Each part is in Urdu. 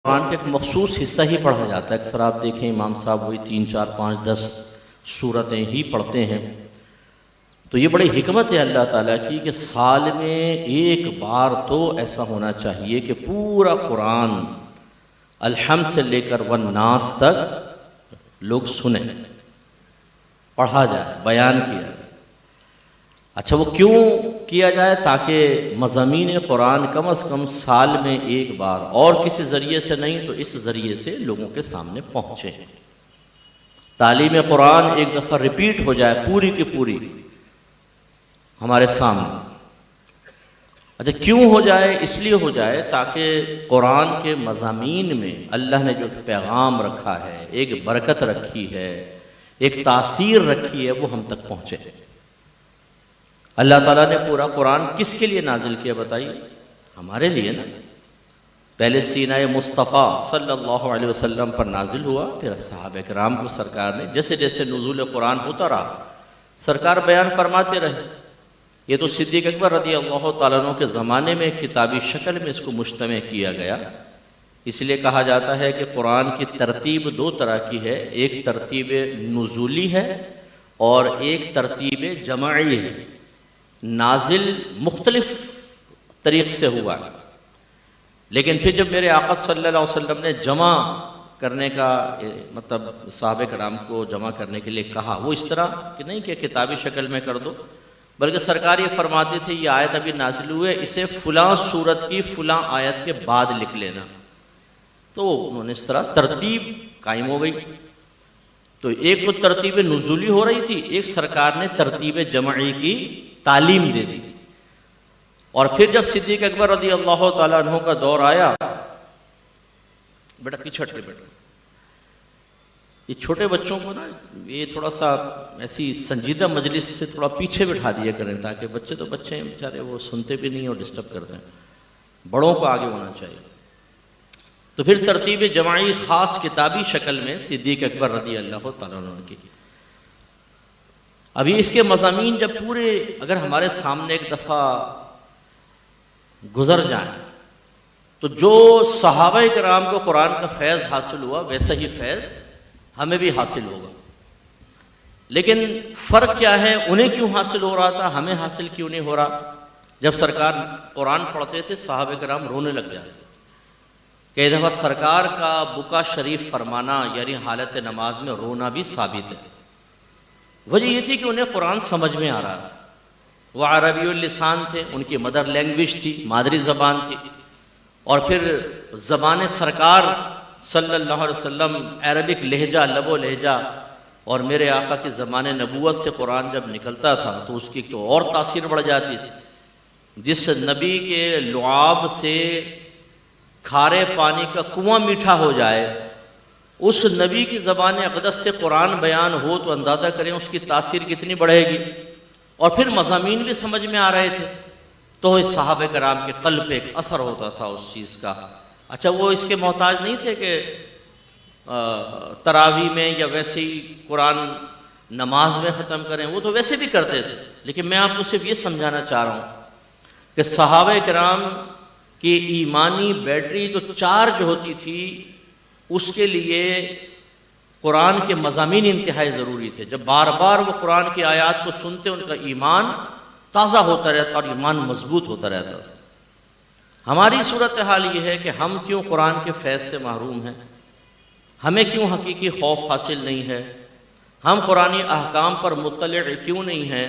قرآن کا ایک مخصوص حصہ ہی پڑھا جاتا ہے۔ اکثر آپ دیکھیں امام صاحب وہی 3 4 5 10 سورتیں ہی پڑھتے ہیں۔ تو یہ بڑی حکمت ہے اللہ تعالیٰ کی کہ سال میں ایک بار تو ایسا ہونا چاہیے کہ پورا قرآن الحمد سے لے کر والناس تک لوگ سنیں، پڑھا جائے، بیان کیا جائے۔ اچھا وہ کیوں کیا جائے؟ تاکہ مضامین قرآن کم از کم سال میں ایک بار، اور کسی ذریعے سے نہیں تو اس ذریعے سے لوگوں کے سامنے پہنچے۔ تعلیم قرآن ایک دفعہ ریپیٹ ہو جائے پوری کی پوری ہمارے سامنے۔ اچھا کیوں ہو جائے؟ اس لیے ہو جائے تاکہ قرآن کے مضامین میں اللہ نے جو پیغام رکھا ہے، ایک برکت رکھی ہے، ایک تاثیر رکھی ہے، وہ ہم تک پہنچے۔ اللہ تعالیٰ نے پورا قرآن کس کے لیے نازل کیا بتائیے؟ ہمارے لیے نا۔ پہلے سینہ مصطفیٰ صلی اللہ علیہ وسلم پر نازل ہوا، پھر صحابہ کرام کو سرکار نے جیسے جیسے نزول قرآن ہوتا رہا سرکار بیان فرماتے رہے۔ یہ تو صدیق اکبر رضی اللہ تعالیٰ عنہ کے زمانے میں کتابی شکل میں اس کو مجتمع کیا گیا۔ اس لیے کہا جاتا ہے کہ قرآن کی ترتیب 2 طرح کی ہے، ایک ترتیب نزولی ہے اور ایک ترتیب جمعی ہے۔ نازل مختلف طریق سے ہوا، لیکن پھر جب میرے آقا صلی اللہ علیہ وسلم نے جمع کرنے کا مطلب صحابہ کرام کو جمع کرنے کے لیے کہا، وہ اس طرح کہ نہیں کہ کتابی شکل میں کر دو، بلکہ سرکار یہ فرماتے تھے یہ آیت ابھی نازل ہوئے، اسے فلاں سورت کی فلاں آیت کے بعد لکھ لینا۔ تو انہوں نے اس طرح ترتیب قائم ہو گئی۔ تو ایک تو ترتیب نزولی ہو رہی تھی، ایک سرکار نے ترتیب جمعی کی تعلیم دے دی۔ اور پھر جب صدیق اکبر رضی اللہ تعالیٰ عنہ کا دور آیا، بیٹا پیچھے ہٹ کے بیٹا، یہ چھوٹے بچوں کو نا یہ تھوڑا سا ایسی سنجیدہ مجلس سے تھوڑا پیچھے بٹھا دیا کریں، تاکہ بچے تو بچے ہیں بیچارے، وہ سنتے بھی نہیں اور ڈسٹرب کرتے ہیں، بڑوں کو آگے ہونا چاہیے۔ تو پھر ترتیب جماعی خاص کتابی شکل میں صدیق اکبر رضی اللہ تعالیٰ عنہ کی۔ ابھی اس کے مضامین جب پورے اگر ہمارے سامنے ایک دفعہ گزر جائیں تو جو صحابہ کرام کو قرآن کا فیض حاصل ہوا ویسا ہی فیض ہمیں بھی حاصل ہوگا۔ لیکن فرق کیا ہے؟ انہیں کیوں حاصل ہو رہا تھا، ہمیں حاصل کیوں نہیں ہو رہا؟ جب سرکار قرآن پڑھتے تھے صحابہ کرام رونے لگ جاتے، کئی دفعہ سرکار کا بکا شریف فرمانا یعنی حالت نماز میں رونا بھی ثابت ہے۔ وجہ یہ تھی کہ انہیں قرآن سمجھ میں آ رہا تھا، وہ عربی اللسان تھے، ان کی مدر لینگویج تھی، مادری زبان تھی، اور پھر زبان سرکار صلی اللہ علیہ وسلم عربک لہجہ، لب و لہجہ، اور میرے آقا کی زمان نبوت سے قرآن جب نکلتا تھا تو اس کی تو اور تاثیر بڑھ جاتی تھی۔ جس نبی کے لعاب سے کھارے پانی کا کنواں میٹھا ہو جائے، اس نبی کی زبان اقدس سے قرآن بیان ہو تو اندازہ کریں اس کی تاثیر کتنی بڑھے گی۔ اور پھر مضامین بھی سمجھ میں آ رہے تھے، تو اس صحابہ کرام کے قلب پہ ایک اثر ہوتا تھا اس چیز کا۔ اچھا وہ اس کے محتاج نہیں تھے کہ تراویح میں یا ویسے ہی قرآن نماز میں ختم کریں، وہ تو ویسے بھی کرتے تھے، لیکن میں آپ کو صرف یہ سمجھانا چاہ رہا ہوں کہ صحابہ کرام کی ایمانی بیٹری جو چارج ہوتی تھی، اس کے لیے قرآن کے مضامین انتہائی ضروری تھے۔ جب بار بار وہ قرآن کی آیات کو سنتے ان کا ایمان تازہ ہوتا رہتا اور ایمان مضبوط ہوتا رہتا تھا۔ ہماری صورتحال یہ ہے کہ ہم کیوں قرآن کے فیض سے محروم ہیں؟ ہمیں کیوں حقیقی خوف حاصل نہیں ہے؟ ہم قرآنی احکام پر مطلع کیوں نہیں ہیں؟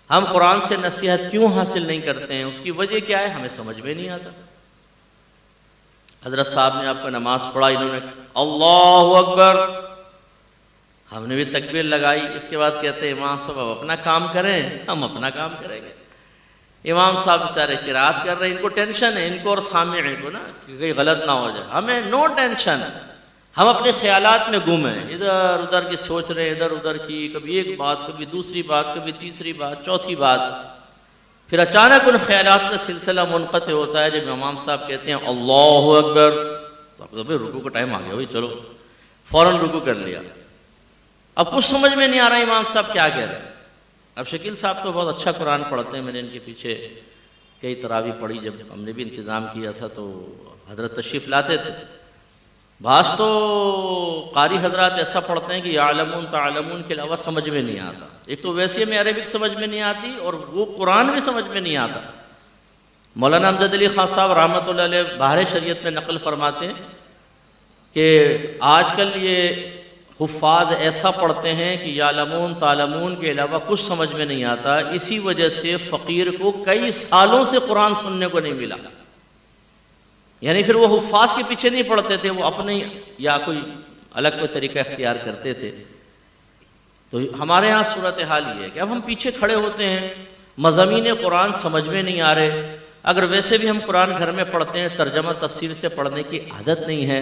ہم قرآن سے نصیحت کیوں حاصل نہیں کرتے ہیں؟ اس کی وجہ کیا ہے؟ ہمیں سمجھ میں نہیں آتا۔ حضرت صاحب نے آپ کا نماز پڑھا، انہوں نے اللہ اکبر، ہم نے بھی تکبیر لگائی، اس کے بعد کہتے ہیں امام صاحب اپنا کام کریں، ہم اپنا کام کریں گے۔ امام صاحب بیچارے قرات کر رہے ہیں، ان کو ٹینشن ہے، ان کو اور سامعین کو نا کہ کہیں غلط نہ ہو جائے، ہمیں نو ٹینشن، ہم اپنے خیالات میں گم ہیں، ادھر ادھر کی سوچ رہے ہیں، ادھر ادھر کی، کبھی ایک بات، کبھی دوسری بات، کبھی تیسری بات، چوتھی بات۔ پھر اچانک ان خیالات کا سلسلہ منقطع ہوتا ہے جب امام صاحب کہتے ہیں اللہ اکبر، تو اب رکوع کا ٹائم آ گیا بھائی، چلو فوراً رکوع کر لیا۔ اب کچھ سمجھ میں نہیں آ رہا امام صاحب کیا کہہ رہے ہیں۔ اب شکیل صاحب تو بہت اچھا قرآن پڑھتے ہیں، میں نے ان کے پیچھے کئی تراویح پڑھی، جب ہم نے بھی انتظام کیا تھا تو حضرت تشریف لاتے تھے، بعض تو قاری حضرات ایسا پڑھتے ہیں کہ یعلمون تعلمون کے علاوہ سمجھ میں نہیں آتا. ایک تو ویسے میں عربک سمجھ میں نہیں آتی اور وہ قرآن بھی سمجھ میں نہیں آتا. مولانا امجد علی خان صاحب رحمۃ اللہ علیہ بحر شریعت میں نقل فرماتے ہیں کہ آج کل یہ حفاظ ایسا پڑھتے ہیں کہ یعلمون تعلمون کے علاوہ کچھ سمجھ میں نہیں آتا. اسی وجہ سے فقیر کو کئی سالوں سے قرآن سننے کو نہیں ملا. یعنی پھر وہ حفاظ کے پیچھے نہیں پڑھتے تھے، وہ اپنے یا کوئی الگ کوئی طریقہ اختیار کرتے تھے. تو ہمارے ہاں صورتحال یہ ہے کہ اب ہم پیچھے کھڑے ہوتے ہیں، مضامین قرآن سمجھ میں نہیں آ رہے. اگر ویسے بھی ہم قرآن گھر میں پڑھتے ہیں، ترجمہ تفسیر سے پڑھنے کی عادت نہیں ہے،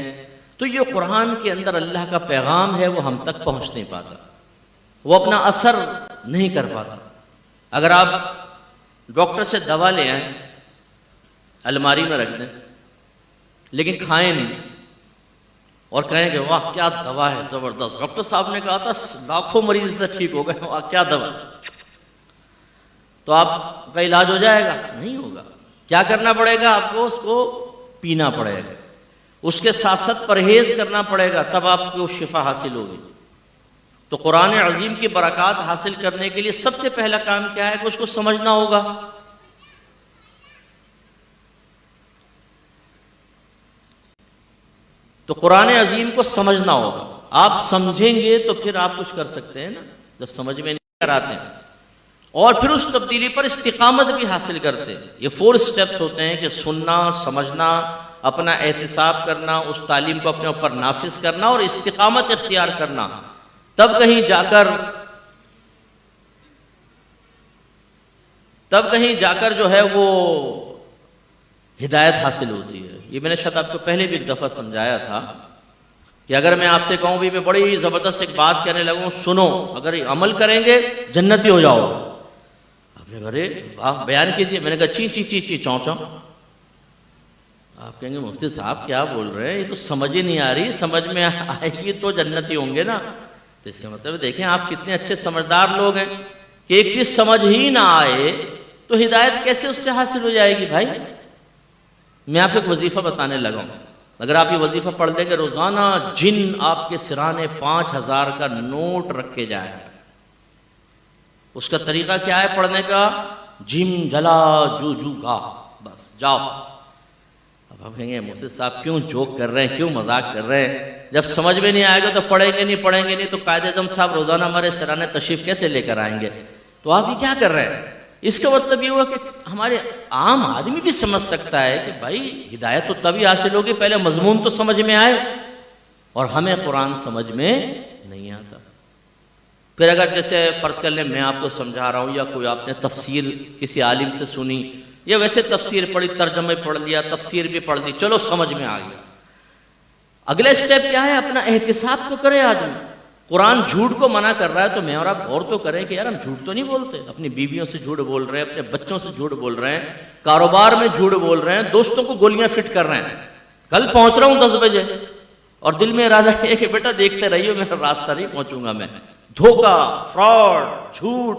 تو یہ قرآن کے اندر اللہ کا پیغام ہے وہ ہم تک پہنچ نہیں پاتا، وہ اپنا اثر نہیں کر پاتا. اگر آپ ڈاکٹر سے دوا لے آئیں، الماری میں رکھ دیں، لیکن کھائیں نہیں اور کہیں کہ واہ کیا دوا ہے زبردست، ڈاکٹر صاحب نے کہا تھا لاکھوں مریض سے ٹھیک ہو گئے، واہ کیا دوا، تو آپ کا علاج ہو جائے گا؟ نہیں ہوگا. کیا کرنا پڑے گا آپ کو؟ اس کو پینا پڑے گا، اس کے ساتھ ساتھ پرہیز کرنا پڑے گا، تب آپ کو شفا حاصل ہوگی. تو قرآن عظیم کی برکات حاصل کرنے کے لیے سب سے پہلا کام کیا ہے کہ اس کو سمجھنا ہوگا. تو قرآن عظیم کو سمجھنا ہوگا. آپ سمجھیں گے تو پھر آپ کچھ کر سکتے ہیں نا، جب سمجھ میں نہیں کراتے ہیں. اور پھر اس تبدیلی پر استقامت بھی حاصل کرتے ہیں. یہ 4 سٹیپس ہوتے ہیں کہ سننا، سمجھنا، اپنا احتساب کرنا، اس تعلیم کو اپنے اوپر نافذ کرنا اور استقامت اختیار کرنا. تب کہیں جا کر جو ہے وہ ہدایت حاصل ہوتی ہے. یہ میں نے شاید آپ کو پہلے بھی ایک دفعہ سمجھایا تھا کہ اگر میں آپ سے کہوں بھی میں بڑی زبردست ایک بات کہنے لگوں، سنو، اگر عمل کریں گے جنتی ہو جاؤ. آپ نے ارے واہ بیان کیجیے. میں نے کہا چی چی چی چی چوں چوں. آپ کہیں گے مفتی صاحب کیا بول رہے ہیں، یہ تو سمجھ ہی نہیں آ رہی، سمجھ میں آئے گی تو جنتی ہوں گے نا. تو اس کا مطلب دیکھیں آپ کتنے اچھے سمجھدار لوگ ہیں کہ ایک چیز سمجھ ہی نہ آئے تو ہدایت کیسے اس سے حاصل ہو جائے گی. بھائی میں آپ کو ایک وظیفہ بتانے لگا ہوں، اگر آپ یہ وظیفہ پڑھ لیں گے روزانہ جن آپ کے سرانے 5000 کا نوٹ رکھ کے جائے. اس کا طریقہ کیا ہے پڑھنے کا؟ جم جلا جو جو گا، بس جاؤ. اب آپ کہیں گے مفتی صاحب کیوں جوک کر رہے ہیں، کیوں مذاق کر رہے ہیں؟ جب سمجھ میں نہیں آئے گا تو پڑھیں گے نہیں تو قائد اعظم صاحب روزانہ ہمارے سرانے تشریف کیسے لے کر آئیں گے؟ تو آپ یہ کیا کر رہے ہیں؟ اس کا مطلب یہ ہوا کہ ہمارے عام آدمی بھی سمجھ سکتا ہے کہ بھائی ہدایت تو تبھی حاصل ہوگی پہلے مضمون تو سمجھ میں آئے، اور ہمیں قرآن سمجھ میں نہیں آتا. پھر اگر جیسے فرض کر لیں میں آپ کو سمجھا رہا ہوں یا کوئی آپ نے تفسیر کسی عالم سے سنی یا ویسے تفسیر پڑھی، ترجمہ پڑھ لیا، تفسیر بھی پڑھ لی، چلو سمجھ میں آ گیا. اگلے سٹیپ کیا ہے؟ اپنا احتساب تو کرے آدمی. قرآن جھوٹ کو منع کر رہا ہے تو میں اور آپ غور تو کریں کہ یار ہم جھوٹ تو نہیں بولتے. اپنی بیویوں سے جھوٹ بول رہے ہیں، اپنے بچوں سے جھوٹ بول رہے ہیں، کاروبار میں جھوٹ بول رہے ہیں، دوستوں کو گولیاں فٹ کر رہے ہیں. کل پہنچ رہا ہوں 10 بجے اور دل میں ارادہ ہے کہ بیٹا دیکھتے رہیے میرا راستہ نہیں پہنچوں گا میں. دھوکہ، فراڈ، جھوٹ.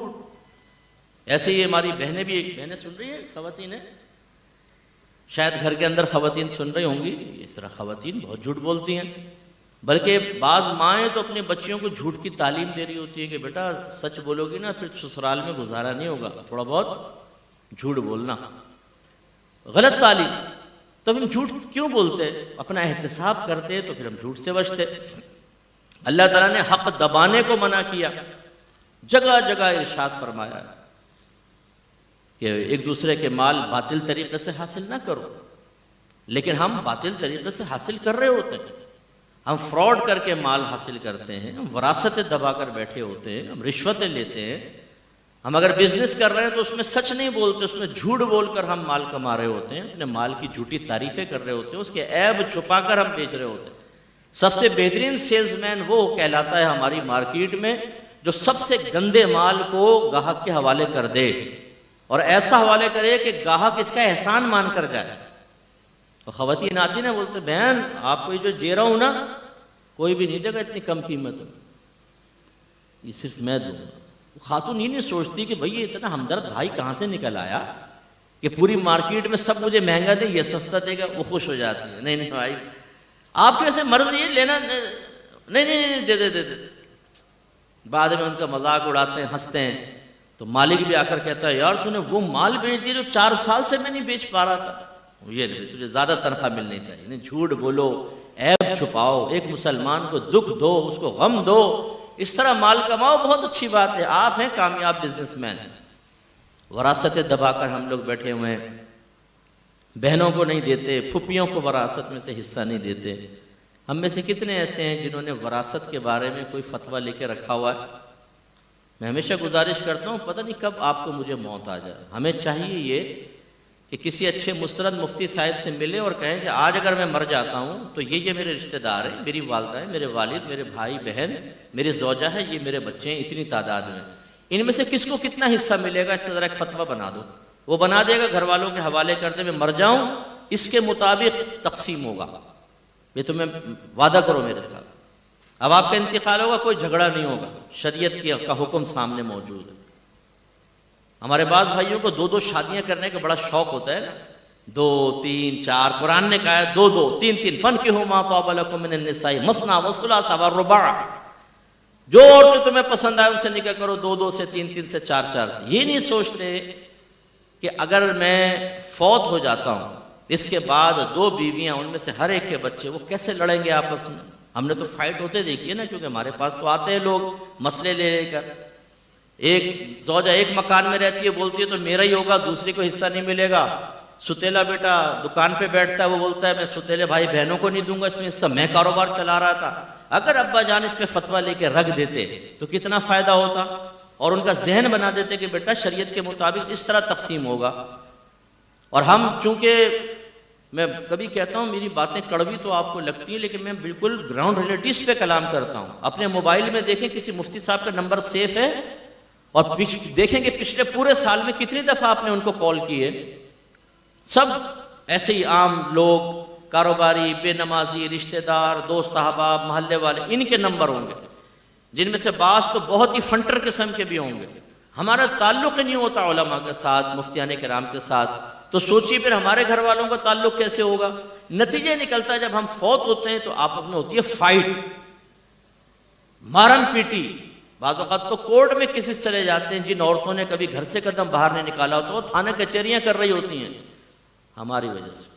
ایسے ہی ہماری بہنیں بھی، ایک بہنیں سن رہی ہیں، خواتین ہیں، شاید گھر کے اندر خواتین سن رہی ہوں گی. اس طرح خواتین بہت جھوٹ بولتی ہیں، بلکہ بعض مائیں تو اپنے بچیوں کو جھوٹ کی تعلیم دے رہی ہوتی ہیں کہ بیٹا سچ بولو گی نا پھر سسرال میں گزارا نہیں ہوگا، تھوڑا بہت جھوٹ بولنا. غلط تعلیم. تو ہم جھوٹ کیوں بولتے؟ اپنا احتساب کرتے تو پھر ہم جھوٹ سے بچتے. اللہ تعالیٰ نے حق دبانے کو منع کیا، جگہ جگہ ارشاد فرمایا کہ ایک دوسرے کے مال باطل طریقے سے حاصل نہ کرو. لیکن ہم باطل طریقے سے حاصل کر رہے ہوتے ہیں، ہم فراڈ کر کے مال حاصل کرتے ہیں، ہم وراثتیں دبا کر بیٹھے ہوتے ہیں، ہم رشوتیں لیتے ہیں. ہم اگر بزنس کر رہے ہیں تو اس میں سچ نہیں بولتے، اس میں جھوٹ بول کر ہم مال کما رہے ہوتے ہیں، اپنے مال کی جھوٹی تعریفیں کر رہے ہوتے ہیں، اس کے عیب چھپا کر ہم بیچ رہے ہوتے ہیں. سب سے بہترین سیلز مین وہ کہلاتا ہے ہماری مارکیٹ میں جو سب سے گندے مال کو گاہک کے حوالے کر دے اور ایسا حوالے کرے کہ گاہک اس کا احسان مان کر جائے. اور خواتین آتی نا بولتے بہن آپ کو یہ جو دے رہا ہوں نا کوئی بھی نہیں دے گا اتنی کم قیمت، یہ صرف میں دوں گا. خاتون یہ نہیں سوچتی کہ بھئی یہ اتنا ہمدرد بھائی کہاں سے نکل آیا کہ پوری مارکیٹ میں سب مجھے مہنگا دے یہ سستا دے گا، وہ خوش ہو جاتی ہے. نہیں نہیں بھائی آپ کی ویسے مرضی ہے لینا، نہیں دے دے۔ بعد میں ان کا مذاق اڑاتے ہیں، ہنستے ہیں، تو مالک بھی آ کر کہتا ہے یار تو نے وہ مال بیچ دیا جو 4 سال سے میں نہیں بیچ پا رہا تھا، یہ نہیں، تجھے زیادہ تنخواہ ملنی چاہیے، نہیں جھوٹ بولو، عیب چھپاؤ، ایک مسلمان کو دکھ دو، اس کو غم دو، اس طرح مال کماؤ، بہت اچھی بات ہے، آپ ہیں کامیاب بزنس مین۔ وراثت دبا کر ہم لوگ بیٹھے ہوئے ہیں، بہنوں کو نہیں دیتے، پھپھیوں کو وراثت میں سے حصہ نہیں دیتے۔ ہم میں سے کتنے ایسے ہیں جنہوں نے وراثت کے بارے میں کوئی فتویٰ لے کے رکھا ہوا ہے؟ میں ہمیشہ گزارش کرتا ہوں پتہ نہیں کب آپ کو مجھے موت آ جائے، ہمیں چاہیے یہ کہ کسی اچھے مستند مفتی صاحب سے ملے اور کہیں کہ آج اگر میں مر جاتا ہوں تو یہ میرے رشتہ دار ہیں، میری والدہ ہیں، میرے والد، میرے بھائی بہن، میری زوجہ ہے، یہ میرے بچے ہیں، اتنی تعداد میں، ان میں سے کس کو کتنا حصہ ملے گا، اس کا ذرا ایک فتویٰ بنا دو۔ وہ بنا دے گا، گھر والوں کے حوالے کر دے، میں مر جاؤں اس کے مطابق تقسیم ہوگا، یہ تمہیں وعدہ کرو میرے ساتھ۔ اب آپ کا انتقال ہوگا، کوئی جھگڑا نہیں ہوگا، شریعت کا حکم سامنے موجود ہے۔ ہمارے بعض بھائیوں کو 2 شادیاں کرنے کا بڑا شوق ہوتا ہے نا، 2 3 4، قرآن نے کہا ہے 2 3 3، فَانْكِحُوا مَا طَابَ لَكُم مِّنَ النِّسَاءِ مَثْنَىٰ وَثُلَاثَ وَالرُّبَاعَ، جو عورتیں تمہیں پسند آئے ان سے نکاح کرو، 2 سے 3 سے 4 سے۔ یہ نہیں سوچتے کہ اگر میں فوت ہو جاتا ہوں اس کے بعد 2 بیویاں، ان میں سے ہر ایک کے بچے، وہ کیسے لڑیں گے آپس میں؟ ہم نے تو فائٹ ہوتے دیکھی ہے نا، کیونکہ ہمارے پاس تو آتے ہیں لوگ مسئلے لے کر، ایک زوجہ ایک مکان میں رہتی ہے، بولتی ہے تو میرا ہی ہوگا، دوسری کو حصہ نہیں ملے گا۔ ستیلا بیٹا دکان پہ بیٹھتا ہے، وہ بولتا ہے میں ستیلے بھائی بہنوں کو نہیں دوں گا اس میں حصہ، میں کاروبار چلا رہا تھا۔ اگر ابا جان اس میں فتویٰ لے کے رکھ دیتے تو کتنا فائدہ ہوتا، اور ان کا ذہن بنا دیتے کہ بیٹا شریعت کے مطابق اس طرح تقسیم ہوگا۔ اور ہم چونکہ، میں کبھی کہتا ہوں میری باتیں کڑوی تو آپ کو لگتی ہیں، لیکن میں بالکل گراؤنڈ ریلیٹیز پہ کلام کرتا ہوں۔ اپنے موبائل میں دیکھیں کسی مفتی صاحب کا نمبر سیف ہے، اور دیکھیں کہ پچھلے پورے سال میں کتنی دفعہ آپ نے ان کو کال کی ہے۔ سب ایسے ہی عام لوگ، کاروباری، بے نمازی، رشتہ دار، دوست احباب، محلے والے، ان کے نمبر ہوں گے، جن میں سے بعض تو بہت ہی فنٹر قسم کے بھی ہوں گے۔ ہمارا تعلق ہی نہیں ہوتا علماء کے ساتھ، مفتیان کرام کے ساتھ، تو سوچیے پھر ہمارے گھر والوں کا تعلق کیسے ہوگا؟ نتیجہ نکلتا ہے جب ہم فوت ہوتے ہیں تو آپس میں ہوتی ہے فائٹ، مارن پیٹی، بعض اوقات تو کورٹ میں کیسز چلے جاتے ہیں، جن عورتوں نے کبھی گھر سے قدم باہر نہیں نکالا ہوتا وہ تھانے کچہریاں کر رہی ہوتی ہیں ہماری وجہ سے۔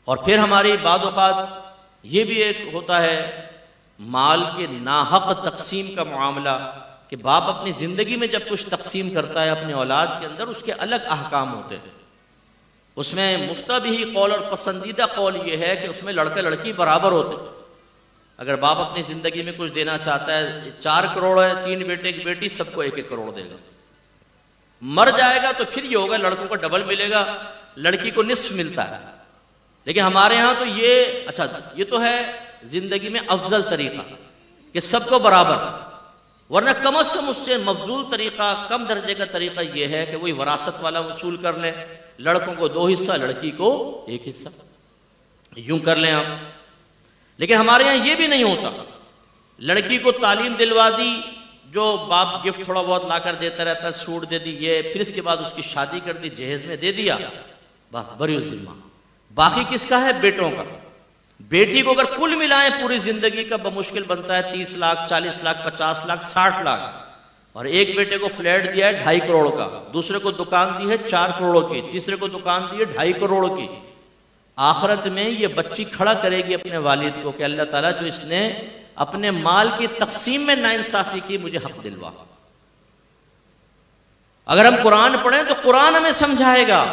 اور پھر ہماری بعض اوقات یہ بھی ایک ہوتا ہے مال کے ناحق تقسیم کا معاملہ، کہ باپ اپنی زندگی میں جب کچھ تقسیم کرتا ہے اپنے اولاد کے اندر، اس کے الگ احکام ہوتے ہیں۔ اس میں مفتبی قول اور پسندیدہ قول یہ ہے کہ اس میں لڑکا لڑکی برابر ہوتے ہیں۔ اگر باپ اپنی زندگی میں کچھ دینا چاہتا ہے، 4 کروڑ ہے، 3 بیٹے ایک بیٹی، سب کو 1 کروڑ دے گا۔ مر جائے گا تو پھر یہ ہوگا لڑکوں کو ڈبل ملے گا، لڑکی کو نصف ملتا ہے۔ لیکن ہمارے ہاں تو یہ اچھا، یہ تو ہے زندگی میں افضل طریقہ کہ سب کو برابر، ورنہ کم از کم اس سے مفضول طریقہ، کم درجے کا طریقہ یہ ہے کہ وہی وراثت والا وصول کر لیں، لڑکوں کو 2 حصہ، لڑکی کو 1 حصہ، یوں کر لیں آپ۔ لیکن ہمارے یہاں یہ بھی نہیں ہوتا، لڑکی کو تعلیم دلوا دی، جو باپ گفٹ تھوڑا بہت لا کر دیتا رہتا ہے، سوٹ دے دی یہ، پھر اس کے بعد اس کی شادی کر دی، جہیز میں دے دیا، بس بری ذمہ۔ باقی کس کا ہے؟ بیٹوں کا۔ بیٹی کو اگر کل ملائیں پوری زندگی کا بمشکل بنتا ہے 30 لاکھ، 40 لاکھ، 50 لاکھ، 60 لاکھ، اور ایک بیٹے کو فلیٹ دیا ہے 2.5 کروڑ کا، دوسرے کو دکان دی ہے 4 کروڑ کی، تیسرے کو دکان دی ہے 2.5 کروڑ کی۔ آخرت میں یہ بچی کھڑا کرے گی اپنے والد کو کہ اللہ تعالیٰ جو اس نے اپنے مال کی تقسیم میں ناانصافی کی، مجھے حق دلوا۔ اگر ہم قرآن پڑھیں تو قرآن ہمیں سمجھائے گا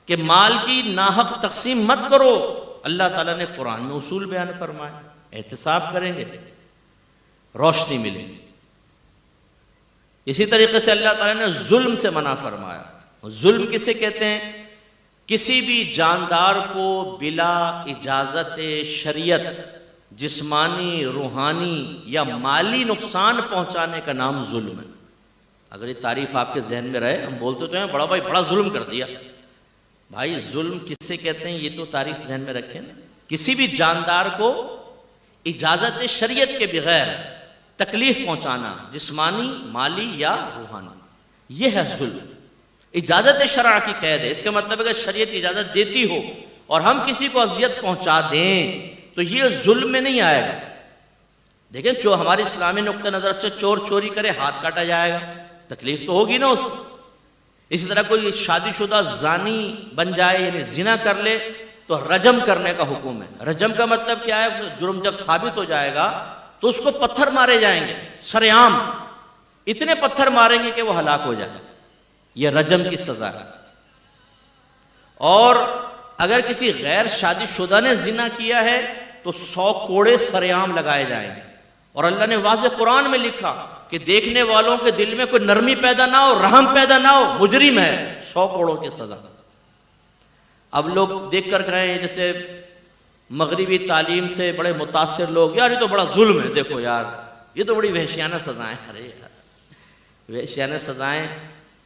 کہ مال کی ناحق تقسیم مت کرو۔ اللہ تعالیٰ نے قرآن میں اصول بیان فرمائے، احتساب کریں گے روشنی ملے گی۔ اسی طریقے سے اللہ تعالیٰ نے ظلم سے منع فرمایا۔ ظلم کسے کہتے ہیں؟ کسی بھی جاندار کو بلا اجازت شریعت جسمانی، روحانی یا مالی نقصان پہنچانے کا نام ظلم ہے۔ اگر یہ تعریف آپ کے ذہن میں رہے، ہم بولتے تو ہیں بڑا بھائی بڑا ظلم کر دیا، بھائی ظلم کس سے کہتے ہیں یہ تو تعریف ذہن میں رکھیں نا۔ کسی بھی جاندار کو اجازت شریعت کے بغیر تکلیف پہنچانا، جسمانی، مالی یا روحانی، یہ ہے ظلم۔ اجازت شرع کی قید ہے، اس کا مطلب اگر شریعت اجازت دیتی ہو اور ہم کسی کو اذیت پہنچا دیں تو یہ ظلم میں نہیں آئے گا. دیکھیں جو ہماری اسلامی نقطہ نظر سے چور چوری کرے ہاتھ کاٹا جائے گا, تکلیف تو ہوگی نا اس کو. اسی طرح کوئی شادی شدہ زانی بن جائے یعنی زنا کر لے تو رجم کرنے کا حکم ہے. رجم کا مطلب کیا ہے؟ جرم جب ثابت ہو جائے گا تو اس کو پتھر مارے جائیں گے سر عام, اتنے پتھر ماریں گے کہ وہ ہلاک ہو جائے. یہ رجم کی سزا ہے. اور اگر کسی غیر شادی شدہ نے زنا کیا ہے تو 100 کوڑے سر عام لگائے جائیں گے. اور اللہ نے واضح قرآن میں لکھا کہ دیکھنے والوں کے دل میں کوئی نرمی پیدا نہ ہو, رحم پیدا نہ ہو, مجرم ہے, 100 کوڑوں کی سزا. اب لوگ دیکھ کر کہیں جیسے مغربی تعلیم سے بڑے متاثر لوگ, یار یہ تو بڑا ظلم ہے, دیکھو یار یہ تو بڑی وحشیانہ سزائیں. ارے یار وحشیانہ سزائیں,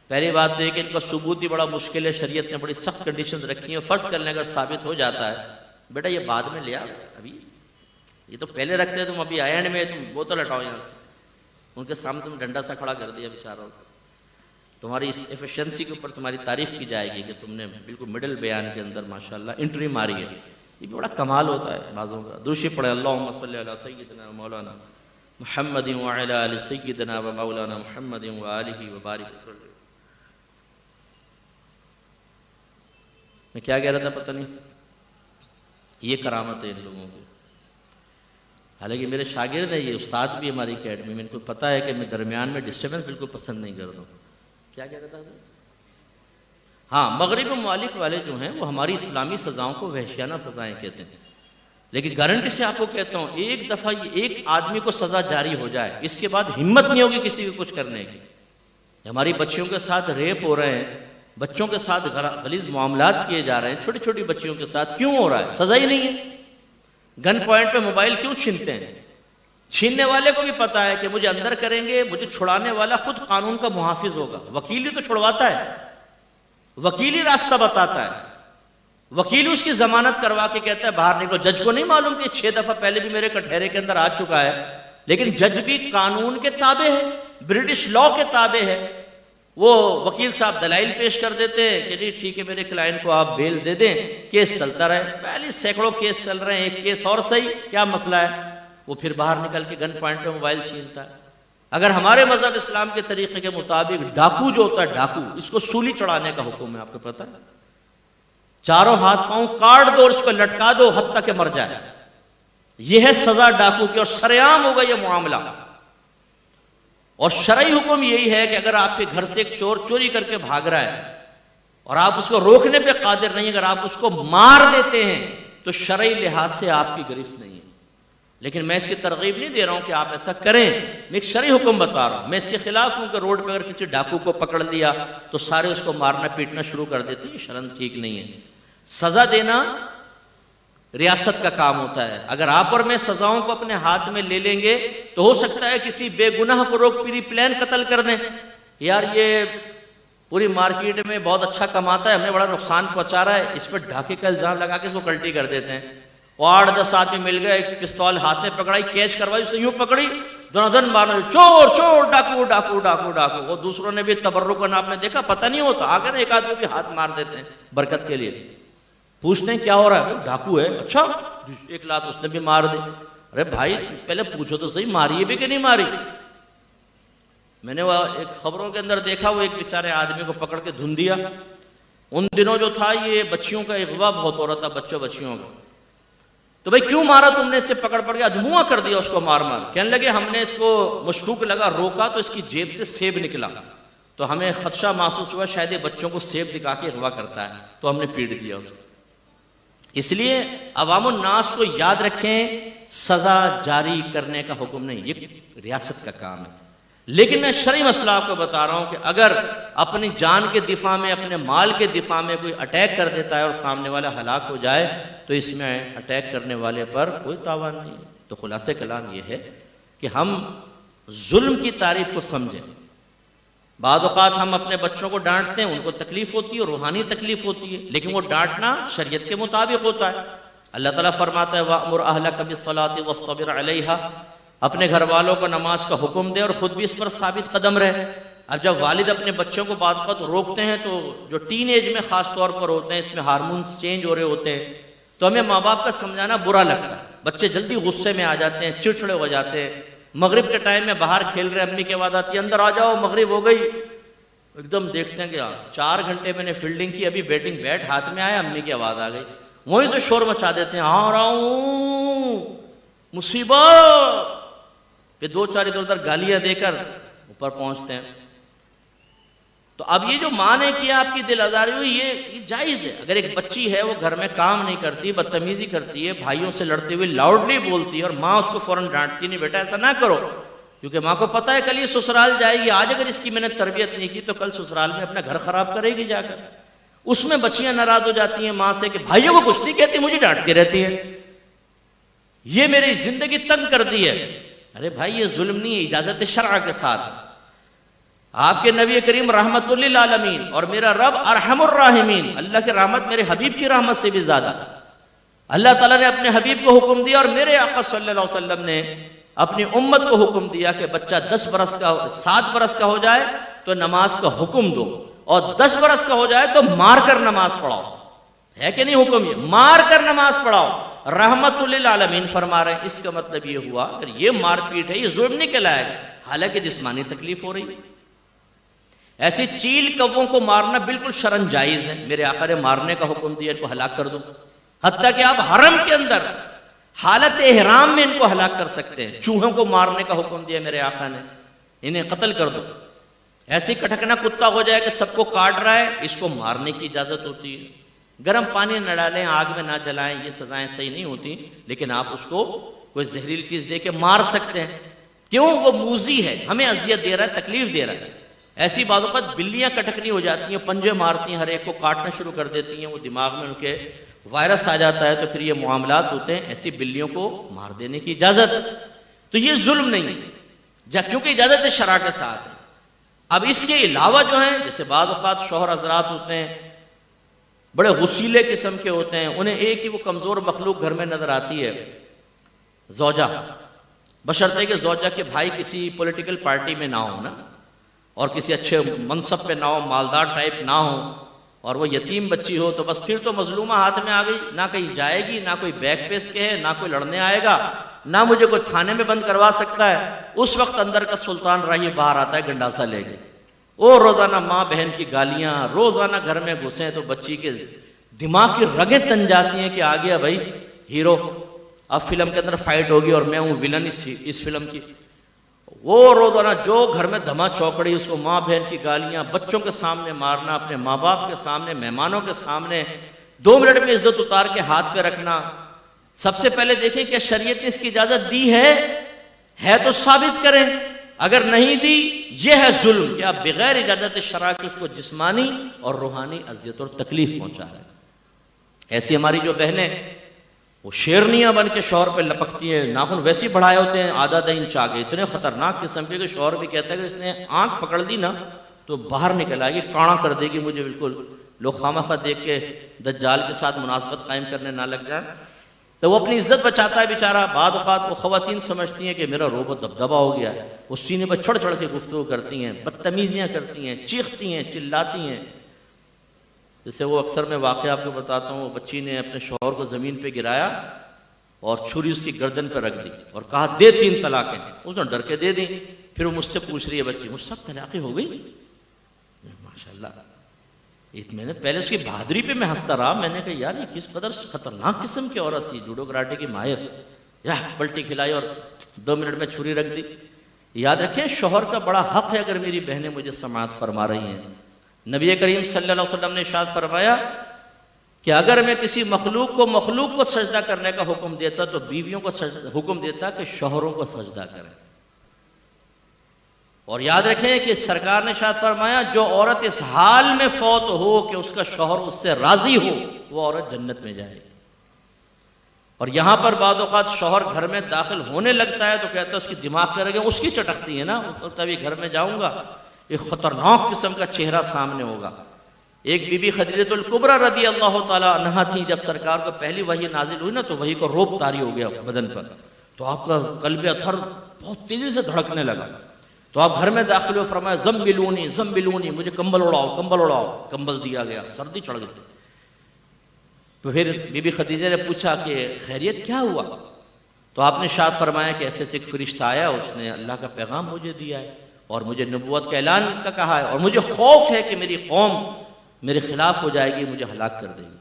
پہلی بات تو یہ کہ ان کا ثبوت ہی بڑا مشکل ہے. شریعت نے بڑی سخت کنڈیشنز رکھی ہیں. فرض کرنے اگر ثابت ہو جاتا ہے بیٹا یہ بعد میں لیا, ابھی یہ تو پہلے رکھتے تم, ابھی اینڈ میں تم بوتل ہٹاؤ یہاں سے. ان کے سامنے تم ڈنڈا سا کھڑا کر دیا بیچاروں. تمہاری اس ایفیشنسی کے اوپر تمہاری تعریف کی جائے گی کہ تم نے بالکل مڈل بیان کے اندر ماشاءاللہ انٹری ماری ہے. یہ بھی بڑا کمال ہوتا ہے بعضوں کا. درود پڑھیں اللہم صلی علی سیدنا مولانا محمد وعلی آل سیدنا و مولانا محمد وآلہ وبارک وسلم. میں کیا کہہ رہا تھا پتہ نہیں. یہ کرامت ہے ان لوگوں کی. حالانکہ میرے شاگرد ہیں, یہ استاد بھی ہماری اکیڈمی میں, ان کو پتہ ہے کہ میں درمیان میں ڈسٹربنس بالکل پسند نہیں کرتا ہوں. کیا کہہ رہا تھا؟ ہاں, مغرب ممالک والے جو ہیں وہ ہماری اسلامی سزاؤں کو وحشیانہ سزائیں کہتے ہیں. لیکن گارنٹی سے آپ کو کہتا ہوں ایک دفعہ ایک آدمی کو سزا جاری ہو جائے اس کے بعد ہمت نہیں ہوگی کسی کو کچھ کرنے کی. ہماری بچیوں کے ساتھ ریپ ہو رہے ہیں, بچوں کے ساتھ غلیظ معاملات کیے جا رہے ہیں, چھوٹی چھوٹی بچیوں کے ساتھ کیوں ہو رہا ہے؟ سزا ہی نہیں ہے. گن پوائنٹ پہ موبائل کیوں چھینتے ہیں؟ چھیننے والے کو بھی پتا ہے کہ مجھے اندر کریں گے, مجھے چھڑانے والا خود قانون کا محافظ ہوگا. وکیل ہی تو چھڑواتا ہے, وکیل ہی راستہ بتاتا ہے, وکیل اس کی ضمانت کروا کے کہتا ہے باہر نکلو. جج کو نہیں معلوم کہ 6 دفعہ پہلے بھی میرے کٹہرے کے اندر آ چکا ہے, لیکن جج بھی قانون کے تابع ہے, برٹش لا کے تابع ہے. وہ وکیل صاحب دلائل پیش کر دیتے ہیں کہ جی ٹھیک ہے میرے کلائنٹ کو آپ بیل دے دیں, کیس چلتا رہے. پہلے سینکڑوں کیس چل رہے ہیں, ایک کیس اور صحیح, کیا مسئلہ ہے؟ وہ پھر باہر نکل کے گن پوائنٹ پہ موبائل چھینتا ہے. اگر ہمارے مذہب اسلام کے طریقے کے مطابق ڈاکو جو ہوتا ہے, ڈاکو اس کو سولی چڑھانے کا حکم ہے. آپ کو پتہ ہے, چاروں ہاتھ پاؤں کاٹ دو, اس کو لٹکا دو حتیٰ کہ مر جائے. یہ ہے سزا ڈاکو کی, اور سرعام ہوگا یہ معاملہ. اور شرعی حکم یہی ہے کہ اگر آپ کے گھر سے ایک چور چوری کر کے بھاگ رہا ہے اور آپ اس کو روکنے پہ قادر نہیں, اگر آپ اس کو مار دیتے ہیں تو شرعی لحاظ سے آپ کی گرفت نہیں ہے. لیکن میں اس کی ترغیب نہیں دے رہا ہوں کہ آپ ایسا کریں, میں ایک شرعی حکم بتا رہا ہوں. میں اس کے خلاف ہوں کہ روڈ پہ اگر کسی ڈاکو کو پکڑ لیا تو سارے اس کو مارنا پیٹنا شروع کر دیتے ہیں. شرعاً ٹھیک نہیں ہے. سزا دینا ریاست کا کام ہوتا ہے. اگر آپ اور میں سزاؤں کو اپنے ہاتھ میں لے لیں گے تو ہو سکتا ہے کسی بے گناہ کو روک پری پلان قتل کر دیں. یار یہ پوری مارکیٹ میں بہت اچھا کماتا ہے, ہمیں بڑا نقصان پہنچا رہا ہے, اس پہ ڈھاکے کا الزام لگا کے اس کو کلٹی کر دیتے ہیں. 8-10 آدمی مل گئے, ایک پستول ہاتھ میں پکڑائی, کیچ کروائی, اسے یوں پکڑی, دن مارنا, چور چور, ڈاکو ڈاکو ڈاکو ڈاکو. وہ دوسروں نے بھی تبرک آپ نے دیکھا, پتہ نہیں ہوتا, آ کر ایک آدمی بھی ہاتھ مار دیتے ہیں برکت کے لیے. پوچھتے ہیں کیا ہو رہا ہے؟ ڈاکو ہے. اچھا, 1 لات اس نے بھی مار دی. ارے بھائی پہلے پوچھو تو صحیح, ماری بھی کہ نہیں ماری. میں نے وہ ایک خبروں کے اندر دیکھا, وہ ایک بیچارے آدمی کو پکڑ کے دھن دیا. ان دنوں جو تھا یہ بچیوں کا اغوا بہت ہو رہا تھا, بچیوں کا. تو بھائی کیوں مارا تم نے؟ اس سے پکڑ پڑ گیا, دھواں کر دیا اس کو مار مار. کہنے لگے ہم نے اس کو مشکوک لگا, روکا تو اس کی جیب سے سیب نکلا, تو ہمیں خدشہ محسوس ہوا شاید یہ بچوں کو سیب دکھا کے اغوا کرتا ہے, تو ہم نے پیٹ دیا اس کو. اس لیے عوام الناس کو یاد رکھیں, سزا جاری کرنے کا حکم نہیں, یہ ریاست کا کام ہے. لیکن میں شرعی مسئلہ آپ کو بتا رہا ہوں کہ اگر اپنی جان کے دفاع میں, اپنے مال کے دفاع میں کوئی اٹیک کر دیتا ہے اور سامنے والا ہلاک ہو جائے تو اس میں اٹیک کرنے والے پر کوئی تاوان نہیں. تو خلاصہ کلام یہ ہے کہ ہم ظلم کی تعریف کو سمجھیں. بعض اوقات ہم اپنے بچوں کو ڈانٹتے ہیں, ان کو تکلیف ہوتی ہے, روحانی تکلیف ہوتی ہے, لیکن وہ ڈانٹنا شریعت کے مطابق ہوتا ہے. اللہ تعالیٰ فرماتا ہے وَأْمُرْ أَهْلَكَ بِالصَّلَاةِ وَاصْطَبِرْ عَلَيْهَا, اپنے گھر والوں کو نماز کا حکم دے اور خود بھی اس پر ثابت قدم رہے. اب جب والد اپنے بچوں کو بعض وقت روکتے ہیں تو جو ٹین ایج میں خاص طور پر ہوتے ہیں، اس میں ہارمونز چینج ہو رہے ہوتے ہیں، تو ہمیں ماں باپ کا سمجھانا برا لگتا ہے. بچے جلدی غصے میں آ جاتے ہیں، چڑچڑے ہو جاتے ہیں. مغرب کے ٹائم میں باہر کھیل رہے، امی کی آواز آتی ہے اندر آ جاؤ مغرب ہو گئی. ایک دم دیکھتے ہیں کہ 4 گھنٹے میں نے فیلڈنگ کی، ابھی بیٹنگ بیٹ ہاتھ میں آیا، امی کی آواز آ گئی. وہیں سے شور مچا دیتے ہیں، آ رہا ہوں مصیبت. پھر 2-4 ادھر ادھر گالیاں دے کر اوپر پہنچتے ہیں. تو اب یہ جو ماں نے کیا، آپ کی دل آزاری ہوئی، یہ جائز ہے. اگر ایک بچی ہے وہ گھر میں کام نہیں کرتی، بدتمیزی کرتی ہے، بھائیوں سے لڑتے ہوئے لاؤڈلی بولتی ہے، اور ماں اس کو فوراً ڈانٹتی نہیں، بیٹا ایسا نہ کرو، کیونکہ ماں کو پتا ہے کل یہ سسرال جائے گی. آج اگر اس کی میں نے تربیت نہیں کی تو کل سسرال میں اپنا گھر خراب کرے گی جا کر. اس میں بچیاں ناراض ہو جاتی ہیں ماں سے کہ بھائیوں کو کچھ نہیں کہتی، مجھے ڈانٹتی رہتی ہے، یہ میری زندگی تنگ کر دی ہے. ارے بھائی یہ ظلم نہیں ہے، اجازت شرع کے ساتھ. آپ کے نبی کریم رحمت للعالمین اور میرا رب ارحم الراحمین، اللہ کی رحمت میرے حبیب کی رحمت سے بھی زیادہ. اللہ تعالیٰ نے اپنے حبیب کو حکم دیا اور میرے آقا صلی اللہ علیہ وسلم نے اپنی امت کو حکم دیا کہ بچہ 10 برس کا 7 برس کا ہو جائے تو نماز کا حکم دو، اور 10 برس کا ہو جائے تو مار کر نماز پڑھاؤ. ہے کہ نہیں حکم؟ یہ مار کر نماز پڑھاؤ. رحمت للعالمین فرما رہے ہیں. اس کا مطلب یہ ہوا اگر یہ مار پیٹ ہے، یہ ظلم نہیں کہلائے گا، حالانکہ جسمانی تکلیف ہو رہی ہے. ایسی چیل کبوں کو مارنا بالکل شرعاً جائز ہے. میرے آقا نے مارنے کا حکم دیا، ان کو ہلاک کر دو. حتیٰ کہ آپ حرم کے اندر حالت احرام میں ان کو ہلاک کر سکتے ہیں. چوہوں کو مارنے کا حکم دیا میرے آقا نے، انہیں قتل کر دو. ایسی کٹکنا کتا ہو جائے کہ سب کو کاٹ رہا ہے، اس کو مارنے کی اجازت ہوتی ہے. گرم پانی نہ ڈالیں، آگ میں نہ جلائیں، یہ سزائیں صحیح نہیں ہوتی. لیکن آپ اس کو کوئی زہریلی چیز دے کے مار سکتے ہیں. کیوں؟ وہ موذی ہے، ہمیں اذیت دے رہا ہے، تکلیف دے رہا ہے. ایسی بعض اوقات بلیاں کٹکنی ہو جاتی ہیں، پنجے مارتی ہیں، ہر ایک کو کاٹنا شروع کر دیتی ہیں، وہ دماغ میں ان کے وائرس آ جاتا ہے، تو پھر یہ معاملات ہوتے ہیں. ایسی بلیوں کو مار دینے کی اجازت، تو یہ ظلم نہیں ہے کیونکہ اجازت شرع کے ساتھ ہے. اب اس کے علاوہ جو ہیں، جیسے بعض اوقات شوہر حضرات ہوتے ہیں بڑے غصیلے قسم کے ہوتے ہیں، انہیں ایک ہی وہ کمزور مخلوق گھر میں نظر آتی ہے، زوجہ، بشرطے کہ زوجہ کے بھائی کسی پولیٹیکل پارٹی میں نہ ہو نا، اور کسی اچھے منصب پہ نہ ہو، مالدار ٹائپ نہ ہو، اور وہ یتیم بچی ہو، تو بس پھر تو مظلومہ ہاتھ میں آ گئی. نہ کہیں جائے گی، نہ کوئی بیک پیس کے ہے، نہ کوئی لڑنے آئے گا، نہ مجھے کوئی تھانے میں بند کروا سکتا ہے. اس وقت اندر کا سلطان راہی باہر آتا ہے گنڈاسا لے کے. وہ روزانہ ماں بہن کی گالیاں، روزانہ گھر میں گھسیں تو بچی کے دماغ کی رگیں تن جاتی ہیں کہ آ گیا بھائی ہیرو، اب فلم کے اندر فائٹ ہوگی اور میں ہوں ولن اس فلم کی. وہ روزانہ جو گھر میں دھما چوکڑی، اس کو ماں بہن کی گالیاں، بچوں کے سامنے مارنا، اپنے ماں باپ کے سامنے، مہمانوں کے سامنے 2 منٹ میں عزت اتار کے ہاتھ پہ رکھنا. سب سے پہلے دیکھیں کہ شریعت نے اس کی اجازت دی ہے تو ثابت کریں. اگر نہیں دی، یہ ہے ظلم کہ آپ بغیر اجازت شرع کے اس کو جسمانی اور روحانی اذیت اور تکلیف پہنچا رہے ہیں. ایسی ہماری جو بہنیں وہ شیرنیاں بن کے شوہر پہ لپکتی ہیں، ناخن ویسے ہی بڑھائے ہوتے ہیں آدھا انچ آگے، اتنے خطرناک قسم کے کہ شوہر بھی کہتا ہے کہ اس نے آنکھ پکڑ دی نا تو باہر نکل آئے گی، کاڑا کر دے گی مجھے بالکل. لوگ خامخواہ دیکھ کے دجال کے ساتھ مناسبت قائم کرنے نہ لگ جائیں. تو وہ اپنی عزت بچاتا ہے بیچارہ. بعض اوقات وہ خواتین سمجھتی ہیں کہ میرا روب و دبدبا ہو گیا ہے، وہ سینے پر چڑھ چڑھ کے گفتگو کرتی ہیں، بدتمیزیاں کرتی ہیں، چیختی ہیں، چلاتی ہیں. جیسے وہ اکثر میں واقعہ آپ کو بتاتا ہوں، وہ بچی نے اپنے شوہر کو زمین پہ گرایا اور چھری اس کی گردن پہ رکھ دی اور کہا دے 3 طلاقیں. اس نے ڈر کے دے دی. پھر وہ مجھ سے پوچھ رہی ہے بچی، مجھ سب طلاقیں ہو گئی؟ ماشاءاللہ. میں نے پہلے اس کی بہادری پہ میں ہنستا رہا. میں نے کہا یار یہ کس قدر خطرناک قسم کی عورت تھی، جوڈو کراٹے کی ماہر. پلٹی کھلائی اور 2 منٹ میں چھری رکھ دی. یاد رکھیں شوہر کا بڑا حق ہے اگر میری بہنیں مجھے سماعت فرما رہی ہیں. نبی کریم صلی اللہ علیہ وسلم نے ارشاد فرمایا کہ اگر میں کسی مخلوق کو سجدہ کرنے کا حکم دیتا تو بیویوں کو حکم دیتا کہ شوہروں کو سجدہ کریں. اور یاد رکھیں کہ سرکار نے ارشاد فرمایا جو عورت اس حال میں فوت ہو کہ اس کا شوہر اس سے راضی ہو، وہ عورت جنت میں جائے گی. اور یہاں پر بعض اوقات شوہر گھر میں داخل ہونے لگتا ہے تو کہتا ہے اس کی دماغ پہ رگیں اس کی چٹکتی ہے نا، تبھی گھر میں جاؤں گا ایک خطرناک قسم کا چہرہ سامنے ہوگا. ایک بی بی خدیجہ الکبریٰ رضی اللہ تعالی عنہا تھی. جب سرکار کو پہلی وحی نازل ہوئی نا تو وحی کو روب طاری ہو گیا بدن پر، تو آپ کا قلب اطہر بہت تیزی سے دھڑکنے لگا. تو آپ گھر میں داخل ہوئے، فرمایا زمبلونی زمبلونی، مجھے کمبل اڑاؤ کمبل اڑاؤ، کمبل دیا گیا، سردی چڑھ گئی۔ تو پھر بی بی خدیجہ نے پوچھا کہ خیریت کیا ہوا؟ تو آپ نے ارشاد فرمایا کہ ایسے ایک فرشتہ آیا، اس نے اللہ کا پیغام مجھے دیا ہے اور مجھے نبوت کا اعلان کا کہا ہے، اور مجھے خوف ہے کہ میری قوم میرے خلاف ہو جائے گی، مجھے ہلاک کر دے گی۔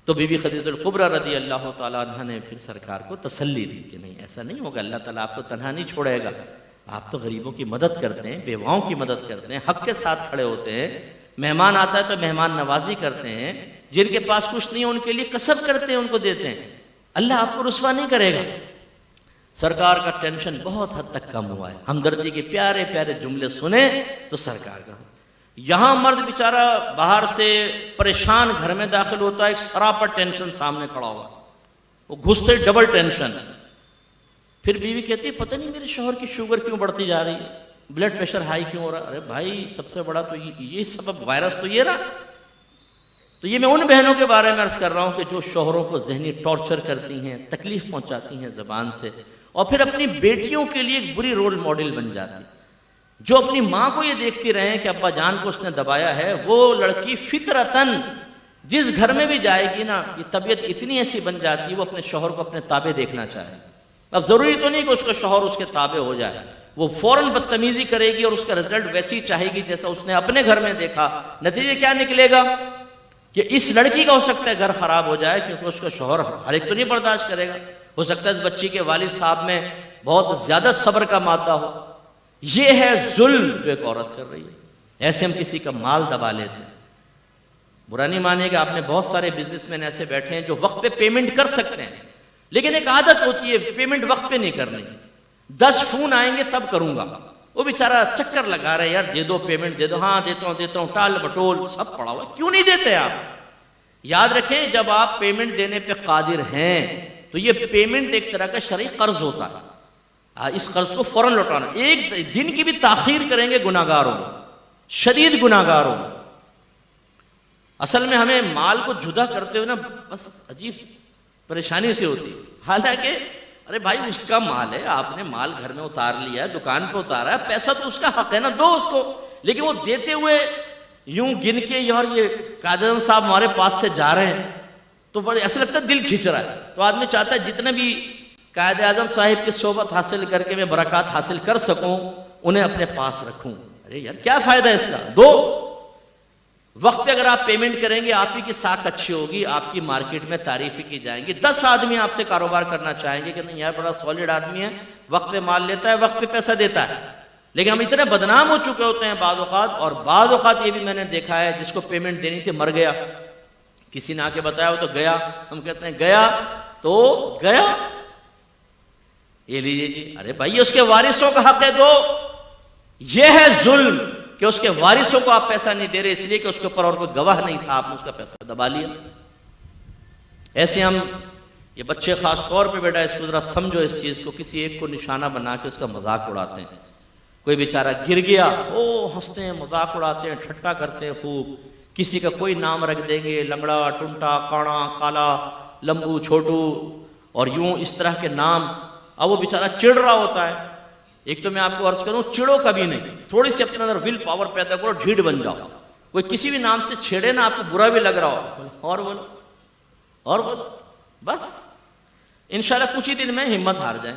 تو بی بی خدیجہ الکبریٰ رضی اللہ تعالیٰ عنہ نے پھر سرکار کو تسلی دی کہ نہیں، ایسا نہیں ہوگا، اللہ تعالیٰ آپ کو تنہا نہیں چھوڑے گا، آپ تو غریبوں کی مدد کرتے ہیں، بیواؤں کی مدد کرتے ہیں، حق کے ساتھ کھڑے ہوتے ہیں، مہمان آتا ہے تو مہمان نوازی کرتے ہیں، جن کے پاس کچھ نہیں ان کے لیے کسب کرتے ہیں، ان کو دیتے ہیں، اللہ آپ کو رسوا نہیں کرے گا۔ سرکار کا ٹینشن بہت حد تک کم ہوا ہے، ہمدردی کے پیارے پیارے جملے سنے تو سرکار کا۔ یہاں مرد بیچارہ باہر سے پریشان گھر میں داخل ہوتا ہے، ایک سراپا ٹینشن سامنے کھڑا ہوا، وہ گھستے ڈبل ٹینشن۔ پھر بیوی کہتی ہے پتہ نہیں میرے شوہر کی شوگر کیوں بڑھتی جا رہی ہے، بلڈ پریشر ہائی کیوں ہو رہا ہے؟ ارے بھائی سب سے بڑا تو یہ سبب وائرس تو یہ رہا۔ تو یہ میں ان بہنوں کے بارے میں عرض کر رہا ہوں کہ جو شوہروں کو ذہنی ٹارچر کرتی ہیں، تکلیف پہنچاتی ہیں زبان سے، اور پھر اپنی بیٹیوں کے لیے ایک بری رول ماڈل بن جاتی، جو اپنی ماں کو یہ دیکھتی رہیں کہ ابا جان کو اس نے دبایا ہے، وہ لڑکی فطرتاً جس گھر میں بھی جائے گی نا، یہ طبیعت اتنی ایسی بن جاتی ہے وہ اپنے شوہر کو اپنے تابع دیکھنا چاہے۔ اب ضروری تو نہیں کہ اس کا شوہر اس کے تابع ہو جائے، وہ فوراً بدتمیزی کرے گی اور اس کا رزلٹ ویسی چاہے گی جیسا اس نے اپنے گھر میں دیکھا۔ نتیجے کیا نکلے گا کہ اس لڑکی کا ہو سکتا ہے گھر خراب ہو جائے، کیونکہ اس کا شوہر ہر ایک تو نہیں برداشت کرے گا، ہو سکتا ہے اس بچی کے والد صاحب میں بہت زیادہ صبر کا مادہ ہو۔ یہ ہے ظلم جو ایک عورت کر رہی ہے، ایسے ہم کسی کا مال دبا لیتے ہیں۔ برا نہیں مانے گا، آپ نے بہت سارے بزنس مین ایسے بیٹھے ہیں جو وقت پہ پیمنٹ کر سکتے ہیں، لیکن ایک عادت ہوتی ہے پیمنٹ وقت پہ نہیں کرنی، 10 فون آئیں گے تب کروں گا، وہ بیچارہ چکر لگا رہے ہیں، یار دے دو پیمنٹ دے دو، ہاں دیتا ہوں ٹال مٹول سب پڑا ہوا، کیوں نہیں دیتے آپ؟ یاد رکھیں جب آپ پیمنٹ دینے پہ قادر ہیں تو یہ پیمنٹ ایک طرح کا شرعی قرض ہوتا ہے، اس قرض کو فوراً لوٹانا، ایک دن کی بھی تاخیر کریں گے گناہگار ہوں، شدید گناہگار ہوں۔ اصل میں ہمیں مال کو جدا کرتے ہوئے نا بس عجیب پریشانی سے ہوتی ہے، حالانکہ ارے بھائی اس کا مال ہے، آپ نے مال گھر میں اتار لیا ہے، دکان پہ اتارا ہے، پیسہ تو اس کا حق ہے نا، دو اس کو۔ لیکن وہ دیتے ہوئے یوں گن کے یار یہ قائد اعظم صاحب ہمارے پاس سے جا رہے ہیں تو بڑے ایسا لگتا ہے دل کھینچ رہا ہے، تو آدمی چاہتا ہے جتنے بھی قائد اعظم صاحب کی صحبت حاصل کر کے میں برکات حاصل کر سکوں انہیں اپنے پاس رکھوں۔ ارے یار کیا فائدہ ہے اس کا؟ دو وقت پہ اگر آپ پیمنٹ کریں گے آپ ہی کی ساکھ اچھی ہوگی، آپ کی مارکیٹ میں تعریفیں کی جائیں گی، 10 آدمی آپ سے کاروبار کرنا چاہیں گے کہ نہیں یار بڑا سالڈ آدمی ہے، وقت پہ مال لیتا ہے، وقت پہ پیسہ دیتا ہے۔ لیکن ہم اتنے بدنام ہو چکے ہوتے ہیں بعض اوقات، اور بعض اوقات یہ بھی میں نے دیکھا ہے جس کو پیمنٹ دینی تھی مر گیا، کسی نے آ کے بتایا وہ تو گیا، ہم کہتے ہیں گیا تو گیا، یہ لیجیے جی، ارے بھائی اس کے وارثوں کا حق ہے دو۔ یہ ہے ظلم کہ اس کے وارثوں کو آپ پیسہ نہیں دے رہے اس لیے کہ اس کے اوپر اور کوئی گواہ نہیں تھا، آپ نے اس کا پیسہ دبا لیا۔ ایسے ہم یہ بچے خاص طور پہ بیٹا اس کو ذرا سمجھو، اس چیز کو، کسی ایک کو نشانہ بنا کے اس کا مذاق اڑاتے ہیں، کوئی بیچارہ گر گیا او ہنستے ہیں، مذاق اڑاتے ہیں، ٹھٹا کرتے ہیں خوب، کسی کا کوئی نام رکھ دیں گے، لنگڑا، ٹنٹا، کاڑا، کالا، لمبو، چھوٹو، اور یوں اس طرح کے نام۔ اب وہ بیچارہ چڑ رہا ہوتا ہے، ایک تو میں آپ کو عرض کروں چڑو کبھی نہیں، تھوڑی سی اپنے اندر ول پاور پیدا کرو، ڈھیڑ بن جاؤ۔ کوئی کسی بھی نام سے چھیڑے نا آپ کو برا بھی لگ رہا ہو، اور بولو اور بولو، بس انشاءاللہ کچھ ہی دن میں ہمت ہار جائیں۔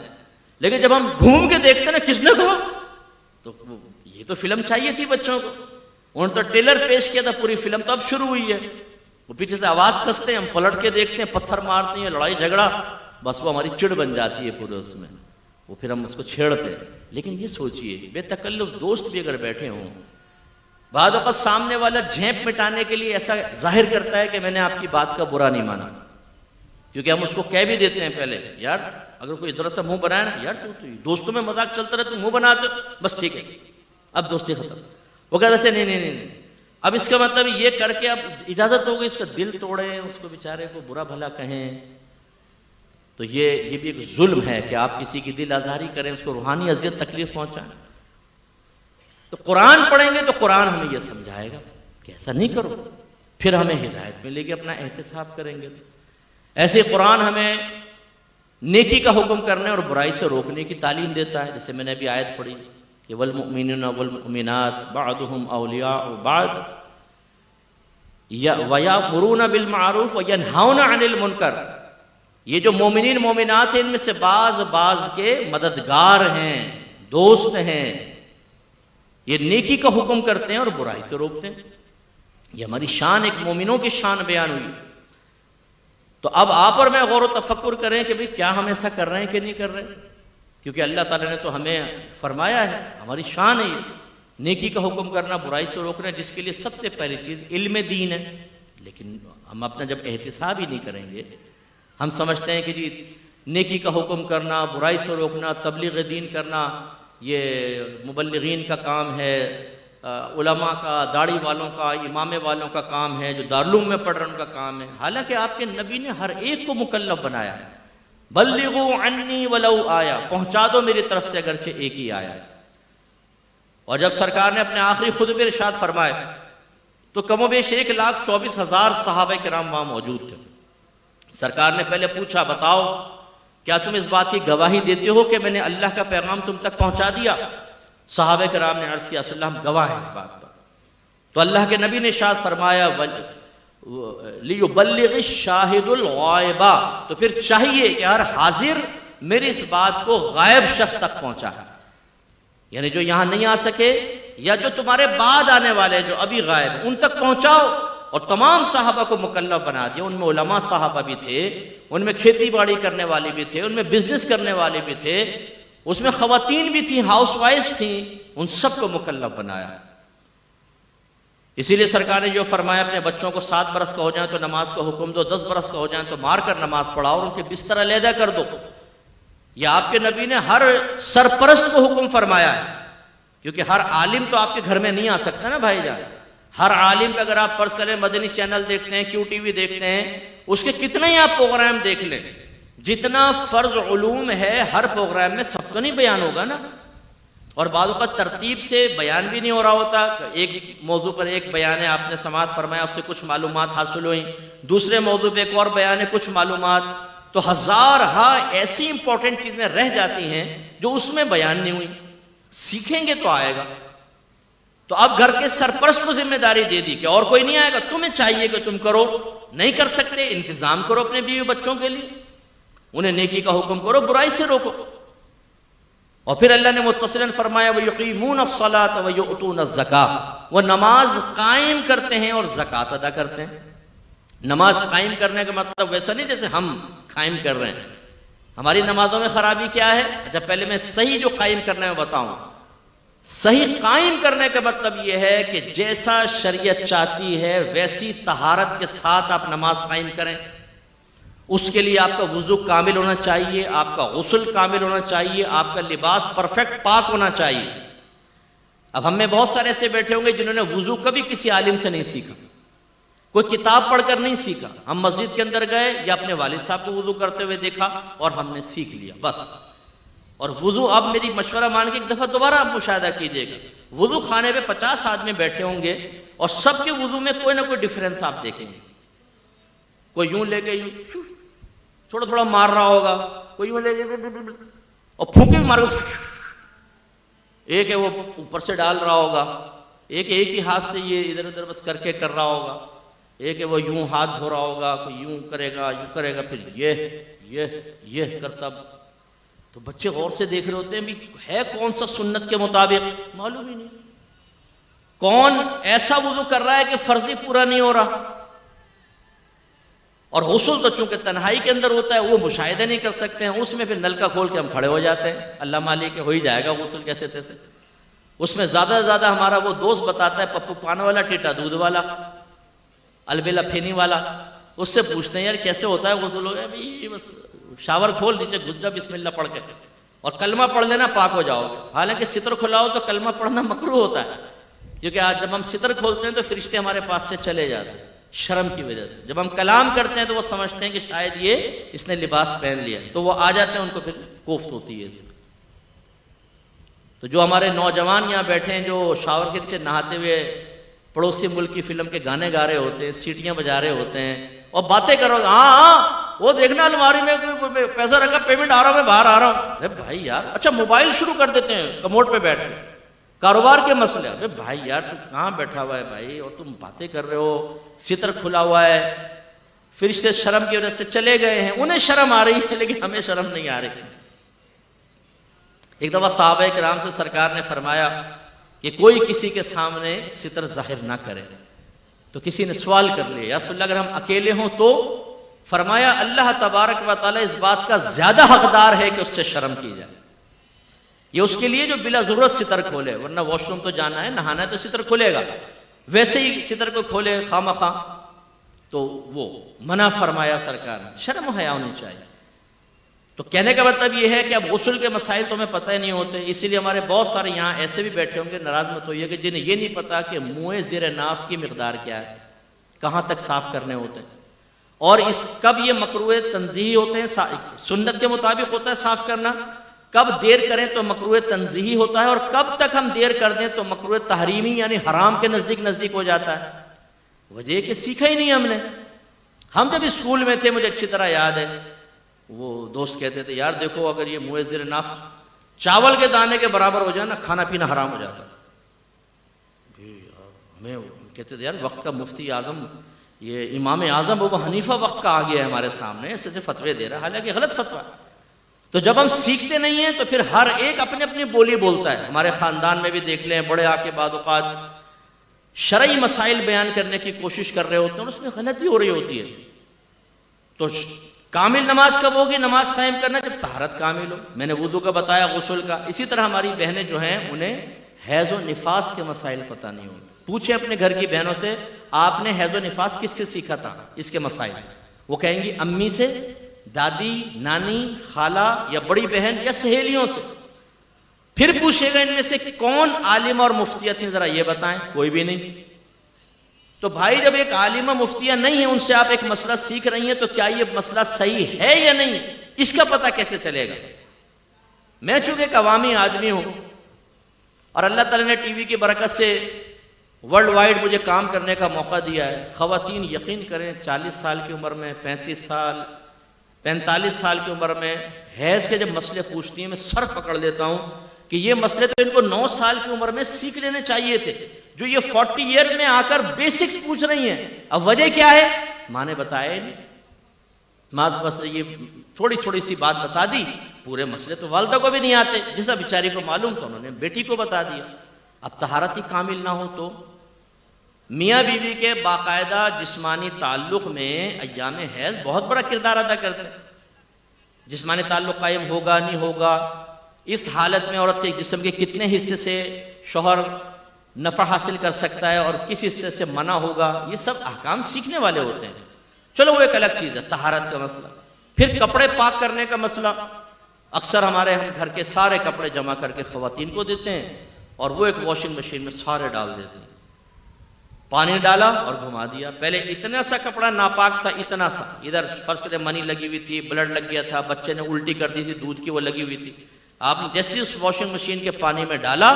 لیکن جب ہم گھوم کے دیکھتے نا کس نے کہا، تو یہ تو فلم چاہیے تھی بچوں کو، انہوں نے تو ٹریلر پیش کیا تھا، پوری فلم تو اب شروع ہوئی ہے، وہ پیچھے سے آواز کستے ہیں، ہم پلٹ کے دیکھتے ہیں، پتھر مارتے ہیں، لڑائی جھگڑا، بس وہ ہماری چڑ بن جاتی ہے پورے اس میں، وہ پھر ہم اس کو چھیڑتے ہیں۔ لیکن یہ سوچئے بے تکلف دوست بھی اگر بیٹھے ہوں، بعد اوقات سامنے والا جھیپ مٹانے کے لیے ایسا ظاہر کرتا ہے کہ میں نے آپ کی بات کا برا نہیں مانا، کیونکہ ہم اس کو کہہ بھی دیتے ہیں پہلے، یار اگر کوئی ذرا سا منہ بنائے نا، یار تو دوستوں میں مذاق چلتا رہے تو منہ بناتے، بس ٹھیک ہے اب دوستی ختم۔ وہ کہتے سے نہیں، اب اس کا مطلب یہ کر کے اب اجازت ہو گئی، اس کا دل توڑیں، اس کو بیچارے کو برا بھلا کہیں، تو یہ بھی ایک ظلم ہے کہ آپ کسی کی دل آزاری کریں، اس کو روحانی اذیت تکلیف پہنچائیں۔ تو قرآن پڑھیں گے تو قرآن ہمیں یہ سمجھائے گا کہ ایسا نہیں کرو، پھر ہمیں ہدایت ملے گی، اپنا احتساب کریں گے۔ ایسے قرآن ہمیں نیکی کا حکم کرنے اور برائی سے روکنے کی تعلیم دیتا ہے، جیسے میں نے ابھی آیت پڑھی کہ والمؤمنون والمؤمنات بعضهم اولیاء بعض ویأمرون بالمعروف وینہون عن المنکر، یہ جو مومنین مومنات ہیں ان میں سے بعض کے مددگار ہیں، دوست ہیں، یہ نیکی کا حکم کرتے ہیں اور برائی سے روکتے ہیں۔ یہ ہماری شان، ایک مومنوں کی شان بیان ہوئی۔ تو اب آپ اور میں غور و تفکر کریں کہ بھئی کیا ہم ایسا کر رہے ہیں کہ نہیں کر رہے، کیونکہ اللہ تعالیٰ نے تو ہمیں فرمایا ہے، ہماری شان ہے یہ نیکی کا حکم کرنا، برائی سے روکنا، جس کے لیے سب سے پہلی چیز علم دین ہے۔ لیکن ہم اپنا جب احتساب ہی نہیں کریں گے، ہم سمجھتے ہیں کہ جی نیکی کا حکم کرنا، برائی سے روکنا، تبلیغ دین کرنا یہ مبلغین کا کام ہے، علماء کا، داڑھی والوں کا، امام والوں کا کام ہے، جو دارالعلوم میں پڑھ رہے ہیں ان کا کام ہے۔ حالانکہ آپ کے نبی نے ہر ایک کو مکلف بنایا ہے، بلغوا عنی ولو آیا، پہنچا دو میری طرف سے اگرچہ ایک ہی آیا۔ اور جب سرکار نے اپنے آخری خطبے ارشاد فرمائے تو کم و بیش 1,24,000 صحابہ کرام وہاں موجود تھے۔ سرکار نے پہلے پوچھا، بتاؤ کیا تم اس بات کی گواہی دیتے ہو کہ میں نے اللہ کا پیغام تم تک پہنچا دیا؟ صحابہ کرام نے عرض کیا رسول اللہ ہم گواہ ہیں اس بات پر۔ تو اللہ کے نبی نے ارشاد فرمایا لِيُبَلِّغِ الشَّاهِدُ الْغَائِبَ، تو پھر چاہیے کہ ہر حاضر میری اس بات کو غائب شخص تک پہنچا ہے، یعنی جو یہاں نہیں آ سکے یا جو تمہارے بعد آنے والے جو ابھی غائب ہیں ان تک پہنچاؤ۔ اور تمام صحابہ کو مکلف بنا دیا، ان میں علماء صحابہ بھی تھے، ان میں کھیتی باڑی کرنے والے بھی تھے، ان میں بزنس کرنے والے بھی تھے، اس میں خواتین بھی تھیں، ہاؤس وائفز تھیں، ان سب کو مکلف بنایا۔ اسی لیے سرکار نے جو فرمایا اپنے بچوں کو 7 برس کا ہو جائیں تو نماز کا حکم دو، 10 برس کا ہو جائیں تو مار کر نماز پڑھاؤ اور ان کے بستر علیحدہ کر دو۔ یہ آپ کے نبی نے ہر سرپرست کو حکم فرمایا ہے، کیونکہ ہر عالم تو آپ کے گھر میں نہیں آ سکتا نا بھائی جان۔ ہر عالم پہ اگر آپ فرض کریں مدنی چینل دیکھتے ہیں، کیو ٹی وی دیکھتے ہیں، اس کے کتنے ہی آپ پروگرام دیکھ لیں، جتنا فرض علوم ہے ہر پروگرام میں سب تو نہیں بیان ہوگا نا۔ اور بعض اوقات ترتیب سے بیان بھی نہیں ہو رہا ہوتا، ایک موضوع پر ایک بیان ہے آپ نے سماعت فرمایا، اس سے کچھ معلومات حاصل ہوئیں، دوسرے موضوع پہ ایک اور بیان ہے کچھ معلومات، تو ہزارہا ایسی امپورٹنٹ چیزیں رہ جاتی ہیں جو اس میں بیان نہیں ہوئی۔ سیکھیں گے تو آئے گا۔ تو اب گھر کے سرپرست کو ذمہ داری دے دی کہ اور کوئی نہیں آئے گا، تمہیں چاہیے کہ تم کرو، نہیں کر سکتے انتظام کرو اپنے بیوی بچوں کے لیے، انہیں نیکی کا حکم کرو، برائی سے روکو۔ اور پھر اللہ نے متصلاً فرمایا وَيُقِيمُونَ الصَّلَاةَ وَيُؤْتُونَ الزَّكَاةَ، وہ نماز قائم کرتے ہیں اور زکوٰۃ ادا کرتے ہیں۔ نماز قائم کرنے کا مطلب ویسا نہیں جیسے ہم قائم کر رہے ہیں۔ ہماری نمازوں میں خرابی کیا ہے؟ اچھا پہلے میں صحیح جو قائم کرنے میں بتاؤں۔ صحیح قائم کرنے کا مطلب یہ ہے کہ جیسا شریعت چاہتی ہے ویسی طہارت کے ساتھ آپ نماز قائم کریں۔ اس کے لیے آپ کا وضو کامل ہونا چاہیے، آپ کا غسل کامل ہونا چاہیے، آپ کا لباس پرفیکٹ پاک ہونا چاہیے۔ اب ہم میں بہت سارے ایسے بیٹھے ہوں گے جنہوں نے وضو کبھی کسی عالم سے نہیں سیکھا، کوئی کتاب پڑھ کر نہیں سیکھا، ہم مسجد کے اندر گئے یا اپنے والد صاحب کو وضو کرتے ہوئے دیکھا اور ہم نے سیکھ لیا بس۔ اور وضو اب میری مشورہ مان کے ایک دفعہ دوبارہ آپ مشاہدہ کیجئے گا، وضو خانے پہ 50 آدمی بیٹھے ہوں گے اور سب کے وضو میں کوئی نہ کوئی ڈیفرنس آپ دیکھیں گے۔ کوئی یوں لے کے یوں تھوڑا تھوڑا مار رہا ہوگا، کوئی یوں لے کے اور پھونکے بھی مار گا، ایک ہے وہ اوپر سے ڈال رہا ہوگا، ایک ہی ہاتھ سے یہ ادھر ادھر بس کر کے کر رہا ہوگا، ایک ہے وہ یوں ہاتھ دھو رہا ہوگا، کوئی یوں کرے گا پھر یہ کرتا۔ تو بچے غور سے دیکھ رہے ہوتے ہیں بھی ہے کون سا سنت کے مطابق، معلوم ہی نہیں۔ کون ایسا وضو کر رہا ہے کہ فرضی پورا نہیں ہو رہا۔ اور غسل تو چونکہ تنہائی کے اندر ہوتا ہے وہ مشاہدہ نہیں کر سکتے ہیں، اس میں پھر نلکا کھول کے ہم کھڑے ہو جاتے ہیں، اللہ مالک ہو ہی جائے گا غسل کیسے تیسے۔ اس میں زیادہ سے زیادہ ہمارا وہ دوست بتاتا ہے پپو پان والا، ٹیٹا دودھ والا، البیلا پھینی والا، اس سے پوچھتے ہیں یار کیسے ہوتا ہے غسل؟ ہو گیا بھائی بس شاور کھول نیچے گھس جا بسم اللہ پڑھ کے اور کلمہ پڑھ لینا پاک ہو جاؤ گے۔ حالانکہ ستر کھلا ہو تو کلمہ پڑھنا مکروہ ہوتا ہے، کیونکہ آج جب ہم ستر کھولتے ہیں تو فرشتے ہمارے پاس سے چلے جاتے ہیں شرم کی وجہ سے۔ جب ہم کلام کرتے ہیں تو وہ سمجھتے ہیں کہ شاید یہ اس نے لباس پہن لیا تو وہ آ جاتے ہیں، ان کو پھر کوفت ہوتی ہے اس سے۔ تو جو ہمارے نوجوان یہاں بیٹھے ہیں جو شاور کے نیچے نہاتے ہوئے پڑوسی ملک کی فلم کے گانے گا رہے ہوتے ہیں، سیٹیاں بجا رہے ہوتے ہیں اور باتیں کرو، ہاں وہ دیکھنا الماری میں پیسہ رکھا، پیمنٹ آ رہا ہوں، میں باہر آ رہا ہوں۔ ارے بھائی یار، اچھا موبائل شروع کر دیتے ہیں کموڈ پہ بیٹھ کے، کاروبار کے مسئلے، ارے بھائی یار تم کہاں بیٹھا ہوا ہے بھائی اور تم باتیں کر رہے ہو، ستر کھلا ہوا ہے، فرشتے شرم کی وجہ سے چلے گئے ہیں، انہیں شرم آ رہی ہے لیکن ہمیں شرم نہیں آ رہی۔ ایک دفعہ صحابہ کرام سے سرکار نے فرمایا کہ کوئی کسی کے سامنے ستر ظاہر نہ کرے، تو کسی نے سوال کر لیا یا رسول اللہ اگر ہم اکیلے ہوں تو؟ فرمایا اللہ تبارک و تعالی اس بات کا زیادہ حقدار ہے کہ اس سے شرم کی جائے، یہ اس کے لیے جو بلا ضرورت ستر کھولے، ورنہ واش روم تو جانا ہے، نہانا ہے تو ستر کھولے گا، ویسے ہی ستر کو کھولے خواہ تو وہ منع فرمایا سرکار نے، شرم و حیا ہونی چاہیے۔ تو کہنے کا مطلب یہ ہے کہ اب غسل کے مسائل تو ہمیں پتہ ہی نہیں ہوتے، اسی لیے ہمارے بہت سارے یہاں ایسے بھی بیٹھے ہوں گے، ناراض مت ہوئیے کہ جنہیں یہ نہیں پتا کہ منہ زیر ناف کی مقدار کیا ہے، کہاں تک صاف کرنے ہوتے ہیں، اور کب یہ مکروہ تنزیہی ہوتے ہیں، سنت کے مطابق ہوتا ہے صاف کرنا، کب دیر کریں تو مکروہ تنزیہی ہوتا ہے، اور کب تک ہم دیر کر دیں تو مکروہ تحریمی یعنی حرام کے نزدیک ہو جاتا ہے۔ وجہ کہ سیکھا ہی نہیں ہم نے۔ ہم جب اسکول میں تھے مجھے اچھی طرح یاد ہے، وہ دوست کہتے تھے یار دیکھو اگر یہ منہ زیر ناف چاول کے دانے کے برابر ہو جائے نا کھانا پینا حرام ہو جاتا ہے۔ ہمیں کہتے تھے یار وقت کا مفتی اعظم یہ امام اعظم ابو حنیفہ وقت کا آ گیا ہے ہمارے سامنے، ایسے سے فتوے دے رہا ہے، حالانکہ غلط فتویٰ۔ تو جب ہم سیکھتے نہیں ہیں تو پھر ہر ایک اپنی اپنی بولی بولتا ہے۔ ہمارے خاندان میں بھی دیکھ لیں، بڑے آ کے بعض اوقات شرعی مسائل بیان کرنے کی کوشش کر رہے ہوتے ہیں اور اس میں غلطی ہو رہی ہوتی ہے۔ تو کامل نماز کب ہوگی؟ نماز قائم کرنا جب طہارت کامل ہو۔ میں نے وضو کا بتایا، غسل کا۔ اسی طرح ہماری بہنیں جو ہیں انہیں حیض و نفاس کے مسائل پتہ نہیں ہوتے۔ پوچھیں اپنے گھر کی بہنوں سے آپ نے حیض و نفاس کس سے سیکھا تھا اس کے مسائل، وہ کہیں گی امی سے، دادی، نانی، خالہ یا بڑی بہن یا سہیلیوں سے۔ پھر پوچھے گا ان میں سے کون عالمہ اور مفتیہ تھیں ذرا یہ بتائیں، کوئی بھی نہیں۔ تو بھائی جب ایک عالمہ مفتیہ نہیں ہے ان سے آپ ایک مسئلہ سیکھ رہی ہیں تو کیا یہ مسئلہ صحیح ہے یا نہیں، اس کا پتہ کیسے چلے گا؟ میں چونکہ ایک عوامی آدمی ہوں اور اللہ تعالیٰ نے ٹی وی کی برکت سے ورلڈ وائڈ مجھے کام کرنے کا موقع دیا ہے۔ خواتین یقین کریں 40 سال کی عمر میں، 35 سال، 45 سال کی عمر میں حیض کے جب مسئلے پوچھتی ہیں میں سر پکڑ لیتا ہوں کہ یہ مسئلے تو ان کو 9 سال کی عمر میں سیکھ لینے چاہیے تھے، جو یہ 40 ایئر میں آ کر بیسکس پوچھ رہی ہیں۔ اب وجہ کیا ہے؟ ماں نے بتایا ہی نہیں، ماں بس یہ تھوڑی سی بات بتا دی، پورے مسئلے تو والدہ کو بھی نہیں آتے، جیسا بیچاری کو معلوم تھا انہوں نے بیٹی کو بتا دیا۔ اب طہارت ہی کامل نہ ہو تو میاں بیوی کے باقاعدہ جسمانی تعلق میں ایام حیض بہت بڑا کردار ادا کرتے ہیں۔ جسمانی تعلق قائم ہوگا نہیں ہوگا، اس حالت میں عورت کے جسم کے کتنے حصے سے شوہر نفع حاصل کر سکتا ہے اور کس حصے سے منع ہوگا، یہ سب احکام سیکھنے والے ہوتے ہیں۔ چلو وہ ایک الگ چیز ہے، طہارت کا مسئلہ۔ پھر کپڑے پاک کرنے کا مسئلہ، اکثر ہم گھر کے سارے کپڑے جمع کر کے خواتین کو دیتے ہیں اور وہ ایک واشنگ مشین میں سارے ڈال دیتے ہیں۔ پانی ڈالا اور گھما دیا۔ پہلے اتنا سا کپڑا ناپاک تھا، اتنا سا، ادھر فرض کرے منی لگی ہوئی تھی، بلڈ لگ گیا تھا، بچے نے الٹی کر دی تھی، دودھ کی وہ لگی ہوئی تھی، آپ نے جیسے اس واشنگ مشین کے پانی میں ڈالا،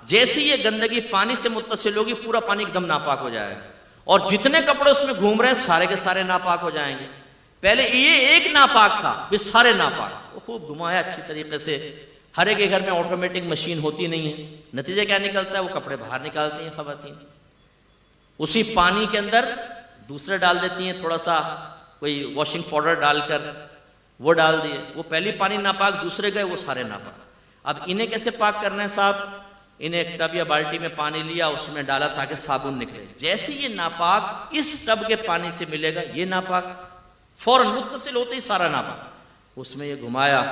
جیسے یہ گندگی پانی سے متصل ہوگی پورا پانی ایک دم ناپاک ہو جائے گا، اور جتنے کپڑے اس میں گھوم رہے ہیں سارے کے سارے ناپاک ہو جائیں گے۔ پہلے یہ ایک ناپاک تھا، پھر سارے ناپاک، وہ خوب گھمایا اچھی طریقے سے۔ ہر ایک کے گھر میں آٹومیٹک مشین ہوتی نہیں ہے، نتیجہ کیا نکلتا ہے؟ وہ کپڑے باہر نکالتی ہیں خواتین، اسی پانی کے اندر دوسرے ڈال دیتی ہیں، تھوڑا سا کوئی واشنگ پاؤڈر ڈال کر وہ ڈال دیے، وہ پہلی پانی ناپاک، دوسرے گئے وہ سارے ناپاک۔ اب انہیں کیسے پاک کرنا ہے صاحب؟ انہیں ایک ٹب یا بالٹی میں پانی لیا، اس میں ڈالا تاکہ صابن نکلے، جیسے یہ ناپاک اس ٹب کے پانی سے ملے گا، یہ ناپاک فوراً متصل ہوتے ہی سارا ناپاک، اس میں یہ گھمایا،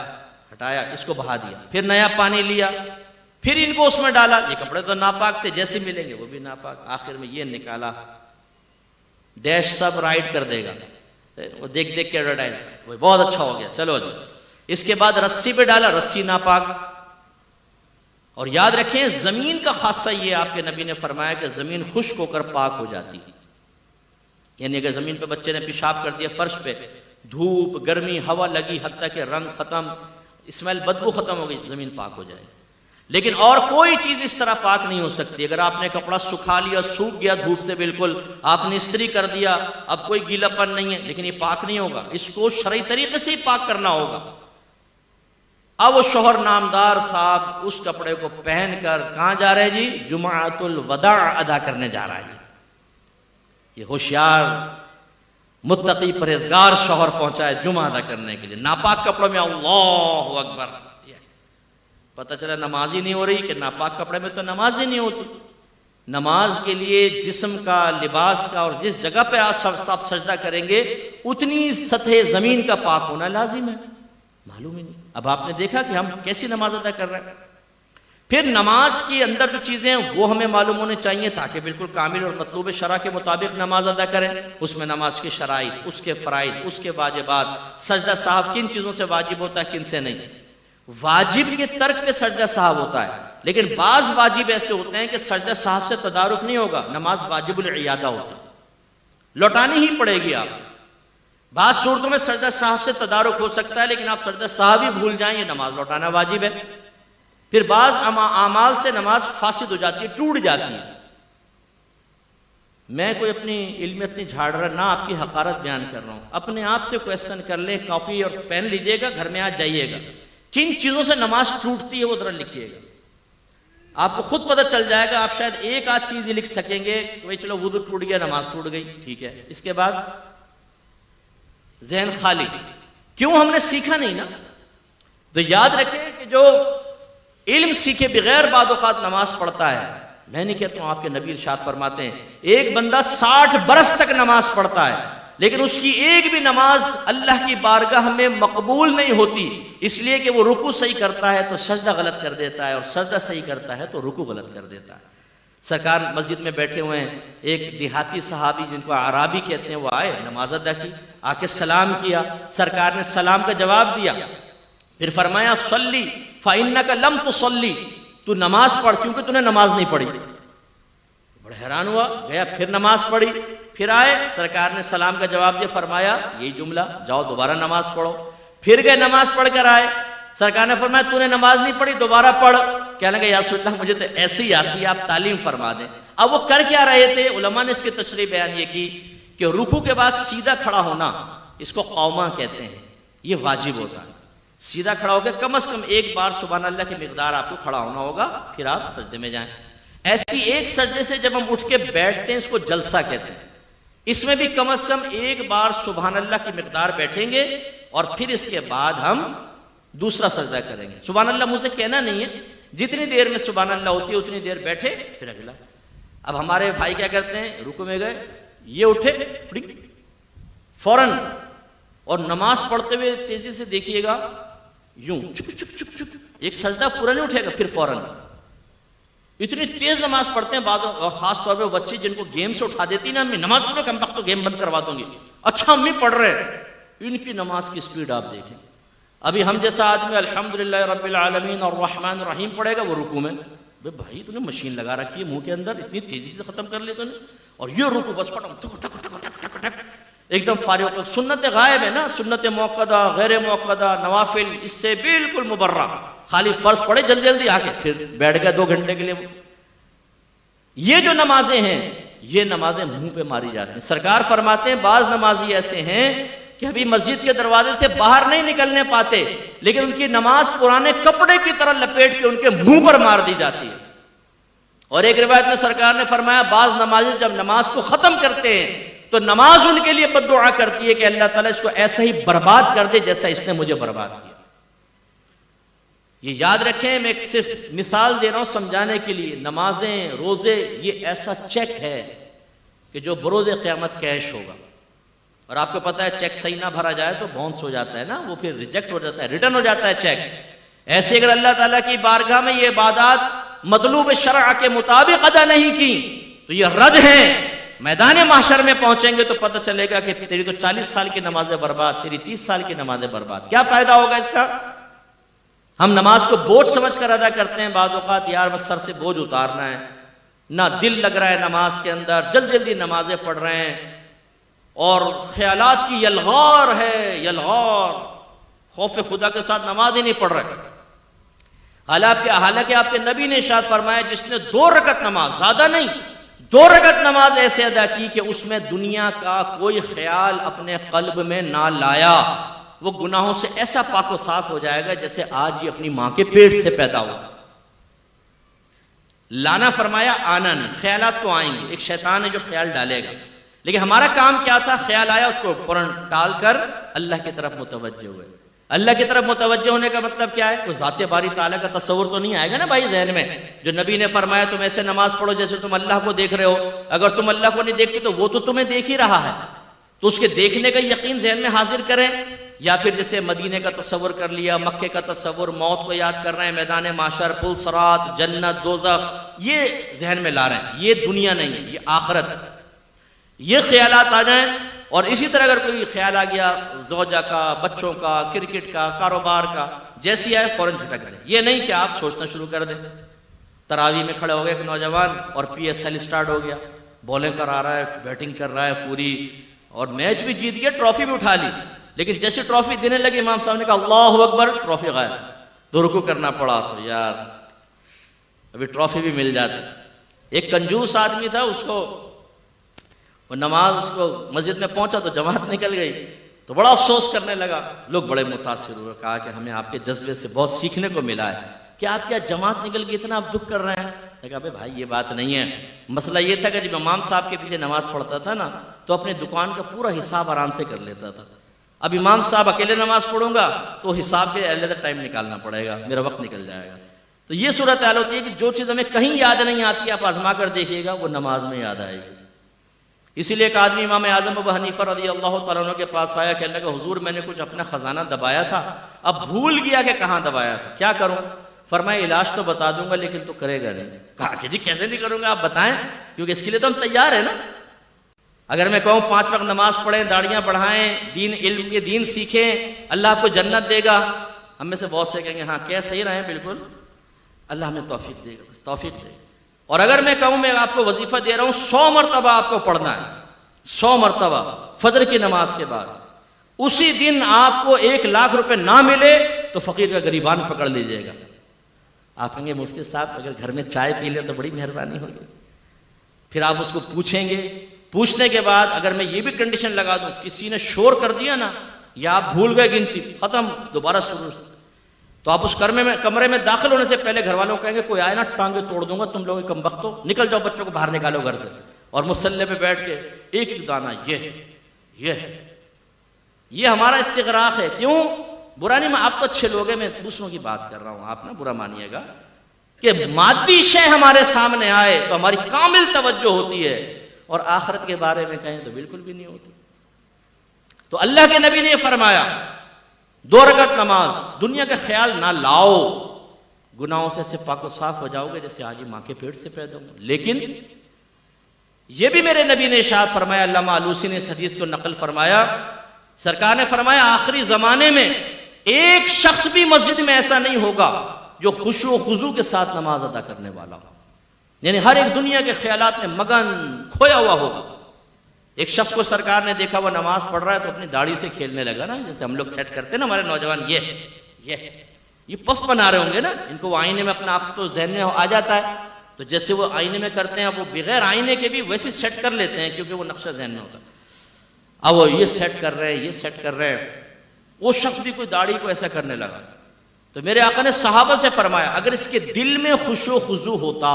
ہٹایا، اس کو بہا دیا، پھر نیا پانی لیا، پھر ان کو اس میں ڈالا، یہ کپڑے تو ناپاک تھے، جیسے ملیں گے وہ بھی ناپاک، آخر میں یہ نکالا، ڈیش سب رائٹ کر دے گا، وہ دیکھ کے ایڈورٹائز، وہ بہت اچھا ہو گیا، چلو جی۔ اس کے بعد رسی پہ ڈالا، رسی ناپاک۔ اور یاد رکھیں زمین کا خاصہ یہ، آپ کے نبی نے فرمایا کہ زمین خشک ہو کر پاک ہو جاتی ہے، یعنی اگر زمین پہ بچے نے پیشاب کر دیا فرش پہ، دھوپ گرمی ہوا لگی، حتیٰ کہ رنگ ختم، اسمیل بدبو ختم ہو گئی، زمین پاک ہو جائے گی۔ لیکن اور کوئی چیز اس طرح پاک نہیں ہو سکتی۔ اگر آپ نے کپڑا سکھا لیا، سوکھ گیا دھوپ سے، بالکل آپ نے استری کر دیا، اب کوئی گیلا پن نہیں ہے، لیکن یہ پاک نہیں ہوگا، اس کو شرعی طریقے سے ہی پاک کرنا ہوگا۔ اب وہ شوہر نامدار صاحب اس کپڑے کو پہن کر کہاں جا رہے جی؟ جمعۃ الوداع ادا کرنے جا رہا ہے. یہ ہوشیار متقی پرہیزگار شوہر پہنچا ہے جمعہ ادا کرنے کے لیے ناپاک کپڑوں میں. اللہ اکبر. پتہ چلا نماز ہی نہیں ہو رہی کہ ناپاک کپڑے میں تو نماز ہی نہیں ہوتی. نماز کے لیے جسم کا، لباس کا، اور جس جگہ پہ آپ سجدہ کریں گے اتنی سطح زمین کا پاک ہونا لازم ہے. معلوم ہی نہیں. اب آپ نے دیکھا کہ ہم کیسی نماز ادا کر رہے ہیں. پھر نماز کے اندر جو چیزیں ہیں وہ ہمیں معلوم ہونے چاہیے تاکہ بالکل کامل اور مطلوب شرع کے مطابق نماز ادا کریں. اس میں نماز کے شرائط، اس کے فرائض، اس کے واجبات، سجدہ صاحب کن چیزوں سے واجب ہوتا ہے کن سے نہیں. واجب کے ترک پہ سجدہ صاحب ہوتا ہے، لیکن بعض واجب ایسے ہوتے ہیں کہ سجدہ صاحب سے تدارک نہیں ہوگا. نماز واجب العیادہ ہوتی ہے، لوٹانی ہی پڑے گی. آپ بعض صورتوں میں سجدہ صاحب سے تدارک ہو سکتا ہے لیکن آپ سجدہ صاحب ہی بھول جائیں، یہ نماز لوٹانا واجب ہے. پھر بعض اعمال سے نماز فاسد ہو جاتی ہے، ٹوٹ جاتی ہے. میں کوئی اپنی علم اتنی جھاڑ رہا نہ آپ کی حقارت بیان کر رہا ہوں. اپنے آپ سے کویسچن کر لیں، کاپی اور پین لیجئے گا، گھر میں آ جائیے گا کن چیزوں سے نماز ٹوٹتی ہے وہ ذرا لکھیے گا. آپ کو خود پتہ چل جائے گا. آپ شاید ایک آدھ چیز ہی لکھ سکیں گے کہ بھئی چلو وضو ٹوٹ گیا، نماز ٹوٹ گئی، ٹھیک ہے. اس کے بعد ذہن خالی. کیوں؟ ہم نے سیکھا نہیں نا. تو یاد رکھیں کہ جو علم سیکھے بغیر بعض اوقات نماز پڑھتا ہے، میں نہیں کہتا ہوں، آپ کے نبی ارشاد فرماتے ہیں ایک بندہ 60 برس تک نماز پڑھتا ہے لیکن اس کی ایک بھی نماز اللہ کی بارگاہ میں مقبول نہیں ہوتی، اس لیے کہ وہ رکوع صحیح کرتا ہے تو سجدہ غلط کر دیتا ہے، اور سجدہ صحیح کرتا ہے تو رکوع غلط کر دیتا ہے. سرکار مسجد میں بیٹھے ہوئے ہیں، ایک دیہاتی صحابی جن کو اعرابی کہتے ہیں وہ آئے، نماز ادا کی، آ کے سلام کیا. سرکار نے سلام کا جواب دیا، پھر فرمایا صلی فإنک لم تصلی، تو نماز پڑھ کیونکہ تو نے نماز نہیں پڑھی. بڑا حیران ہوا، گیا پھر نماز پڑھی. پھر آئے، سرکار نے سلام کا جواب دیا، فرمایا یہی جملہ، جاؤ دوبارہ نماز پڑھو. پھر گئے نماز پڑھ کر آئے، سرکار نے فرمایا تو نے نماز نہیں پڑھی، دوبارہ پڑھ. کہنے لگا یا رسول اللہ مجھے تو ایسے ہی آتی ہے، آپ تعلیم فرما دیں. اب وہ کر کیا رہے تھے؟ علماء نے اس کی تشریح بیان یہ کی کہ رکوع کے بعد سیدھا کھڑا ہونا، اس کو قوما کہتے ہیں، یہ واجب ہوتا ہے. سیدھا کھڑا ہو کے کم از کم ایک بار سبحان اللہ کی مقدار آپ کو کھڑا ہونا ہوگا، پھر آپ سجدے میں جائیں. ایسی ایک سجدے سے جب ہم اٹھ کے بیٹھتے ہیں اس کو جلسہ کہتے ہیں. اس میں بھی کم از کم ایک بار سبحان اللہ کی مقدار بیٹھیں گے اور پھر اس کے بعد ہم دوسرا سجدہ کریں گے. سبحان اللہ مجھ سے کہنا نہیں ہے، جتنی دیر میں سبحان اللہ ہوتی ہے اتنی دیر بیٹھے پھر اگلا. اب ہمارے بھائی کیا کرتے ہیں، رکوع میں گئے، یہ اٹھے فوراً، اور نماز پڑھتے ہوئے تیزی سے دیکھیے گا یوں ایک سجدہ پورا نہیں اٹھے گا، پھر فوراً. اتنی تیز نماز پڑھتے ہیں بعض، اور خاص طور پہ بچے جن کو گیم سے اٹھا دیتی نا، امی نماز پڑھو کم وقت تو گیم بند کروا دوں گی. اچھا امی پڑھ رہے، ان کی نماز کی سپیڈ آپ دیکھیں. ابھی ہم جیسا آدمی الحمدللہ رب العالمین الرحمن الرحیم پڑھے گا، وہ رکوع میں بھائی تو نے مشین لگا رکھی ہے منہ کے اندر، اتنی تیزی سے ختم کر لی تو نے، اور یہ رکوع بس پڑھو ایک دم فارغ. سنت غائب ہے نا، سنت موقدہ، غیر موقدہ، نوافل اس سے بالکل مبرہ. خالی فرض پڑھے جلدی جلدی آ کے پھر بیٹھ گئے 2 گھنٹے کے لیے. یہ جو نمازیں ہیں یہ نمازیں منہ پہ ماری جاتی ہیں. سرکار فرماتے ہیں بعض نمازی ایسے ہیں کہ ابھی مسجد کے دروازے سے باہر نہیں نکلنے پاتے لیکن ان کی نماز پرانے کپڑے کی طرح لپیٹ کے ان کے منہ پر مار دی جاتی ہے. اور ایک روایت میں سرکار نے فرمایا بعض نمازی جب نماز کو ختم کرتے ہیں تو نماز ان کے لیے بد دعا کرتی ہے کہ اللہ تعالیٰ اس کو ایسا ہی برباد کر دے جیسا اس نے مجھے برباد کیا. یہ یاد رکھیں، میں صرف مثال دے رہا ہوں سمجھانے کے لیے. نمازیں، روزے یہ ایسا چیک ہے کہ جو بروز قیامت کیش ہوگا. اور آپ کو پتا ہے چیک صحیح نہ بھرا جائے تو باؤنس ہو جاتا ہے نا، وہ پھر ریجیکٹ ہو جاتا ہے، ریٹرن ہو جاتا ہے چیک. ایسے اگر اللہ تعالیٰ کی بارگاہ میں یہ عبادات مطلوب شرع کے مطابق ادا نہیں کی تو یہ رد ہیں. میدان محشر میں پہنچیں گے تو پتہ چلے گا کہ تیری تو 40 سال کی نمازیں برباد، تیری 30 سال کی نمازیں برباد. کیا فائدہ ہوگا اس کا؟ ہم نماز کو بوجھ سمجھ کر ادا کرتے ہیں بعض اوقات، یار بس سر سے بوجھ اتارنا ہے، نہ دل لگ رہا ہے نماز کے اندر، جلدی جلدی نمازیں پڑھ رہے ہیں، اور خیالات کی یلغار ہے، یلغار، خوف خدا کے ساتھ نماز ہی نہیں پڑھ رہے. حالانکہ آپ کے نبی نے ارشاد فرمایا جس نے 2 رکعت نماز، زیادہ نہیں، 2 رکعت نماز ایسے ادا کی کہ اس میں دنیا کا کوئی خیال اپنے قلب میں نہ لایا، وہ گناہوں سے ایسا پاک و صاف ہو جائے گا جیسے آج ہی اپنی ماں کے پیٹ سے پیدا ہوا۔ لانا فرمایا، آنا نہیں۔ خیالات تو آئیں گے، ایک شیطان ہے جو خیال ڈالے گا، لیکن ہمارا کام کیا تھا؟ خیال آیا اس کو فوراً ٹال کر اللہ کی طرف متوجہ ہوئے۔ اللہ کی طرف متوجہ ہونے کا مطلب کیا ہے؟ کوئی ذات باری تعالیٰ کا تصور تو نہیں آئے گا نا بھائی ذہن میں، جو نبی نے فرمایا تم ایسے نماز پڑھو جیسے تم اللہ کو دیکھ رہے ہو۔ اگر تم اللہ کو نہیں دیکھتے تو وہ تو تمہیں دیکھ ہی رہا ہے، تو اس کے دیکھنے کا یقین ذہن میں حاضر کریں، یا پھر جیسے مدینے کا تصور کر لیا، مکے کا تصور، موت کو یاد کر رہے ہیں، میدان معاشر، پل صراط، جنت، دوزخ، یہ ذہن میں لا رہے ہیں۔ یہ دنیا نہیں ہے، یہ آخرت ہے۔ یہ خیالات آ جائیں، اور اسی طرح اگر کوئی خیال آ گیا زوجہ کا، بچوں کا، کرکٹ کا، کاروبار کا، جیسی آئے فوراً جھٹک دیں۔ یہ نہیں کہ آپ سوچنا شروع کر دیں۔ تراویح میں کھڑے ہو گئے ایک نوجوان اور پی ایس ایل اسٹارٹ ہو گیا، بالنگ کرا رہا ہے، بیٹنگ کر رہا ہے پوری، اور میچ بھی جیت گیا، ٹرافی بھی اٹھا لی، لیکن جیسے ٹرافی دینے لگے امام صاحب نے کہا اللہ اکبر، ٹرافی غائب، تو رکوع کرنا پڑا۔ تو یار ابھی ٹرافی بھی مل جاتی۔ ایک کنجوس آدمی تھا، اس کو وہ نماز، اس کو مسجد میں پہنچا تو جماعت نکل گئی، تو بڑا افسوس کرنے لگا۔ لوگ بڑے متاثر ہوئے، کہا کہ ہمیں آپ کے جذبے سے بہت سیکھنے کو ملا ہے کہ آپ کیا جماعت نکل گئی، اتنا آپ دکھ کر رہے ہیں۔ میں کہا بھائی یہ بات نہیں ہے، مسئلہ یہ تھا کہ جب امام صاحب کے پیچھے نماز پڑھتا تھا نا تو اپنی دکان کا پورا حساب آرام سے کر لیتا تھا۔ اب امام صاحب اکیلے نماز پڑھوں گا تو حساب کے علیحدہ ٹائم نکالنا پڑے گا، میرا وقت نکل جائے گا۔ تو یہ صورتحال ہوتی ہے کہ جو چیز ہمیں کہیں یاد نہیں آتی آپ آزما کر دیکھیے گا، وہ نماز میں یاد آئے گی۔ اسی لیے ایک آدمی امام اعظم ابو حنیفہ رضی اللہ تعالیٰ عنہ کے پاس آیا، کہنے لگا حضور میں نے کچھ اپنا خزانہ دبایا تھا، اب بھول گیا کہ کہاں دبایا تھا، کیا کروں؟ فرمایا علاج تو بتا دوں گا لیکن تو کرے گا نہیں۔ کہا کہ جی کیسے نہیں کروں گا، آپ بتائیں، کیونکہ اس کے لیے تو ہم تیار ہیں نا۔ اگر میں کہوں 5 وقت نماز پڑھیں، داڑیاں بڑھائیں، دین، علم کے دین سیکھیں، اللہ آپ کو جنت دے گا، ہم میں سے بہت سے کہیں گے ہاں کیا صحیح رہے ہیں، بالکل اللہ ہمیں توفیق دے گا، توفیق دے گا۔ اور اگر میں کہوں میں آپ کو وظیفہ دے رہا ہوں 100 مرتبہ آپ کو پڑھنا ہے، 100 مرتبہ فجر کی نماز کے بعد، اسی دن آپ کو 1 لاکھ روپے نہ ملے تو فقیر کا گریبان پکڑ لیجئے گا۔ آپ کہیں گے مفتی صاحب اگر گھر میں چائے پی لیں تو بڑی مہربانی ہوگی۔ پھر آپ اس کو پوچھیں گے، پوچھنے کے بعد اگر میں یہ بھی کنڈیشن لگا دوں کسی نے شور کر دیا نا، یا آپ بھول گئے گنتی، ختم، دوبارہ شروع، تو آپ اس کمرے میں داخل ہونے سے پہلے گھر والوں کو کہیں گے کوئی آئے نا ٹانگیں توڑ دوں گا، تم لوگ کم بختو، نکل جاؤ، بچوں کو باہر نکالو گھر سے، اور مصلی پہ بیٹھ کے ایک ایک دانہ یہ ہمارا استغراق ہے۔ کیوں؟ برا نہیں، آپ تو اچھے لوگ ہیں، میں دوسروں کی بات کر رہا ہوں، آپ نہ برا مانیے گا، کہ مادی شے ہمارے سامنے آئے تو ہماری کامل توجہ ہوتی ہے، اور آخرت کے بارے میں کہیں تو بالکل بھی نہیں ہوتی۔ تو اللہ کے نبی نے یہ فرمایا 2 رکعت نماز، دنیا کا خیال نہ لاؤ، گناہوں سے ایسے پاک و صاف ہو جاؤ گے جیسے آج ہی ماں کے پیٹ سے پیدا ہوں۔ لیکن یہ بھی میرے نبی نے ارشاد فرمایا، علامہ آلوسی نے اس حدیث کو نقل فرمایا، سرکار نے فرمایا آخری زمانے میں ایک شخص بھی مسجد میں ایسا نہیں ہوگا جو خشوع و خضوع کے ساتھ نماز ادا کرنے والا ہو، یعنی ہر ایک دنیا کے خیالات میں مگن کھویا ہوا ہوگا۔ ایک شخص کو سرکار نے دیکھا وہ نماز پڑھ رہا ہے تو اپنی داڑھی سے کھیلنے لگا نا، جیسے ہم لوگ سیٹ کرتے ہیں نا ہمارے نوجوان، یہ پف بنا رہے ہوں گے نا، ان کو وہ آئینے میں اپنا عکس تو ذہن میں آ جاتا ہے، تو جیسے وہ آئینے میں کرتے ہیں وہ بغیر آئینے کے بھی ویسے سیٹ کر لیتے ہیں کیونکہ وہ نقشہ ذہن میں ہوتا ہے۔ اب وہ یہ سیٹ کر رہے ہیں، یہ سیٹ کر رہے ہیں، وہ شخص بھی کوئی داڑھی کو ایسا کرنے لگا، تو میرے آقا نے صحابہ سے فرمایا اگر اس کے دل میں خشوع و خضوع ہوتا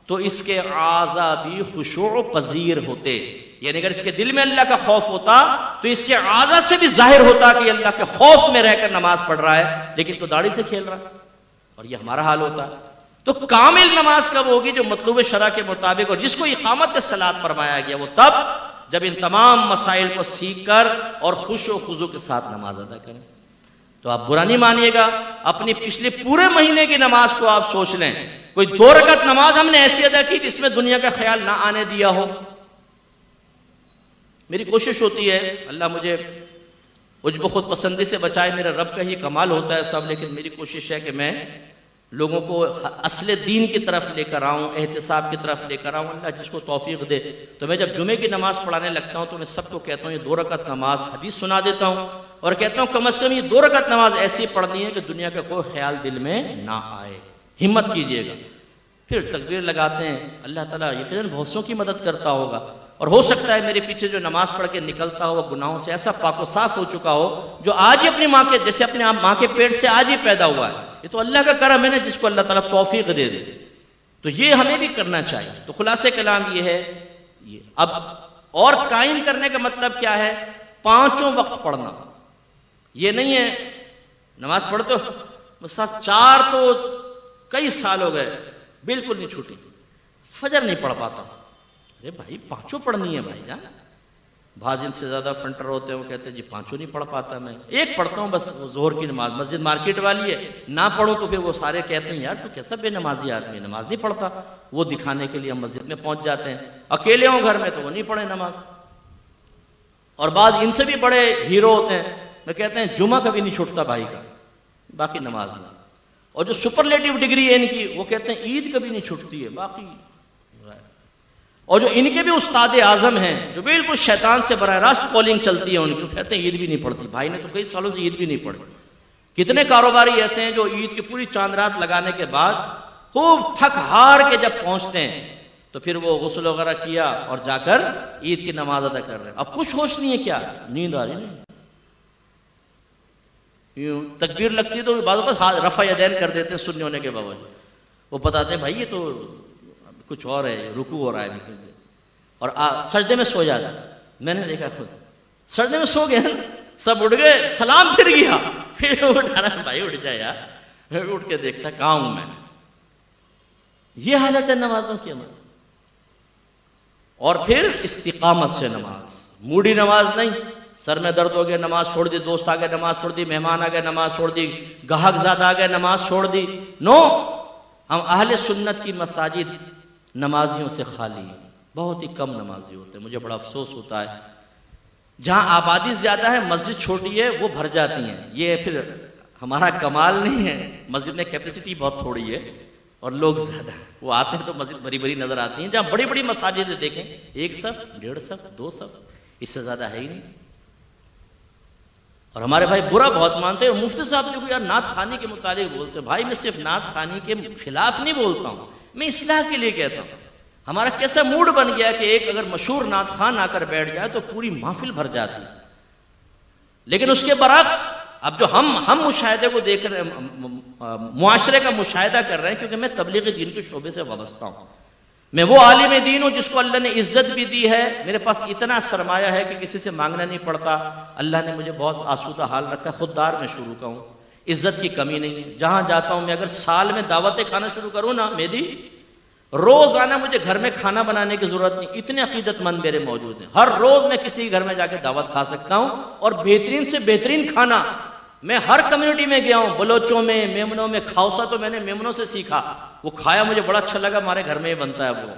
تو اس کے اعضاء بھی خشوع پذیر ہوتے، یعنی اگر اس کے دل میں اللہ کا خوف ہوتا تو اس کے اعضاء سے بھی ظاہر ہوتا کہ اللہ کے خوف میں رہ کر نماز پڑھ رہا ہے، لیکن تو داڑھی سے کھیل رہا ہے، اور یہ ہمارا حال ہوتا ہے۔ تو کامل نماز کب ہوگی؟ جو مطلوب شرع کے مطابق، اور جس کو اقامت الصلاۃ فرمایا گیا وہ تب جب ان تمام مسائل کو سیکھ کر اور خشوع و خضوع کے ساتھ نماز ادا کریں۔ تو آپ برا نہیں مانیے گا، اپنی پچھلے پورے مہینے کی نماز کو آپ سوچ لیں، کوئی 2 رکعت نماز ہم نے ایسی ادا کی جس میں دنیا کا خیال نہ آنے دیا ہو۔ میری کوشش ہوتی ہے، اللہ مجھے عجب خود پسندی سے بچائے، میرا رب کا ہی کمال ہوتا ہے سب، لیکن میری کوشش ہے کہ میں لوگوں کو اصل دین کی طرف لے کر آؤں، احتساب کی طرف لے کر آؤں، اللہ جس کو توفیق دے۔ تو میں جب جمعے کی نماز پڑھانے لگتا ہوں تو میں سب کو کہتا ہوں یہ 2 رکعت نماز حدیث سنا دیتا ہوں، اور کہتا ہوں کم از کم یہ 2 رکعت نماز ایسی پڑھنی ہے کہ دنیا کا کوئی خیال دل میں نہ آئے، ہمت کیجئے گا۔ پھر تکبیر لگاتے ہیں، اللہ تعالیٰ یقیناً بہت سوں کی مدد کرتا ہوگا، اور ہو سکتا ہے میرے پیچھے جو نماز پڑھ کے نکلتا ہو وہ گناہوں سے ایسا پاک و صاف ہو چکا ہو جو آج ہی اپنی ماں کے جیسے اپنے ماں کے پیٹ سے آج ہی پیدا ہوا ہے. یہ تو اللہ کا کرم ہے نا جس کو اللہ تعالیٰ توفیق دے دے. تو یہ ہمیں بھی کرنا چاہیے. تو خلاصہ کلام یہ ہے. اب اور قائم کرنے کا مطلب کیا ہے؟ 5 وقت پڑھنا. یہ نہیں ہے نماز پڑھتے ہو 4 تو کئی سال ہو گئے بالکل نہیں چھوٹی, فجر نہیں پڑھ پاتا. ارے بھائی 5 پڑھنی ہے بھائی جان. بعض ان سے زیادہ فنٹر ہوتے ہیں وہ کہتے ہیں جی 5 نہیں پڑھ پاتا میں, 1 پڑھتا ہوں بس ظہر کی نماز. مسجد مارکیٹ والی ہے, نہ پڑھوں تو پھر وہ سارے کہتے ہیں یار تو کیسا بے نمازی آدمی, نماز نہیں پڑھتا. وہ دکھانے کے لیے ہم مسجد میں پہنچ جاتے ہیں. اکیلے ہوں گھر میں تو وہ نہیں پڑھے نماز. اور بعض ان سے بھی بڑے ہیرو ہوتے ہیں وہ کہتے ہیں جمعہ کبھی نہیں چھوٹتا بھائی کا, باقی نماز نہیں. اور جو سپرلیٹو ڈگری ہے ان کی وہ کہتے ہیں عید کبھی نہیں چھوٹتی ہے باقی. اور جو ان کے بھی استاد اعظم ہیں جو بالکل شیطان سے براہ راست کالنگ چلتی ہے ان کی, کہتے ہیں عید بھی نہیں پڑھتی. بھائی نے تو کئی سالوں سے عید بھی نہیں پڑھی. کتنے کاروباری ایسے ہیں جو عید کی پوری چاند رات لگانے کے بعد خوب تھک ہار کے جب پہنچتے ہیں تو پھر وہ غسل وغیرہ کیا اور جا کر عید کی نماز ادا کر رہے ہیں. اب کچھ ہوش نہیں ہے, کیا نیند آ رہی نہیں, تکبیر لگتی ہے تو بعض اوقات رفع یدین کر دیتے ہیں سننے ہونے کے باوجود. وہ بتاتے ہیں بھائی یہ تو کچھ اور ہے, رکوع ہو رہا ہے اور سجدے میں سو جاتا. میں نے دیکھا خود سجدے میں سو گئے, سب اٹھ گئے, سلام پھر گیا, پھر اٹھا رہا بھائی اٹھ جائے یار. اٹھ کے دیکھتا کہاں ہوں میں. یہ حالت ہے نمازوں کی ہماری. اور پھر استقامت سے نماز, موڈی نماز نہیں. سر میں درد ہو گیا نماز چھوڑ دی, دوست آ گئے نماز چھوڑ دی, مہمان آ گئے نماز چھوڑ دی, گاہک زیادہ آ گئے نماز چھوڑ دی. نو, ہم اہل سنت کی مساجد نمازیوں سے خالی ہیں. بہت ہی کم نمازی ہوتے ہیں. مجھے بڑا افسوس ہوتا ہے جہاں آبادی زیادہ ہے مسجد چھوٹی ہے وہ بھر جاتی ہیں. یہ پھر ہمارا کمال نہیں ہے, مسجد میں کیپیسٹی بہت تھوڑی ہے اور لوگ زیادہ ہیں. وہ آتے ہیں تو مسجد بڑی بڑی نظر آتی ہیں. جہاں بڑی بڑی مساجد دیکھیں 1 صف 1.5 صف 2 صف, اس سے زیادہ ہے ہی نہیں. اور ہمارے بھائی برا بہت مانتے ہیں. مفتی صاحب جو یار نعت خوانی کے متعلق بولتے ہیں. بھائی میں صرف نعت خوانی کے خلاف نہیں بولتا ہوں, میں اصلاح کے لیے کہتا ہوں. ہمارا کیسا موڈ بن گیا کہ ایک اگر مشہور نعت خوان آ کر بیٹھ جائے تو پوری محفل بھر جاتی. لیکن اس کے برعکس اب جو ہم مشاہدے کو دیکھ رہے ہیں, معاشرے کا مشاہدہ کر رہے ہیں, کیونکہ میں تبلیغ دین کے شعبے سے وابستہ ہوں. میں وہ عالم دین ہوں جس کو اللہ نے عزت بھی دی ہے. میرے پاس اتنا سرمایہ ہے کہ کسی سے مانگنا نہیں پڑتا. اللہ نے مجھے بہت آسودہ حال رکھا. خوددار میں شروع کا ہوں, عزت کی کمی نہیں ہے. جہاں جاتا ہوں میں اگر سال میں دعوتیں کھانا شروع کروں نا مہدی, روزانہ مجھے گھر میں کھانا بنانے کی ضرورت نہیں. اتنے عقیدت مند میرے موجود ہیں. ہر روز میں کسی گھر میں جا کے دعوت کھا سکتا ہوں, اور بہترین سے بہترین کھانا. میں ہر کمیونٹی میں گیا ہوں, بلوچوں میں, میمنوں میں. کھاؤسا تو میں نے میمنوں سے سیکھا, وہ کھایا مجھے بڑا اچھا لگا. ہمارے گھر میں ہی بنتا ہے وہ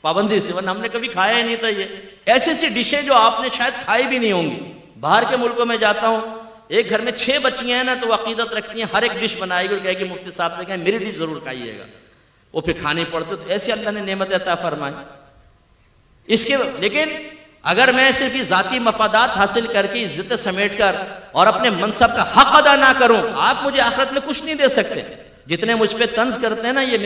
پابندی سے, ورنہ ہم نے کبھی کھایا ہی نہیں تھا. یہ ایسی ایسی ڈشیں جو آپ نے شاید کھائی بھی نہیں ہوں گی. باہر کے ملکوں میں جاتا ہوں, ایک گھر میں 6 بچیاں ہیں نا تو وہ عقیدت رکھتی ہیں ہر ایک ڈش بنائے گی اور کہے گی مفتی صاحب سے کہیں میری ڈش ضرور کھائیے گا. وہ پھر کھانے پڑتے. تو ایسے اللہ نے نعمت عطا فرمائی. اس کے لیکن اگر میں صرف ذاتی مفادات حاصل کر کے عزت سمیٹ کر اور اپنے منصب کا حق ادا نہ کروں, آپ مجھے آخرت میں کچھ نہیں دے سکتے. جتنے مجھ پہ طنز کرتے ہیں نا, یہ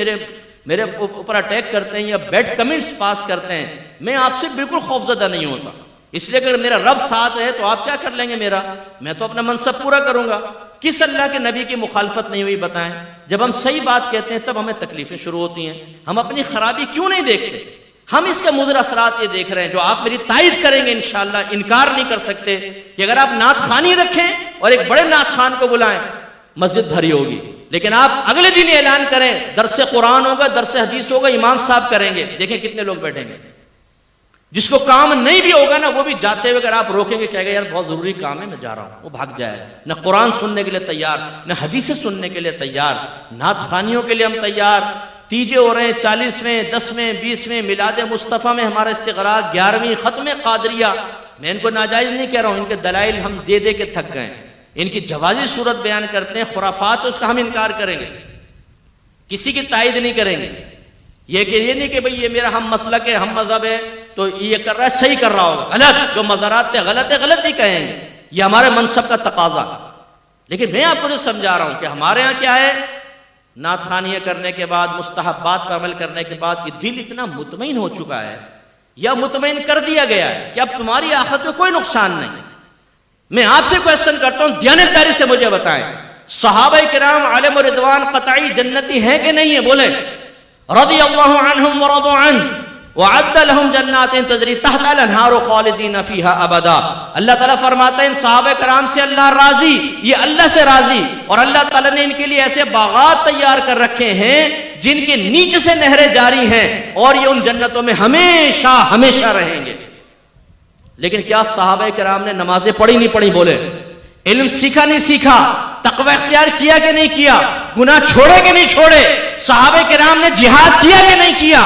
میرے اوپر اٹیک کرتے ہیں یا بیڈ کمنٹس پاس کرتے ہیں, میں آپ سے بالکل خوفزدہ نہیں ہوتا. اس لیے اگر میرا رب ساتھ ہے تو آپ کیا کر لیں گے میرا, میں تو اپنا منصب پورا کروں گا. کس اللہ کے نبی کی مخالفت نہیں ہوئی بتائیں. جب ہم صحیح بات کہتے ہیں تب ہمیں تکلیفیں شروع ہوتی ہیں. ہم اپنی خرابی کیوں نہیں دیکھتے؟ ہم اس کے مضر اثرات یہ دیکھ رہے ہیں جو آپ میری تائید کریں گے انشاءاللہ. انکار نہیں کر سکتے کہ اگر آپ نعت خوانی رکھیں اور ایک بڑے نعت خوان کو بلائیں, مسجد بھری ہوگی. لیکن آپ اگلے دن اعلان کریں درس قرآن ہوگا, درس حدیث ہوگا, امام صاحب کریں گے, دیکھیں کتنے لوگ بیٹھیں گے. جس کو کام نہیں بھی ہوگا نا وہ بھی جاتے ہوئے اگر آپ روکیں گے کہے گا یار بہت ضروری کام ہے میں جا رہا ہوں, وہ بھاگ جائے. نہ قرآن سننے کے لیے تیار, نہ حدیث سننے کے لیے تیار. نعت خوانیوں کے لیے ہم تیار. تیجے ہو رہے ہیں 40ویں 10ویں 20ویں میلاد مصطفیٰ میں ہمارا استغراق, 11ویں ختم قادریہ. میں ان کو ناجائز نہیں کہہ رہا ہوں, ان کے دلائل ہم دے دے کے تھک گئے. ان کی جوازی صورت بیان کرتے ہیں, خرافات اس کا ہم انکار کریں گے, کسی کی تائید نہیں کریں گے. یہ نہیں کہ بھئی یہ میرا ہم مسلک ہے, ہم مذہب ہے تو یہ کر رہا ہے صحیح کر رہا ہوگا. غلط, جو مزارات تھے غلط ہے, غلط نہیں کہیں گے, یہ ہمارے منصب کا تقاضا. لیکن میں آپ کو سمجھا رہا ہوں کہ ہمارے ہاں کیا ہے, نعت خوانیاں کرنے کے بعد, مستحبات پر عمل کرنے کے بعد یہ دل اتنا مطمئن ہو چکا ہے, یا مطمئن کر دیا گیا ہے کہ اب تمہاری آخرت میں کوئی نقصان نہیں. میں آپ سے کوشچن کرتا ہوں، دیانتداری سے مجھے بتائیں، صحابہ کرام علیہم رضوان قطعی جنتی ہیں کہ نہیں ہیں؟ بولیں. رضی اللہ عنہم ورضوا عنہ وعد لهم جنات تجری تحت الانہار خالدین فیہا ابدا. اللہ تعالیٰ فرماتا ہے ان صحابہ کرام سے اللہ راضی، یہ اللہ سے راضی، اور اللہ تعالیٰ نے ان کے لیے ایسے باغات تیار کر رکھے ہیں جن کے نیچے سے نہریں جاری ہیں، اور یہ ان جنتوں میں ہمیشہ ہمیشہ رہیں گے. لیکن کیا صحابہ کرام نے نمازیں پڑھی نہیں پڑھی؟ بولے. علم سیکھا نہیں سیکھا؟ تقوی اختیار کیا کہ نہیں کیا؟ گناہ چھوڑے کہ نہیں چھوڑے؟ صحابہ کرام نے جہاد کیا کہ نہیں کیا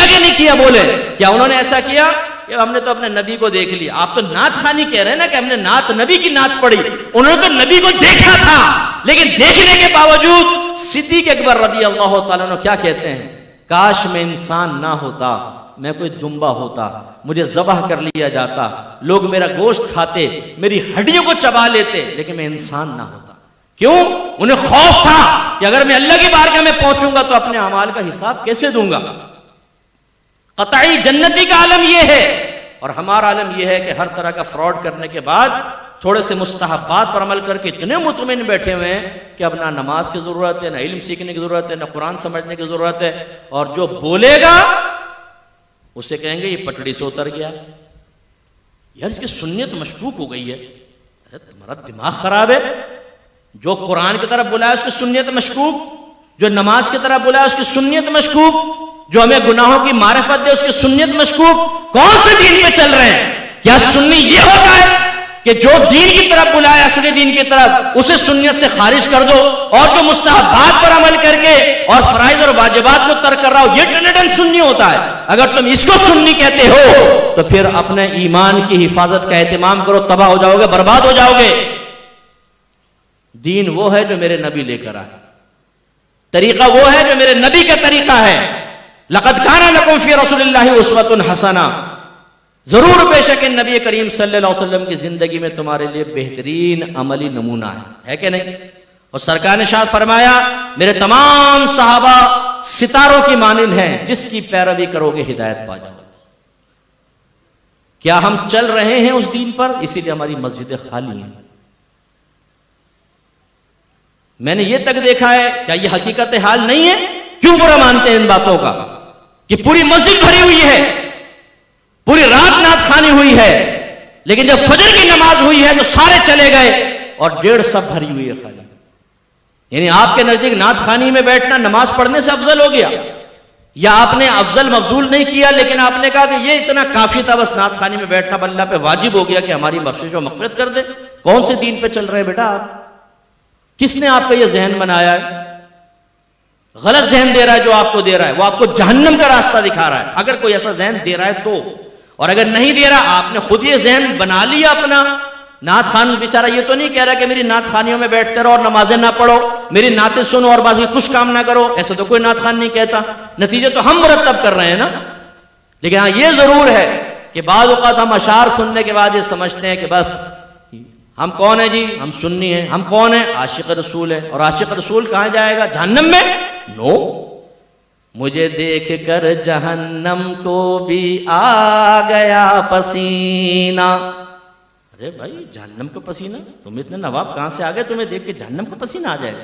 کہ نہیں کیا؟ بولے. کیا انہوں نے ایسا کیا کہ ہم نے تو اپنے نبی کو دیکھ لیا؟ آپ تو نعت خوانی کہہ رہے ہیں نا کہ ہم نے نعت نبی کی نعت پڑھی. انہوں نے تو نبی کو دیکھا تھا، لیکن دیکھنے کے باوجود صدیق اکبر رضی اللہ تعالیٰ عنہ کیا کہتے ہیں؟ کاش میں انسان نہ ہوتا، میں کوئی دمبا ہوتا، مجھے ذبح کر لیا جاتا، لوگ میرا گوشت کھاتے، میری ہڈیوں کو چبا لیتے، لیکن میں انسان نہ ہوتا. کیوں؟ انہیں خوف تھا کہ اگر میں اللہ کی بارگاہ میں پہنچوں گا تو اپنے اعمال کا حساب کیسے دوں گا. قطعی جنتی کا عالم یہ ہے، اور ہمارا عالم یہ ہے کہ ہر طرح کا فراڈ کرنے کے بعد تھوڑے سے مستحبات پر عمل کر کے اتنے مطمئن بیٹھے ہوئے ہیں کہ اب نہ نماز کی ضرورت ہے، نہ علم سیکھنے کی ضرورت ہے، نہ قرآن سمجھنے کی ضرورت ہے. اور جو بولے گا اسے کہیں گے یہ پٹڑی سے اتر گیا، یار اس کی سنیت مشکوک ہو گئی ہے. تمہارا دماغ خراب ہے. جو قرآن کی طرف بلایا اس کی سنیت مشکوک، جو نماز کی طرف بلایا اس کی سنیت مشکوک، جو ہمیں گناہوں کی معرفت دے اس کی سنیت مشکوک. کون سے دین پہ چل رہے ہیں؟ کیا سنی یہ ہوتا ہے کہ جو دین کی طرف بلایا اصلی دین کی طرف اسے سنیت سے خارج کر دو، اور جو مستحبات پر عمل کر کے اور فرائض اور واجبات کو ترک کر رہا ہو یہ ٹنڈن سنی ہوتا ہے؟ اگر تم اس کو سنی کہتے ہو تو پھر اپنے ایمان کی حفاظت کا اہتمام کرو، تباہ ہو جاؤ گے، برباد ہو جاؤ گے. دین وہ ہے جو میرے نبی لے کر آئے، طریقہ وہ ہے جو میرے نبی کا طریقہ ہے. لقد کان لکم فی رسول اللہ اسوۃ حسنہ. ضرور بے شک نبی کریم صلی اللہ علیہ وسلم کی زندگی میں تمہارے لیے بہترین عملی نمونہ ہے کہ نہیں؟ اور سرکار نے ارشاد فرمایا میرے تمام صحابہ ستاروں کی مانند ہیں، جس کی پیروی کرو گے ہدایت پا جاؤ. کیا ہم چل رہے ہیں اس دین پر؟ اسی لیے ہماری مسجدیں خالی ہیں. میں نے یہ تک دیکھا ہے، کیا یہ حقیقت حال نہیں ہے؟ کیوں برا مانتے ہیں ان باتوں کا کہ پوری مسجد بھری ہوئی ہے، پوری رات نعت خوانی ہوئی ہے، لیکن جب فجر کی نماز ہوئی ہے تو سارے چلے گئے اور 1.5 سب بھری ہوئی ہے خالی. یعنی آپ کے نزدیک نعت خوانی میں بیٹھنا نماز پڑھنے سے افضل ہو گیا؟ یا آپ نے افضل مفضول نہیں کیا لیکن آپ نے کہا کہ یہ اتنا کافی تھا، بس نعت خوانی میں بیٹھنا اللہ پہ واجب ہو گیا کہ ہماری بخشش و مغفرت کر دے؟ کون سے دین پہ چل رہے ہیں بیٹا آپ؟ کس نے آپ کا یہ ذہن بنایا ہے؟ غلط ذہن دے رہا ہے جو آپ کو دے رہا ہے، وہ آپ کو جہنم کا راستہ دکھا رہا ہے. اگر کوئی ایسا ذہن دے رہا ہے تو، اور اگر نہیں دے رہا، آپ نے خود یہ ذہن بنا لیا اپنا. نعت خوان بیچارہ یہ تو نہیں کہہ رہا کہ میری نعت خوانیوں میں بیٹھتے رہو اور نمازیں نہ پڑھو، میری نعتیں سنو اور باقی کچھ کام نہ کرو. ایسا تو کوئی نعت خوان نہیں کہتا. نتیجے تو ہم مرتب کر رہے ہیں نا. لیکن ہاں یہ ضرور ہے کہ بعض اوقات ہم اشعار سننے کے بعد یہ سمجھتے ہیں کہ بس ہم کون ہیں جی؟ ہم سنی ہیں. ہم کون ہیں؟ عاشق رسول ہے. اور عاشق رسول کہاں جائے گا؟ جہنم میں؟ نو. مجھے دیکھ کر جہنم کو بھی آ گیا پسینہ. ارے بھائی جہنم کو پسینہ؟ تم اتنے نواب کہاں سے آ گئے تمہیں دیکھ کے جہنم کو پسینہ آ جائے گا؟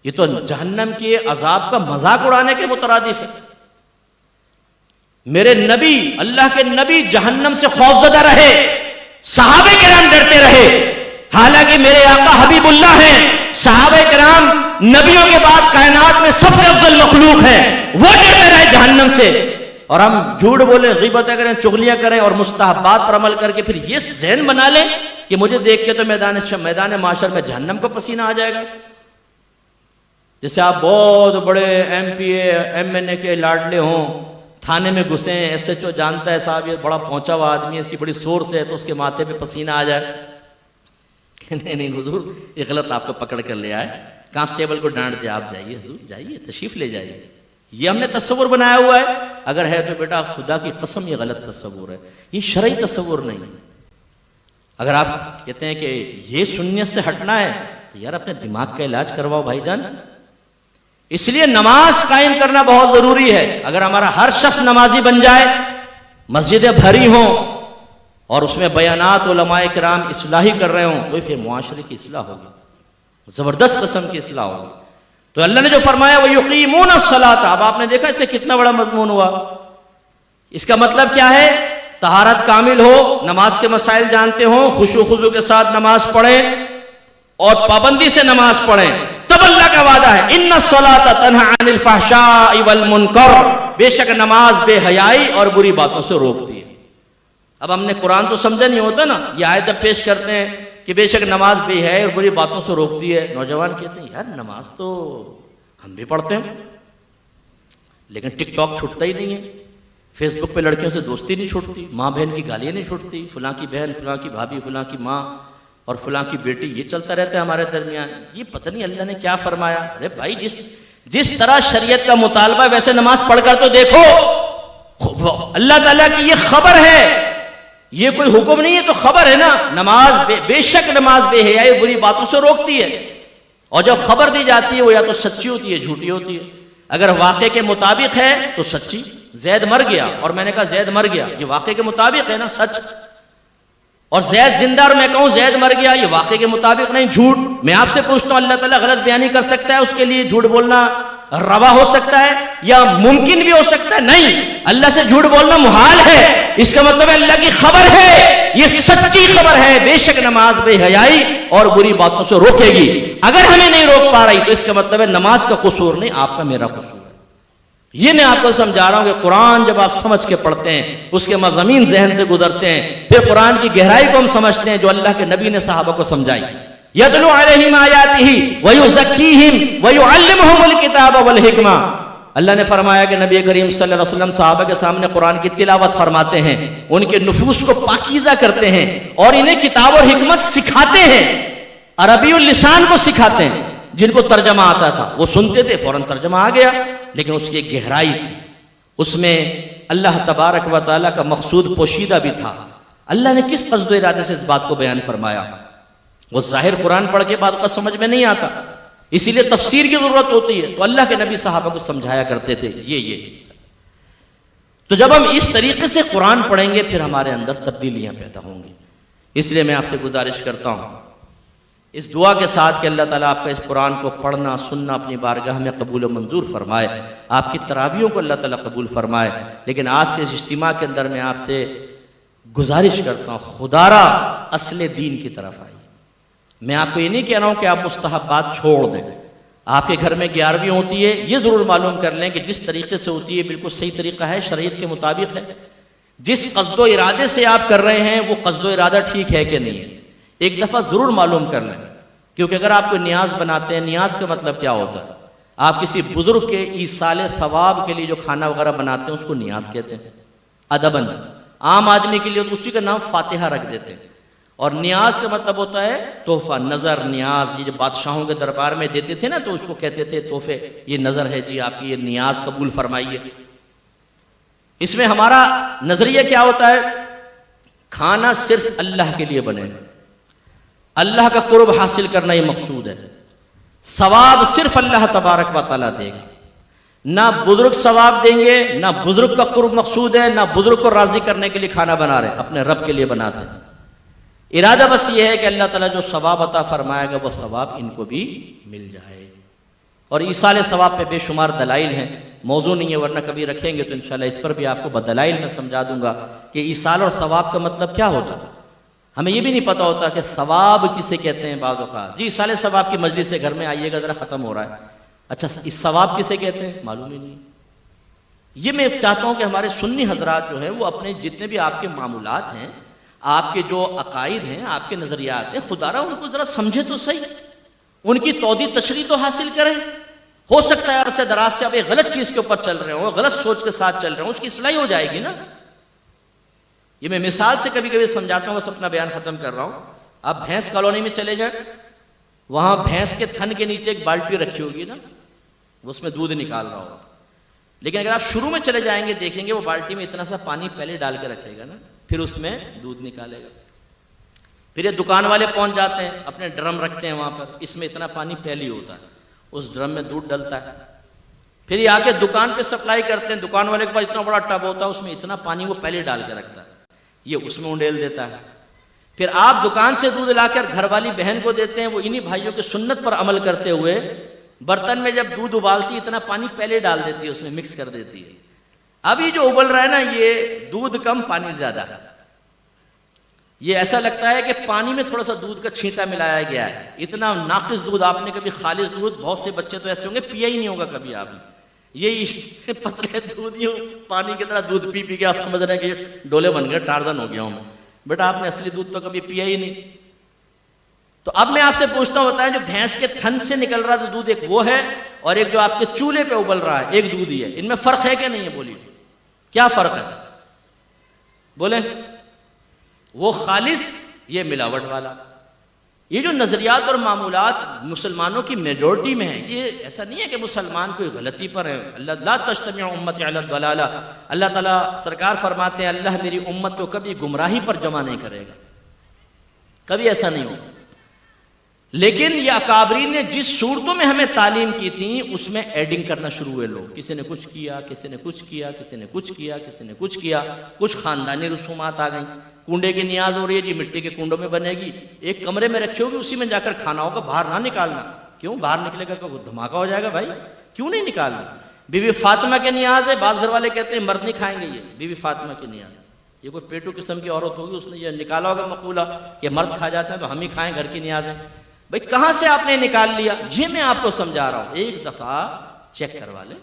یہ تو جہنم کے عذاب کا مذاق اڑانے کے مترادف ہے. میرے نبی، اللہ کے نبی جہنم سے خوفزدہ رہے، صحابہ کرام ڈرتے رہے. حالانکہ میرے آقا حبیب اللہ ہیں، صحابہ کرام نبیوں کے بعد کائنات میں سب سے افضل مخلوق ہیں، وہ ڈرتے رہے جہنم سے. اور ہم جھوٹ بولیں، غیبتیں کریں، چغلیاں کریں اور مستحبات پر عمل کر کے پھر یہ ذہن بنا لیں کہ مجھے دیکھ کے تو میدان معاشر میں جہنم کو پسینہ آ جائے گا. جیسے آپ بہت بڑے M P A M N A کے لاڈلے ہوں، تھانے میں گھسے، ایس ایچ او جانتا ہے صاحب یہ بڑا پہنچا ہوا آدمی ہے، اس کی بڑی سورس ہے، تو اس کے ماتھے پہ پسینہ آ جائے. نہیں حضور یہ غلط آپ کو پکڑ کر لے آئے، کانسٹیبل کو ڈانٹ دے، آپ جائیے حضور، جائیے تشریف لے جائیے. یہ ہم نے تصور بنایا ہوا ہے. اگر ہے تو بیٹا خدا کی قسم یہ غلط تصور ہے، یہ شرعی تصور نہیں. اگر آپ کہتے ہیں کہ یہ سنیت سے ہٹنا ہے تو یار اپنے دماغ کا علاج کرواؤ بھائی جان. اس لیے نماز قائم کرنا بہت ضروری ہے. اگر ہمارا ہر شخص نمازی بن جائے مسجدیں بھری ہوں اور اس میں بیانات علماء کرام اصلاحی کر رہے ہوں، تو پھر معاشرے کی اصلاح ہوگی، زبردست قسم کی اصلاح ہوگی۔ تو اللہ نے جو فرمایا وَيُقِيمُونَ الصَّلَاةَ، اب آپ نے دیکھا اس سے کتنا بڑا مضمون ہوا۔ اس کا مطلب کیا ہے؟ طہارت کامل ہو، نماز کے مسائل جانتے ہوں، خشوع خضوع کے ساتھ نماز پڑھیں اور پابندی سے نماز پڑھیں، تب اللہ کا وعدہ ہے اِنَّ الصَّلَاةَ تَنْهَىٰ عَنِ الْفَحْشَاءِ وَالْمُنکَرِ، بے شک نماز بے حیائی اور بری باتوں سے روکتی ہے۔ اب ہم نے قرآن تو سمجھا نہیں ہوتا نا، یہ آیت جب پیش کرتے ہیں کہ بے شک نماز بے حیائی اور بری باتوں سے روکتی ہے، نوجوان کہتے ہیں یار نماز تو ہم بھی پڑھتے ہیں لیکن ٹک ٹاک چھوٹتا ہی نہیں ہے، فیس بک پہ لڑکیوں سے دوستی نہیں چھوٹتی، ماں بہن کی گالیاں نہیں چھوٹتی، فلاں کی بہن، فلاں کی بھابھی، فلاں کی ماں اور فلاں کی بیٹی، یہ چلتا رہتا ہے ہمارے درمیان، یہ پتہ نہیں اللہ نے کیا فرمایا۔ ارے بھائی جس طرح شریعت کا مطالبہ ہے ویسے نماز پڑھ کر تو دیکھو، اللہ تعالیٰ کی یہ خبر ہے، یہ کوئی حکم نہیں ہے تو خبر ہے نا، نماز بے شک نماز بے حیائی بری باتوں سے روکتی ہے، اور جب خبر دی جاتی ہے وہ یا تو سچی ہوتی ہے جھوٹی ہوتی ہے، اگر واقعے کے مطابق ہے تو سچی، زید مر گیا اور میں نے کہا زید مر گیا، یہ واقعے کے مطابق ہے نا، سچ، اور زید زندہ اور میں کہوں زید مر گیا، یہ واقعے کے مطابق نہیں، جھوٹ۔ میں آپ سے پوچھتا ہوں اللہ تعالیٰ غلط بیانی کر سکتا ہے؟ اس کے لیے جھوٹ بولنا روا ہو سکتا ہے یا ممکن بھی ہو سکتا ہے؟ نہیں، اللہ سے جھوٹ بولنا محال ہے۔ اس کا مطلب ہے اللہ کی خبر ہے، یہ سچی خبر ہے، بے شک نماز بے حیائی اور بری باتوں سے روکے گی۔ اگر ہمیں نہیں روک پا رہی تو اس کا مطلب ہے نماز کا قصور نہیں، آپ کا میرا قصور ہے۔ یہ میں آپ کو سمجھا رہا ہوں کہ قرآن جب آپ سمجھ کے پڑھتے ہیں، اس کے مضامین ذہن سے گزرتے ہیں، پھر قرآن کی گہرائی کو ہم سمجھتے ہیں جو اللہ کے نبی نے صحابہ کو سمجھائی۔ یتلو علیہم آیاتہ ویزکیہم ویعلمہم الکتاب والحکمہ، اللہ نے فرمایا کہ نبی کریم صلی اللہ علیہ وسلم صحابہ کے سامنے قرآن کی تلاوت فرماتے ہیں، ان کے نفوس کو پاکیزہ کرتے ہیں اور انہیں کتاب اور حکمت سکھاتے ہیں، عربی اللسان کو سکھاتے ہیں۔ جن کو ترجمہ آتا تھا وہ سنتے تھے، فوراً ترجمہ آ گیا، لیکن اس کی ایک گہرائی تھی، اس میں اللہ تبارک و تعالیٰ کا مقصود پوشیدہ بھی تھا۔ اللہ نے کس قصد و ارادے سے اس بات کو بیان فرمایا، وہ ظاہر قرآن پڑھ کے بات کا سمجھ میں نہیں آتا، اسی لیے تفسیر کی ضرورت ہوتی ہے، تو اللہ کے نبی صحابہ کو سمجھایا کرتے تھے یہ۔ تو جب ہم اس طریقے سے قرآن پڑھیں گے پھر ہمارے اندر تبدیلیاں پیدا ہوں گی۔ اس لیے میں آپ سے گزارش کرتا ہوں اس دعا کے ساتھ کہ اللہ تعالیٰ آپ کا اس قرآن کو پڑھنا سننا اپنی بارگاہ میں قبول و منظور فرمائے، آپ کی تراویحوں کو اللہ تعالیٰ قبول فرمائے۔ لیکن آج کے اس اجتماع کے اندر میں آپ سے گزارش کرتا ہوں خدا را اصل دین کی طرف آئیے۔ میں آپ کو یہ نہیں کہہ رہا ہوں کہ آپ مستحبات چھوڑ دیں، آپ کے گھر میں 11ویں ہوتی ہے، یہ ضرور معلوم کر لیں کہ جس طریقے سے ہوتی ہے بالکل صحیح طریقہ ہے، شریعت کے مطابق ہے، جس قصد و ارادے سے آپ کر رہے ہیں وہ قصد و ارادہ ٹھیک ہے کہ نہیں ہے، ایک دفعہ ضرور معلوم کر لیں، کیونکہ اگر آپ کو نیاز بناتے ہیں، نیاز کا مطلب کیا ہوتا ہے؟ آپ کسی بزرگ کے ایصال ثواب کے لیے جو کھانا وغیرہ بناتے ہیں اس کو نیاز کہتے ہیں ادباً۔ عام آدمی کے لیے تو اسی کا نام فاتحہ رکھ دیتے ہیں، اور نیاز کا مطلب ہوتا ہے تحفہ، نظر، نیاز۔ یہ جو بادشاہوں کے دربار میں دیتے تھے نا تو اس کو کہتے تھے تحفے، یہ نظر ہے جی آپ کی، یہ نیاز قبول فرمائیے۔ اس میں ہمارا نظریہ کیا ہوتا ہے؟ کھانا صرف اللہ کے لیے بنے، اللہ کا قرب حاصل کرنا یہ مقصود ہے، ثواب صرف اللہ تبارک و تعالیٰ دے گا، نہ بزرگ ثواب دیں گے، نہ بزرگ کا قرب مقصود ہے، نہ بزرگ کو راضی کرنے کے لیے کھانا بنا رہے، اپنے رب کے لیے بناتے ہیں۔ ارادہ بس یہ ہے کہ اللہ تعالیٰ جو ثواب عطا فرمائے گا وہ ثواب ان کو بھی مل جائے۔ اور ایصال ثواب پہ بے شمار دلائل ہیں، موضوع نہیں ہے ورنہ کبھی رکھیں گے تو انشاءاللہ اس پر بھی آپ کو بدلائل میں سمجھا دوں گا کہ ایصال اور ثواب کا مطلب کیا ہوتا ہے۔ ہمیں یہ بھی نہیں پتا ہوتا کہ ثواب کسے کہتے ہیں بعض اوقات، جی ایصال ثواب کی مجلس سے گھر میں آئیے گا ذرا ختم ہو رہا ہے، اچھا اس ثواب کسے کہتے ہیں معلوم ہی نہیں۔ یہ میں چاہتا ہوں کہ ہمارے سنی حضرات جو ہیں وہ اپنے جتنے بھی آپ کے معمولات ہیں، آپ کے جو عقائد ہیں، آپ کے نظریات ہیں، خدا را ان کو ذرا سمجھے تو صحیح، ان کی توضیح تشریح تو حاصل کریں۔ ہو سکتا ہے عرصے دراز سے آپ ایک غلط چیز کے اوپر چل رہے ہوں، غلط سوچ کے ساتھ چل رہے ہوں، اس کی اصلاح ہو جائے گی نا۔ یہ میں مثال سے کبھی کبھی سمجھاتا ہوں، بس اپنا بیان ختم کر رہا ہوں۔ آپ بھینس کالونی میں چلے جائیں، وہاں بھینس کے تھن کے نیچے ایک بالٹی رکھی ہوگی نا، وہ اس میں دودھ نکال رہا ہوگا، لیکن اگر آپ شروع میں چلے جائیں گے دیکھیں گے وہ بالٹی میں اتنا سا پانی پہلے ڈال کے رکھے گا نا، پھر اس میں دودھ نکالے گا۔ پھر یہ دکان والے پہنچ جاتے ہیں، اپنے ڈرم رکھتے ہیں وہاں پر، اس میں اتنا پانی پہلے ہوتا ہے، اس ڈرم میں دودھ ڈلتا ہے، پھر یہ آ کے دکان پہ سپلائی کرتے ہیں، دکان والے کے پاس اتنا بڑا ٹب ہوتا ہے، اس میں اتنا پانی وہ پہلے ڈال کے رکھتا ہے، یہ اس میں انڈیل دیتا ہے۔ پھر آپ دکان سے دودھ لا کر گھر والی بہن کو دیتے ہیں، وہ انہی بھائیوں کی سنت پر عمل کرتے ہوئے برتن میں جب دودھ ابالتی اتنا پانی پہلے ڈال دیتی ہے، اس میں مکس کر دیتی ہے۔ اب یہ جو ابل رہا ہے نا، یہ دودھ کم پانی زیادہ ہے، یہ ایسا لگتا ہے کہ پانی میں تھوڑا سا دودھ کا چھینٹا ملایا گیا ہے، اتنا ناقص دودھ۔ آپ نے کبھی خالص دودھ، بہت سے بچے تو ایسے ہوں گے پیا ہی نہیں ہوگا کبھی آپ نے، یہ پتلے دودھ ہی پانی کی طرح دودھ پی پی کے آپ سمجھ رہے ہیں کہ ڈولے بن گئے، ٹارزن ہو گیا ہوں میں، بیٹا آپ نے اصلی دودھ تو کبھی پیا ہی نہیں۔ تو اب میں آپ سے پوچھتا ہوں، بتائیں جو بھینس کے تھن سے نکل رہا تو دودھ ایک وہ ہے، اور ایک جو آپ کے چولہے پہ ابل رہا ہے ایک دودھ ہی ہے، ان میں فرق ہے کہ نہیں ہے؟ بولیے کیا فرق ہے؟ بولیں۔ وہ خالص، یہ ملاوٹ والا۔ یہ جو نظریات اور معمولات مسلمانوں کی میجورٹی میں ہیں، یہ ایسا نہیں ہے کہ مسلمان کوئی غلطی پر ہے۔ اللہ لا تجتمع امتی علی الضلالہ، اللہ تعالیٰ سرکار فرماتے ہیں اللہ میری امت کو کبھی گمراہی پر جمع نہیں کرے گا، کبھی ایسا نہیں ہوگا۔ لیکن یہ اکابرین نے جس صورتوں میں ہمیں تعلیم کی تھی اس میں ایڈنگ کرنا شروع ہوئے لوگ، کسی نے کچھ کیا، کسی نے کچھ کیا، کسی نے کچھ کیا، کسی نے کچھ کیا، کچھ خاندانی رسومات آ گئیں۔ کنڈے کی نیاز ہو رہی ہے جی، مٹی کے کنڈوں میں بنے گی، ایک کمرے میں رکھی ہوگی، اسی میں جا کر کھانا ہوگا، باہر نہ نکالنا۔ کیوں؟ باہر نکلے گا تو دھماکہ ہو جائے گا بھائی، کیوں نہیں نکالنا؟ بی بی فاطمہ کے نیاز ہے، بعض گھر والے کہتے ہیں مرد نہیں کھائیں گے، یہ بی بی فاطمہ کی نیاز، یہ کوئی پیٹو قسم کی عورت ہوگی، اس نے یہ نکالا ہوگا مقولہ کہ مرد کھا جاتا ہے تو ہم ہی کھائیں، گھر کی نیاز ہے۔ بھئی کہاں سے آپ نے نکال لیا؟ یہ میں آپ کو سمجھا رہا ہوں، ایک دفعہ چیک کروا لیں،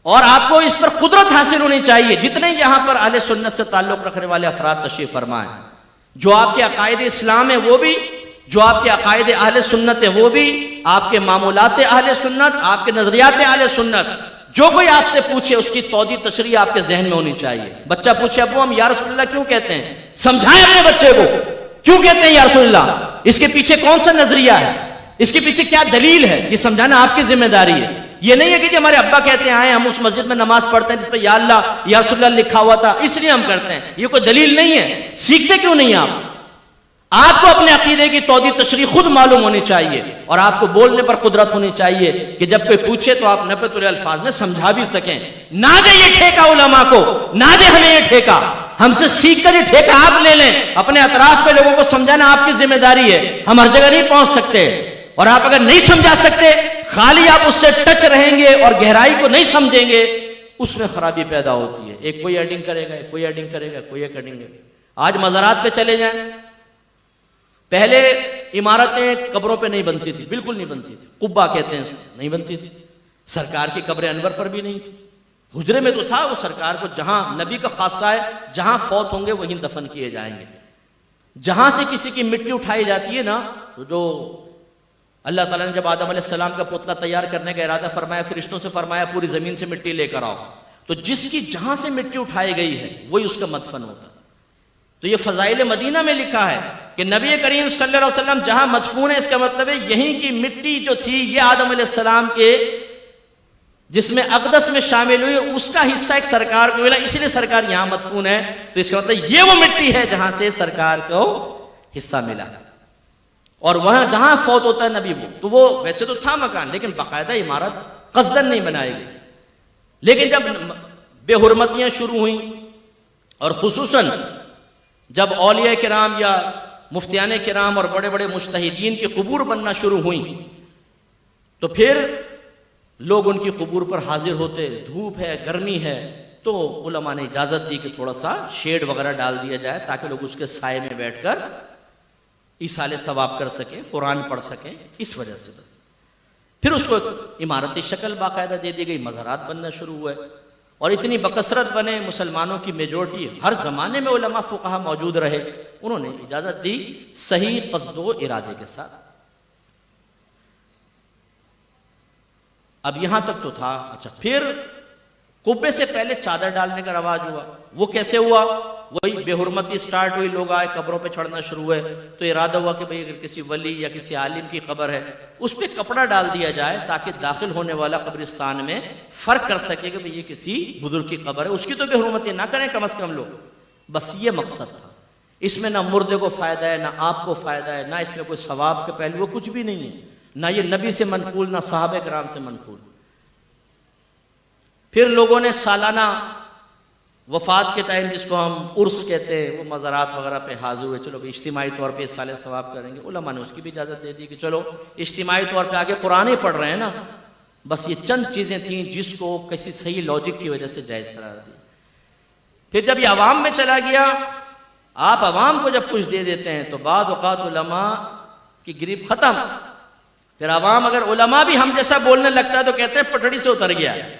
اور آپ کو اس پر قدرت حاصل ہونی چاہیے۔ جتنے یہاں پر اہل سنت سے تعلق رکھنے والے افراد تشریف فرمائیں، جو آپ کے عقائد اسلام ہیں وہ بھی، جو آپ کے عقائد اہل سنت ہیں وہ بھی، آپ کے معمولات اہل سنت، آپ کے نظریات اہل سنت، جو کوئی آپ سے پوچھے اس کی توضیح تشریح آپ کے ذہن میں ہونی چاہیے۔ بچہ پوچھے ابو ہم یا رسول اللہ کیوں کہتے ہیں، سمجھائیں اپنے بچے کو کیوں کہتے ہیں یا رسول اللہ، اس کے پیچھے کون سا نظریہ ہے، اس کے پیچھے کیا دلیل ہے، یہ سمجھانا آپ کی ذمہ داری ہے۔ یہ نہیں ہے کہ ہمارے ابا کہتے ہیں آئے ہم اس مسجد میں نماز پڑھتے ہیں جس پہ یا اللہ یا رسول اللہ لکھا ہوا تھا اس لیے ہم کرتے ہیں، یہ کوئی دلیل نہیں ہے۔ سیکھتے کیوں نہیں آپ کو اپنے عقیدے کی توضیح تشریح خود معلوم ہونی چاہیے، اور آپ کو بولنے پر قدرت ہونی چاہیے کہ جب کوئی پوچھے تو آپ نپے تلے الفاظ میں سمجھا بھی سکیں۔ نہ دے یہ ٹھیکہ علماء کو، نہ دے ہمیں یہ ٹھیکہ، ہم سے سیکھ کر یہ ٹھیکہ آپ لے لیں، اپنے اطراف پہ لوگوں کو سمجھانا آپ کی ذمہ داری ہے۔ ہم ہر جگہ نہیں پہنچ سکتے، اور آپ اگر نہیں سمجھا سکتے، خالی آپ اس سے ٹچ رہیں گے اور گہرائی کو نہیں سمجھیں گے، اس میں خرابی پیدا ہوتی ہے۔ ایک کوئی ایڈنگ کرے گا، کوئی ایڈنگ کرے گا، کوئی ایک ایڈنگ۔ آج مزارات پہ چلے جائیں، پہلے عمارتیں قبروں پہ نہیں بنتی تھی، بالکل نہیں بنتی تھی، قبہ کہتے ہیں نہیں بنتی تھی، سرکار کی قبر انور پر بھی نہیں تھی، حجرے میں تو تھا، وہ سرکار کو جہاں نبی کا خاصہ ہے، جہاں فوت ہوں گے وہیں دفن کیے جائیں گے۔ جہاں سے کسی کی مٹی اٹھائی جاتی ہے نا، تو جو اللہ تعالیٰ نے جب آدم علیہ السلام کا پتلا تیار کرنے کا ارادہ فرمایا، فرشتوں سے فرمایا پوری زمین سے مٹی لے کر آؤ، تو جس کی جہاں سے مٹی اٹھائی گئی ہے وہی اس کا مدفن ہوتا ہے۔ تو یہ فضائل مدینہ میں لکھا ہے کہ نبی کریم صلی اللہ علیہ وسلم جہاں مدفون ہے، اس کا مطلب ہے یہیں کی مٹی جو تھی یہ آدم علیہ السلام کے جس میں اقدس میں شامل ہوئی، اس کا حصہ ایک سرکار کو ملا، اسی لیے سرکار یہاں مدفون ہے۔ تو اس کا مطلب یہ وہ مٹی ہے جہاں سے سرکار کو حصہ ملا، اور وہاں جہاں فوت ہوتا ہے نبی تو وہ ویسے تو تھا مکان، لیکن باقاعدہ عمارت قصدن نہیں بنائی گئی۔ لیکن جب بے حرمتیاں شروع ہوئیں، اور خصوصاً جب اولیاء کرام یا مفتیان کرام اور بڑے بڑے مجتہدین کی قبور بننا شروع ہوئیں، تو پھر لوگ ان کی قبور پر حاضر ہوتے، دھوپ ہے، گرمی ہے، تو علماء نے اجازت دی کہ تھوڑا سا شیڈ وغیرہ ڈال دیا جائے تاکہ لوگ اس کے سائے میں بیٹھ کر ایصال ثواب کر سکیں، قرآن پڑھ سکیں۔ اس وجہ سے بس پھر اس کو ایک عمارتی شکل باقاعدہ دے دی گئی، مزارات بننا شروع ہوئے، اور اتنی بکثرت بنے، مسلمانوں کی میجورٹی ہر زمانے میں علماء فقہا موجود رہے، انہوں نے اجازت دی صحیح قصد و ارادے کے ساتھ۔ اب یہاں تک تو تھا۔ اچھا، پھر قبے سے پہلے چادر ڈالنے کا رواج ہوا۔ وہ کیسے ہوا؟ وہی بے حرمتی سٹارٹ ہوئی، لوگ آئے قبروں پہ چڑھنا شروع ہوئے، تو ارادہ ہوا کہ بھئی اگر کسی ولی یا کسی عالم کی قبر ہے اس پہ کپڑا ڈال دیا جائے تاکہ داخل ہونے والا قبرستان میں فرق کر سکے کہ بھئی یہ کسی بزرگ کی قبر ہے، اس کی تو بے حرمتی نہ کریں کم از کم لوگ۔ بس یہ مقصد تھا۔ اس میں نہ مردے کو فائدہ ہے، نہ آپ کو فائدہ ہے، نہ اس میں کوئی ثواب کے پہلو، کچھ بھی نہیں ہے، نہ یہ نبی سے منقول، نہ صحابہ کرام سے منقول۔ پھر لوگوں نے سالانہ وفات کے ٹائم جس کو ہم عرس کہتے ہیں وہ مزارات وغیرہ پہ حاضر ہوئے، چلو اجتماعی طور پہ سال ثواب کریں گے، علماء نے اس کی بھی اجازت دے دی کہ چلو اجتماعی طور پہ آگے قرآن ہی پڑھ رہے ہیں نا. بس یہ چند چیزیں تھیں جس کو کسی صحیح لاجک کی وجہ سے جائز قرار دی. پھر جب یہ عوام میں چلا گیا، آپ عوام کو جب کچھ دے دیتے ہیں تو بعض اوقات علماء کی گریب ختم. پھر عوام اگر علماء بھی ہم جیسا بولنے لگتا ہے تو کہتے ہیں پٹڑی سے اتر گیا ہے.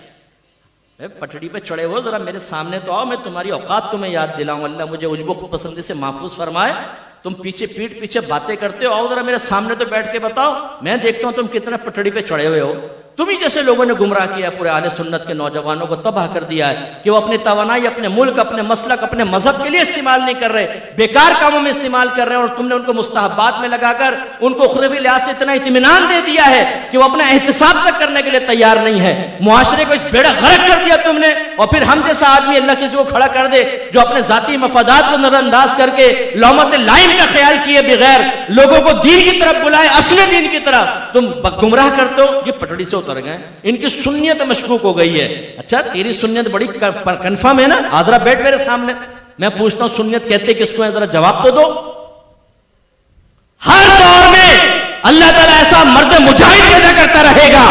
پٹڑی پہ چڑھے ہو، ذرا میرے سامنے تو آؤ، میں تمہاری اوقات تمہیں یاد دلاؤں، اللہ مجھے عجب و پسندی سے محفوظ فرمائے. تم پیچھے پیٹ پیچھے باتیں کرتے ہو، آؤ ذرا میرے سامنے تو بیٹھ کے بتاؤ، میں دیکھتا ہوں تم کتنا پٹڑی پہ چڑھے ہوئے ہو. تمہیں جیسے لوگوں نے گمراہ کیا، پورے اہل سنت کے نوجوانوں کو تباہ کر دیا ہے کہ وہ اپنی توانائی اپنے ملک، اپنے مسلک، اپنے مذہب کے لیے استعمال نہیں کر رہے، بیکار کاموں میں استعمال کر رہے ہیں. اور تم نے ان کو مستحبات میں لگا کر ان کو اخروی لحاظ سے اتنا اطمینان دے دیا ہے کہ وہ اپنا احتساب تک کرنے کے لیے تیار نہیں ہے. معاشرے کو اس بیڑا غرق کر دیا تم نے. اور پھر ہم جیسا آدمی اللہ کسی کو کھڑا کر دے جو اپنے ذاتی مفادات کو نظر انداز کر کے لومت لائم کا خیال کیے بغیر لوگوں کو دین کی طرف بلائے، اصل دین کی طرف، تم گمراہ کرتے ہو. یہ پٹڑی سے اتر گئے، ان کی سنیت مشکوک ہو گئی ہے. اچھا تیری سنیت بڑی کنفرم ہے نا، آدھرا بیٹھ میرے سامنے، میں پوچھتا ہوں سنیت کہتے کس کو ہے، ذرا جواب تو دو. ہر دور میں اللہ تعالیٰ ایسا مرد مجاہد پیدا کرتا رہے گا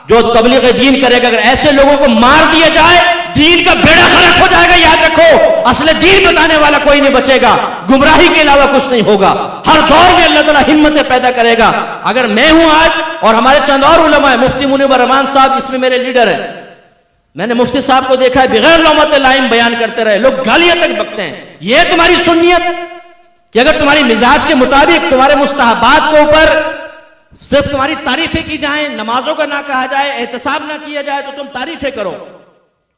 جو تبلیغ دین کرے گا. اگر ایسے لوگوں کو مار دیا جائے دین کا بیڑا غرق ہو جائے گا. یاد رکھو اصل دین بتانے والا کوئی نہیں بچے گا، گمراہی کے علاوہ کچھ نہیں ہوگا. ہر دور میں اللہ تعالیٰ ہمتیں پیدا کرے گا. اگر میں ہوں آج اور ہمارے چند اور علماء ہیں، مفتی منیب الرحمان صاحب اس میں میرے لیڈر ہیں، میں نے مفتی صاحب کو دیکھا ہے بغیر لومت لائم بیان کرتے رہے، لوگ گالیاں تک بکتے ہیں. یہ تمہاری سنیت کہ اگر تمہاری مزاج کے مطابق تمہارے مستحبات کے اوپر صرف تمہاری تعریفیں کی جائیں، نمازوں کا نہ کہا جائے، احتساب نہ کیا جائے تو تم تعریفیں کرو،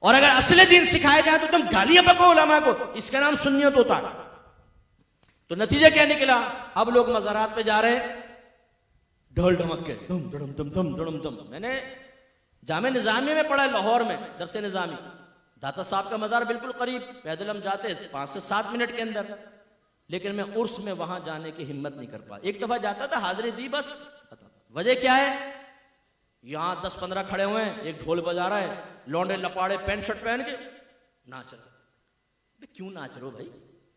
اور اگر اصل دین سکھایا جائے تو تم گالیاں بکو علماء کو. اس کا نام سنیت ہوتا ہے. تو نتیجہ کیا نکلا؟ اب لوگ مزارات پہ جا رہے ہیں ڈھول ڈھمک کے دم دڑم دم دم دڑم دم. میں نے جامع نظامیہ میں پڑھا لاہور میں درس نظامی، داتا صاحب کا مزار بالکل قریب، پیدل ہم جاتے 5 سے 7 منٹ کے اندر. لیکن میں عرس میں وہاں جانے کی ہمت نہیں کر پا. ایک دفعہ جاتا تھا، حاضری دی بس. وجہ کیا ہے؟ یہاں 10-15 کھڑے ہوئے ہیں، ایک ڈھول بجا رہا ہے، لونڈے لپاڑے پینٹ شرٹ پہن کے ناچ رہے. کیوں ناچ رہے ہو بھائی؟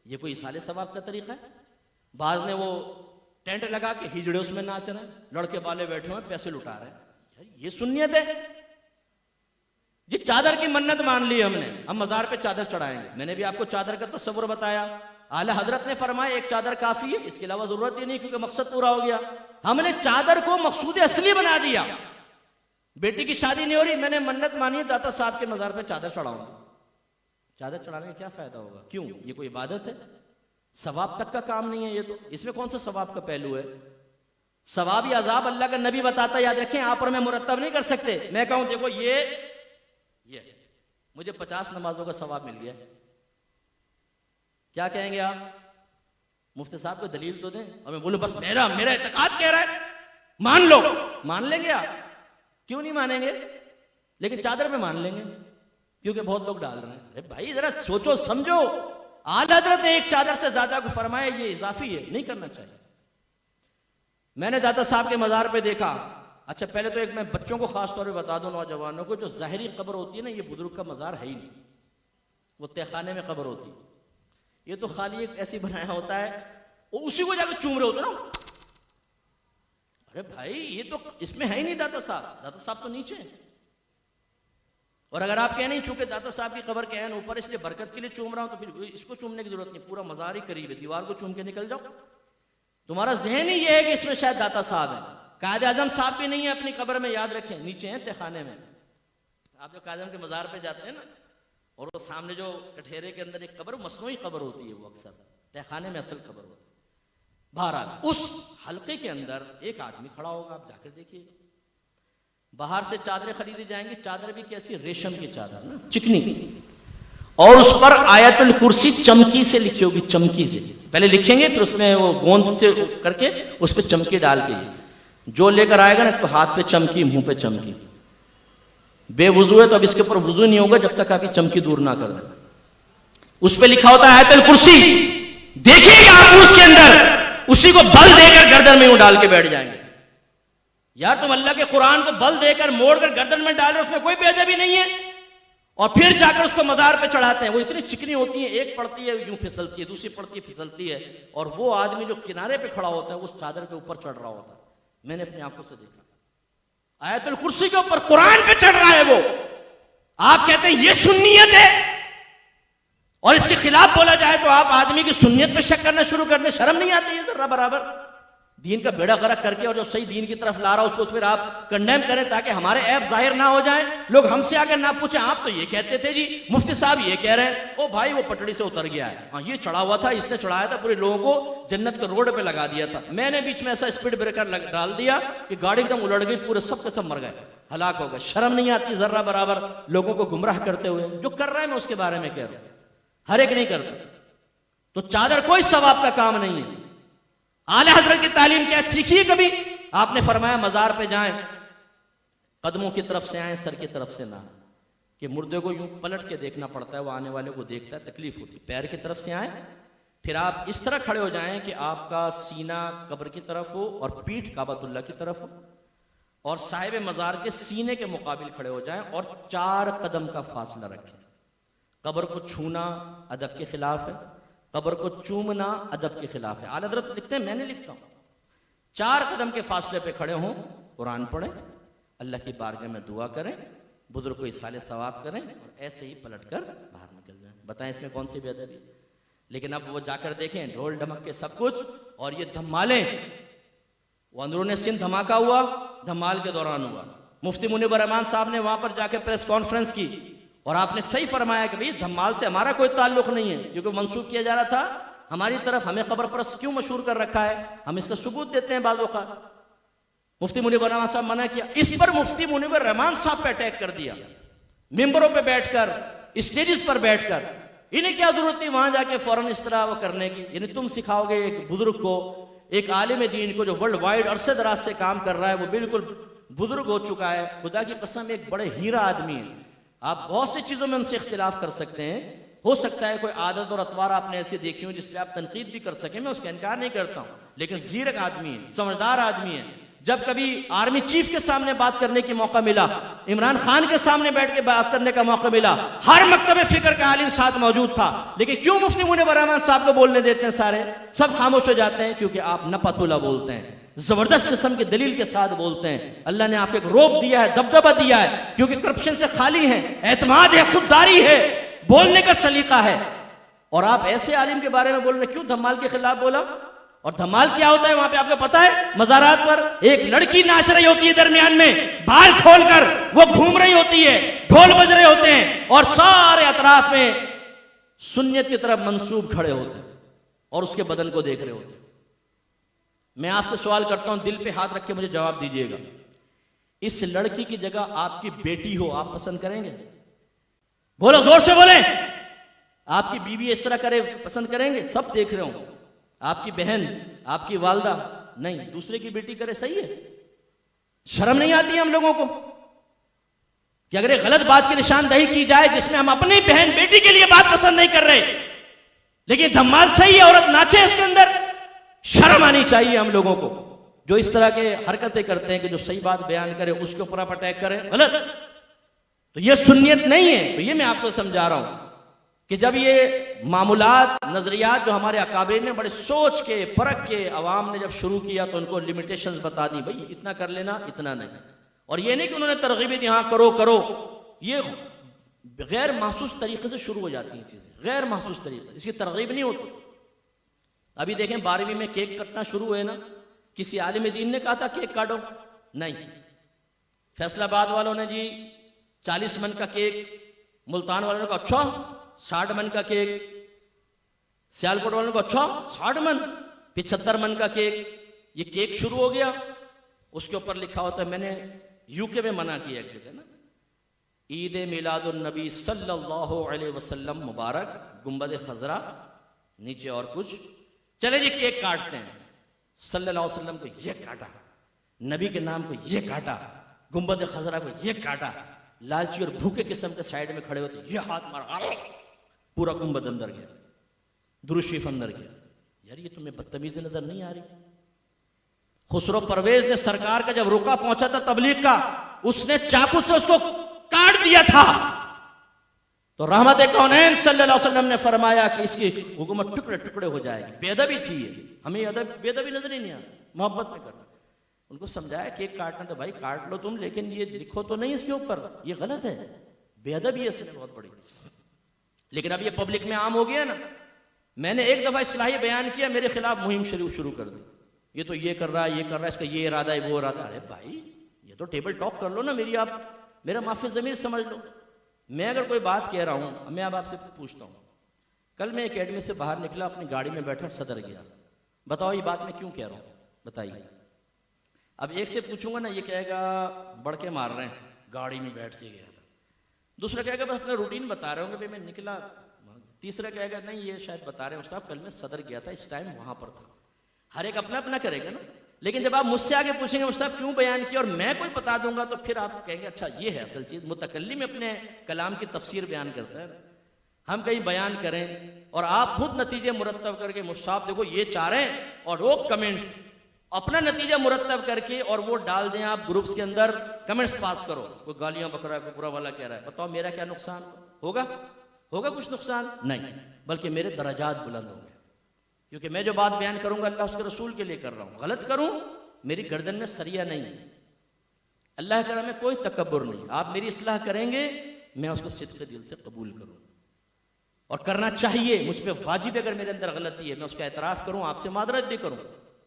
یہ کوئی اصال ثواب کا طریقہ ہے؟ بعض نے وہ ٹینٹ لگا کے ہجڑے اس میں ناچ رہے ہیں، لڑکے بالے بیٹھے ہوئے پیسے لٹا رہے ہیں. یہ سنیت ہے؟ جی چادر کی منت مان لی ہم نے، ہم مزار پہ چادر چڑھائیں گے. میں نے بھی آپ کو چادر کا تصور بتایا. اعلی حضرت نے فرمایا ایک چادر کافی ہے، اس کے علاوہ ضرورت ہی نہیں کیونکہ مقصد پورا ہو گیا. ہم نے چادر کو مقصود اصلی بنا دیا. بیٹی کی شادی نہیں ہو رہی، میں نے منت مانی داتا صاحب کے مزار پہ چادر چڑھاؤں. چادر چڑھانے کا کیا فائدہ ہوگا؟ کیوں؟ یہ کوئی عبادت ہے؟ ثواب تک کا کام نہیں ہے یہ. تو اس میں کون سا ثواب کا پہلو ہے؟ ثواب یا عذاب اللہ کا نبی بتاتا ہے. یاد رکھیں آپ اور میں مرتب نہیں کر سکتے. میں کہوں دیکھو یہ مجھے 50 نمازوں کا ثواب مل گیا، کیا کہیں گے آپ؟ مفتی صاحب کو دلیل تو دیں. اور میں بولوں بس میرا اعتقاد کہہ رہا ہے، مان لو. مان لیں گے آپ؟ کیوں نہیں مانیں گے؟ لیکن چادر پہ مان لیں گے کیونکہ بہت لوگ ڈال رہے ہیں. بھائی ذرا سوچو سمجھو. اعلی حضرت نے ایک چادر سے زیادہ کو فرمایا یہ اضافی ہے، نہیں کرنا چاہیے. میں نے داتا صاحب کے مزار پہ دیکھا. اچھا پہلے تو ایک میں بچوں کو خاص طور پہ بتا دوں، نوجوانوں کو، جو ظاہری قبر ہوتی ہے نا، یہ بزرگ کا مزار ہے ہی نہیں، وہ تہ خانے میں قبر ہوتی ہے. یہ تو خالی ایک ایسی بنایا ہوتا ہے، وہ اسی کو جا کے چوم رہے ہوتے نا. ارے بھائی یہ تو اس میں ہے ہی نہیں داتا صاحب تو نیچے ہیں. اور اگر آپ کہیں نہیں چونکہ داتا صاحب کی قبر کے ہیں اوپر اس لیے برکت کے لیے چوم رہا ہوں، تو پھر اس کو چومنے کی ضرورت نہیں، پورا مزار ہی قریب ہے، دیوار کو چوم کے نکل جاؤ. تمہارا ذہن ہی یہ ہے کہ اس میں شاید داتا صاحب ہے. قائد اعظم صاحب بھی نہیں ہے اپنی قبر میں، یاد رکھیں نیچے ہیں تہ خانے میں. آپ جو قائد اعظم کے مزار پہ جاتے ہیں نا، اور وہ سامنے جو کٹھیرے کے اندر ایک قبر، مصنوعی قبر ہوتی ہے، وہ اکثر تہ خانے میں اصل قبر ہوتی ہے. بہرحال اس حلقے کے اندر ایک آدمی کھڑا ہوگا، آپ جا کر دیکھیے. باہر سے چادریں خریدی جائیں گی، چادر بھی کیسی؟ ریشم کی چادر نا، چکنی، اور اس پر آیت الکرسی چمکی سے لکھی ہوگی. چمکی سے پہلے لکھیں گے، پھر اس میں وہ گوند سے کر کے اس پہ چمکی ڈال کے جو لے کر آئے گا نا، تو ہاتھ پہ چمکی، منہ پہ چمکی. بے وضو ہے تو اب اس کے اوپر وضو نہیں ہوگا جب تک آپ یہ چمکی دور نہ کر دیں. اس پہ لکھا ہوتا ہے آیت الکرسی. دیکھیے گا آپ اس کے اندر اسی کو بل دے کر گردن میں ڈال کے بیٹھ جائیں گے. یار تم اللہ کے قرآن کو بل دے کر موڑ کر گردن میں ڈال رہے، اس میں کوئی بے ادبی نہیں ہے. اور پھر جا کر اس کو مزار پہ چڑھاتے ہیں. وہ اتنی چکنی ہوتی ہیں, ایک پڑتی ہے یوں پھسلتی ہے, دوسری پڑتی ہے پھسلتی ہے, اور وہ آدمی جو کنارے پہ کھڑا ہوتا ہے اس چادر کے اوپر چڑھ رہا ہوتا ہے. میں نے اپنی آنکھوں سے دیکھا, آیت الکرسی کے اوپر قرآن پہ چڑھ رہا ہے وہ. آپ کہتے ہیں یہ سنیت ہے, اور اس کے خلاف بولا جائے تو آپ آدمی کی سنیت پہ شک کرنا شروع کر دیں. شرم نہیں آتی ہے ذرہ برابر؟ دین کا بیڑا غرق کر کے اور جو صحیح دین کی طرف لا رہا اس کو پھر آپ کنڈیم کریں تاکہ ہمارے عیب ظاہر نہ ہو جائیں, لوگ ہم سے آگے نہ پوچھیں آپ تو یہ کہتے تھے جی, مفتی صاحب یہ کہہ رہے ہیں. او بھائی وہ پٹڑی سے اتر گیا ہے, ہاں یہ چڑھا ہوا تھا, اس نے چڑھایا تھا, پورے لوگوں کو جنت کے روڈ پہ لگا دیا تھا. میں نے بیچ میں ایسا اسپیڈ بریکر ڈال دیا کہ گاڑی ایک دم الٹ گئی, پورے سب کے سب مر گئے, ہلاک ہو گئے. شرم نہیں آتی ذرہ برابر لوگوں کو گمراہ کرتے ہوئے؟ جو کر رہا ہے میں اس کے بارے میں کہہ رہا ہوں, ہر ایک نہیں کرتا. تو چادر کوئی ثواب کا کام نہیں ہے. اعلی حضرت کی تعلیم کیا سیکھیے کبھی؟ آپ نے فرمایا مزار پہ جائیں, قدموں کی طرف سے آئیں, سر کی طرف سے نہ, کہ مردے کو یوں پلٹ کے دیکھنا پڑتا ہے, وہ آنے والے کو دیکھتا ہے, تکلیف ہوتی. پیر کی طرف سے آئیں, پھر آپ اس طرح کھڑے ہو جائیں کہ آپ کا سینہ قبر کی طرف ہو اور پیٹھ کعبۃ اللہ کی طرف ہو, اور صاحب مزار کے سینے کے مقابل کھڑے ہو جائیں, اور 4 قدم کا فاصلہ رکھیں. قبر کو چھونا ادب کے خلاف ہے, قبر کو چومنا ادب کے خلاف ہے. اعلیٰ حضرت لکھتے ہیں, میں نے لکھتا ہوں, 4 قدم کے فاصلے پہ کھڑے ہوں, قرآن پڑھیں, اللہ کی بارگاہ میں دعا کریں, بزرگ کو ایصال ثواب کریں, اور ایسے ہی پلٹ کر باہر نکل جائیں. بتائیں اس میں کون سی بے ادبی؟ لیکن اب وہ جا کر دیکھیں, ڈھول ڈھمک کے سب کچھ, اور یہ دھمالیں. وہ اندرون سندھ دھماکہ ہوا, دھمال کے دوران ہوا. مفتی منیب الرحمان صاحب نے وہاں پر جا کے پریس کانفرنس کی, اور آپ نے صحیح فرمایا کہ بھئی دھمال سے ہمارا کوئی تعلق نہیں ہے, کیونکہ منسوخ کیا جا رہا تھا ہماری طرف. ہمیں قبر پرست کیوں مشہور کر رکھا ہے؟ ہم اس کا ثبوت دیتے ہیں بعض اوقات. مفتی منیب الرحمان صاحب منع کیا. اس پر مفتی منیب الرحمان صاحب پہ اٹیک کر دیا, ممبروں پہ بیٹھ کر, اسٹیجز پر بیٹھ کر. انہیں کیا ضرورت تھی وہاں جا کے فوراً اس طرح وہ کرنے کی؟ یعنی تم سکھاؤ گے ایک بزرگ کو, ایک عالم دین کو جو ورلڈ وائڈ عرصے دراز سے کام کر رہا ہے, وہ بالکل بزرگ ہو چکا ہے, خدا کی قسم ایک بڑے ہیرا آدمی ہے. آپ بہت سی چیزوں میں ان سے اختلاف کر سکتے ہیں, ہو سکتا ہے کوئی عادت اور اطوار آپ نے ایسی دیکھی ہوں جس پہ آپ تنقید بھی کر سکیں, میں اس کا انکار نہیں کرتا ہوں, لیکن زیرک آدمی ہے, سمجھدار آدمی ہے. جب کبھی آرمی چیف کے سامنے بات کرنے کی موقع ملا, عمران خان کے سامنے بیٹھ کے بات کرنے کا موقع ملا, ہر مکتب فکر کا عالم ساتھ موجود تھا, لیکن کیوں مفتی منیب الرحمان صاحب کو بولنے دیتے ہیں؟ سارے سب خاموش ہو جاتے ہیں, کیونکہ آپ نپتولا بولتے ہیں, زبردست قسم کی دلیل کے ساتھ بولتے ہیں. اللہ نے آپ کو ایک روب دیا ہے, دبدبہ دیا ہے, کیونکہ کرپشن سے خالی ہیں, اعتماد ہے, خودداری ہے, بولنے کا سلیقہ ہے. اور آپ ایسے عالم کے بارے میں بول رہے ہیں, کیوں دھمال کے خلاف بولا؟ اور دھمال کیا ہوتا ہے وہاں پہ آپ کو پتا ہے؟ مزارات پر ایک لڑکی ناچ رہی ہوتی ہے, درمیان میں بال کھول کر وہ گھوم رہی ہوتی ہے, ڈھول بج رہے ہوتے ہیں, اور سارے اطراف میں سنیت کی طرف منسوب کھڑے ہوتے ہیں اور اس کے بدن کو دیکھ رہے ہوتے ہیں. میں آپ سے سوال کرتا ہوں, دل پہ ہاتھ رکھ کے مجھے جواب دیجئے گا, اس لڑکی کی جگہ آپ کی بیٹی ہو, آپ پسند کریں گے؟ بولو, زور سے بولیں. آپ کی بیوی اس طرح کرے, پسند کریں گے؟ سب دیکھ رہے ہوں. آپ کی بہن, آپ کی والدہ, نہیں, دوسرے کی بیٹی کرے, صحیح ہے؟ شرم نہیں آتی ہے ہم لوگوں کو کہ اگر ایک غلط بات کی نشاندہی کی جائے جس میں ہم اپنی بہن بیٹی کے لیے بات پسند نہیں کر رہے, لیکن دھمال صحیح ہے, عورت ناچے اس کے اندر. شرم آنی چاہیے ہم لوگوں کو جو اس طرح کے حرکتیں کرتے ہیں کہ جو صحیح بات بیان کرے اس کے اوپر آپ اٹیک کریں, غلط. تو یہ سنیت نہیں ہے. تو یہ میں آپ کو سمجھا رہا ہوں کہ جب یہ معمولات, نظریات جو ہمارے اکابرین نے بڑے سوچ کے پرکھ کے عوام نے جب شروع کیا تو ان کو لیمیٹیشنز بتا دی, بھئی اتنا کر لینا, اتنا نہیں. اور یہ نہیں کہ انہوں نے ترغیبیں دی, ہاں کرو کرو. یہ غیر محسوس طریقے سے شروع ہو جاتی ہیں چیزیں, غیر محسوس طریقے, اس کی ترغیب نہیں ہوتی. ابھی دیکھیں 12ویں میں کیک کٹنا شروع ہوئے نا, کسی عالم دین نے کہا تھا کیک کاٹو؟ نہیں. فیصل آباد والوں نے جی 40 من کا کیک, ملتان والوں نے کہا اچھا 60 من کا کیک, سیالکوٹ والوں نے کہا اچھا 60 من, 75 من کا کیک. یہ کیک شروع ہو گیا, اس کے اوپر لکھا ہوتا ہے, میں نے یو کے میں منع کیا ایک جگہ نا, عید میلاد النبی صلی اللہ علیہ وسلم مبارک, گنبد خضرا نیچے اور کچھ, چلے جی کیک کاٹتے ہیں. صلی اللہ علیہ وسلم کو یہ کاٹا, نبی کے نام کو یہ کاٹا, گنبد خضرا کو یہ کاٹا. لالچی اور بھوکے قسم کے سائیڈ میں کھڑے ہوتے, یہ ہاتھ مارا, پورا گنبد اندر گیا, درود شریف اندر گیا. یار یہ تمہیں بدتمیزی نظر نہیں آ رہی؟ خسرو پرویز نے سرکار کا جب رکا پہنچا تھا تبلیغ کا, اس نے چاقو سے اس کو کاٹ دیا تھا. تو رحمت کونین صلی اللہ علیہ وسلم نے فرمایا کہ اس کی حکومت ٹکڑے ٹکڑے ہو جائے گی. بے ادبی تھی یہ, ہمیں بے ادبی نظر ہی نہیں آ, محبت میں کرنا. ان کو سمجھایا کیک کاٹنا تو بھائی کاٹ لو تم, لیکن یہ لکھو تو نہیں اس کے اوپر, یہ غلط ہے, بے ادبی ہے اس میں بہت بڑی. لیکن اب یہ پبلک میں عام ہو گیا نا. میں نے ایک دفعہ اصلاحی بیان کیا, میرے خلاف مہم شروع کر دی, یہ تو یہ کر رہا ہے, یہ کر رہا ہے, اس کا یہ ارادہ ہے, وہ ارادہ ہے. ارے بھائی یہ تو ٹیبل ٹاک کر لو نا میری, آپ میرا معافی ضمیر سمجھ لو. میں اگر کوئی بات کہہ رہا ہوں, میں اب آپ سے پوچھتا ہوں, کل میں اکیڈمی سے باہر نکلا, اپنی گاڑی میں بیٹھا, صدر گیا, بتاؤ یہ بات میں کیوں کہہ رہا ہوں, بتائیے. اب ایک سے پوچھوں گا نا, یہ کہے گا بڑھ کے مار رہے ہیں, گاڑی میں بیٹھ کے گیا تھا. دوسرا کہے گا بس اپنا روٹین بتا رہے ہوں کہ میں نکلا. تیسرا کہے گا نہیں یہ شاید بتا رہے ہیں صاحب کل میں صدر گیا تھا, اس ٹائم وہاں پر تھا. ہر ایک اپنا اپنا کرے گا نا. لیکن جب آپ مجھ سے آگے پوچھیں گے صاحب کیوں بیان کیا, اور میں کوئی بتا دوں گا, تو پھر آپ کہیں گے اچھا یہ ہے اصل چیز. متکلم اپنے کلام کی تفسیر بیان کرتا ہے, ہم کہیں بیان کریں اور آپ خود نتیجے مرتب کر کے مصحف دیکھو یہ چاہ رہے ہیں, اور وہ کمنٹس اپنا نتیجہ مرتب کر کے اور وہ ڈال دیں آپ گروپس کے اندر, کمنٹس پاس کرو, کوئی گالیاں بک رہا ہے, کوئی برا والا کہہ رہا ہے. بتاؤ میرا کیا نقصان ہوگا کچھ نقصان نہیں, بلکہ میرے درجات بلند ہوں گے, کیونکہ میں جو بات بیان کروں گا اللہ اس کے رسول کے لیے کر رہا ہوں. غلط کروں میری گردن میں سریا نہیں ہے, اللہ کرم میں کوئی تکبر نہیں. آپ میری اصلاح کریں گے, میں اس کو صدق دل سے قبول کروں, اور کرنا چاہیے, مجھ پہ واجب ہے. اگر میرے اندر غلطی ہے میں اس کا اعتراف کروں, آپ سے معذرت بھی کروں,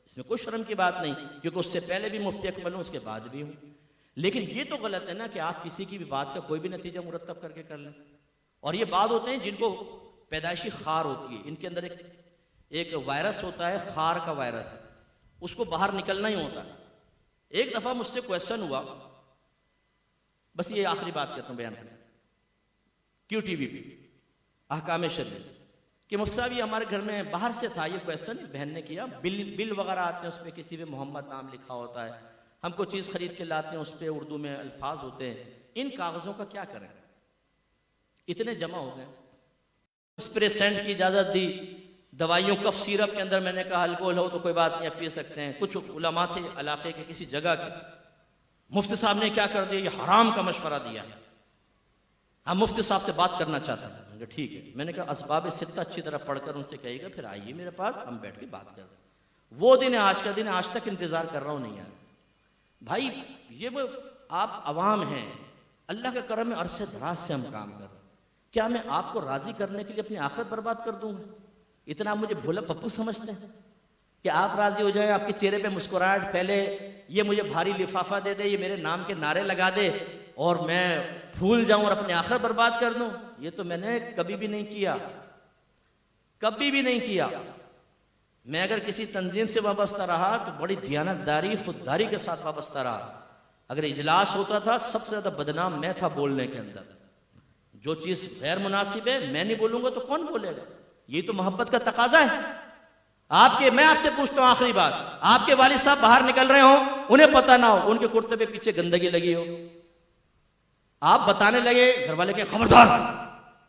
اس میں کوئی شرم کی بات نہیں, کیونکہ اس سے پہلے بھی مفتی اکمل ہوں, اس کے بعد بھی ہوں. لیکن یہ تو غلط ہے نا کہ آپ کسی کی بھی بات کا کوئی بھی نتیجہ مرتب کر کے کر لیں. اور یہ بات ہوتے ہیں جن کو پیدائشی خار ہوتی ہے, ان کے اندر ایک وائرس ہوتا ہے, خار کا وائرس, اس کو باہر نکلنا ہی ہوتا ہے. ایک دفعہ مجھ سے کویسچن ہوا, بس یہ آخری بات کہتا ہوں بیان کریں, کیو ٹی وی پہ احکام شریعت کہ مفتی صاحب یہ ہمارے گھر میں باہر سے تھا یہ کویسچن, بہن نے کیا, بل وغیرہ آتے ہیں, اس پہ کسی بھی محمد نام لکھا ہوتا ہے, ہم کو چیز خرید کے لاتے ہیں, اس پہ اردو میں الفاظ ہوتے ہیں, ان کاغذوں کا کیا کریں. اتنے جمع ہو گئے, اسپرے سینٹ کی اجازت دی, دوائیوں کف سیرپ کے اندر میں نے کہا الکوہل ہو تو کوئی بات نہیں آپ پی سکتے ہیں. کچھ علماء تھے علاقے کے کسی جگہ کے, مفتی صاحب نے کیا کر دیا, یہ حرام کا مشورہ دیا, ہم مفتی صاحب سے بات کرنا چاہتے ہیں. میں نے کہا ٹھیک ہے, میں نے کہا اسباب ستہ اچھی طرح پڑھ کر ان سے کہیے گا, پھر آئیے میرے پاس, ہم بیٹھ کے بات کر. وہ دن ہے آج کا دن, آج تک انتظار کر رہا ہوں, نہیں آیا. بھائی یہ وہ آپ عوام ہیں, اللہ کے کرم میں عرصے دراز سے ہم کام کر رہے ہیں, کیا میں آپ کو راضی کرنے کے لیے اپنی آخرت برباد کر دوں گا؟ اتنا آپ مجھے بھولا پپو سمجھتے ہیں کہ آپ راضی ہو جائیں, آپ کے چہرے پہ مسکراہٹ پھیلے, یہ مجھے بھاری لفافہ دے دے, یہ میرے نام کے نعرے لگا دے, اور میں بھول جاؤں اور اپنی آخرت برباد کر دوں؟ یہ تو میں نے کبھی بھی نہیں کیا, کبھی بھی نہیں کیا. میں اگر کسی تنظیم سے وابستہ رہا تو بڑی دیانتداری خودداری کے ساتھ وابستہ رہا. اگر اجلاس ہوتا تھا سب سے زیادہ بدنام میں تھا بولنے کے اندر. جو چیز غیر مناسب ہے میں نہیں بولوں گا تو کون بولے گا؟ یہ تو محبت کا تقاضا ہے. میں آپ سے پوچھتا ہوں آخری بات, آپ کے والد صاحب باہر نکل رہے ہوں, انہیں پتہ نہ ہو, ان کے کرتے پہ پیچھے گندگی لگی ہو, آپ بتانے لگے, گھر والے کے خبردار,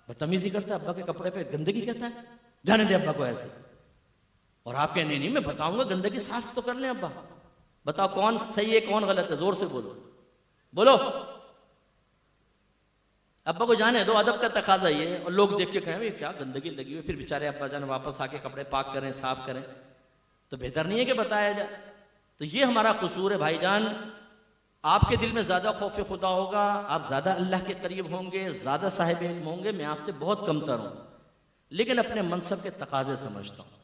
بدتمیزی کرتا ہے, ابا کے کپڑے پہ گندگی کہتا ہے, جانے دے ابا کو ایسے, اور آپ کہنے نہیں میں بتاؤں گا, گندگی صاف تو کر لیں ابا. بتاؤ کون صحیح ہے کون غلط ہے, زور سے بولو, بولو. ابا کو جانے دو, ادب کا تقاضا یہ ہے. اور لوگ دیکھ کے کہیں کیا گندگی لگی ہوئی, پھر بیچارے ابا جان واپس آ کے کپڑے پاک کریں, صاف کریں, تو بہتر نہیں ہے کہ بتایا جائے. تو یہ ہمارا قصور ہے بھائی جان. آپ کے دل میں زیادہ خوف خدا ہوگا, آپ زیادہ اللہ کے قریب ہوں گے, زیادہ صاحب علم ہوں گے, میں آپ سے بہت کمتر ہوں, لیکن اپنے منصب کے تقاضے سمجھتا ہوں.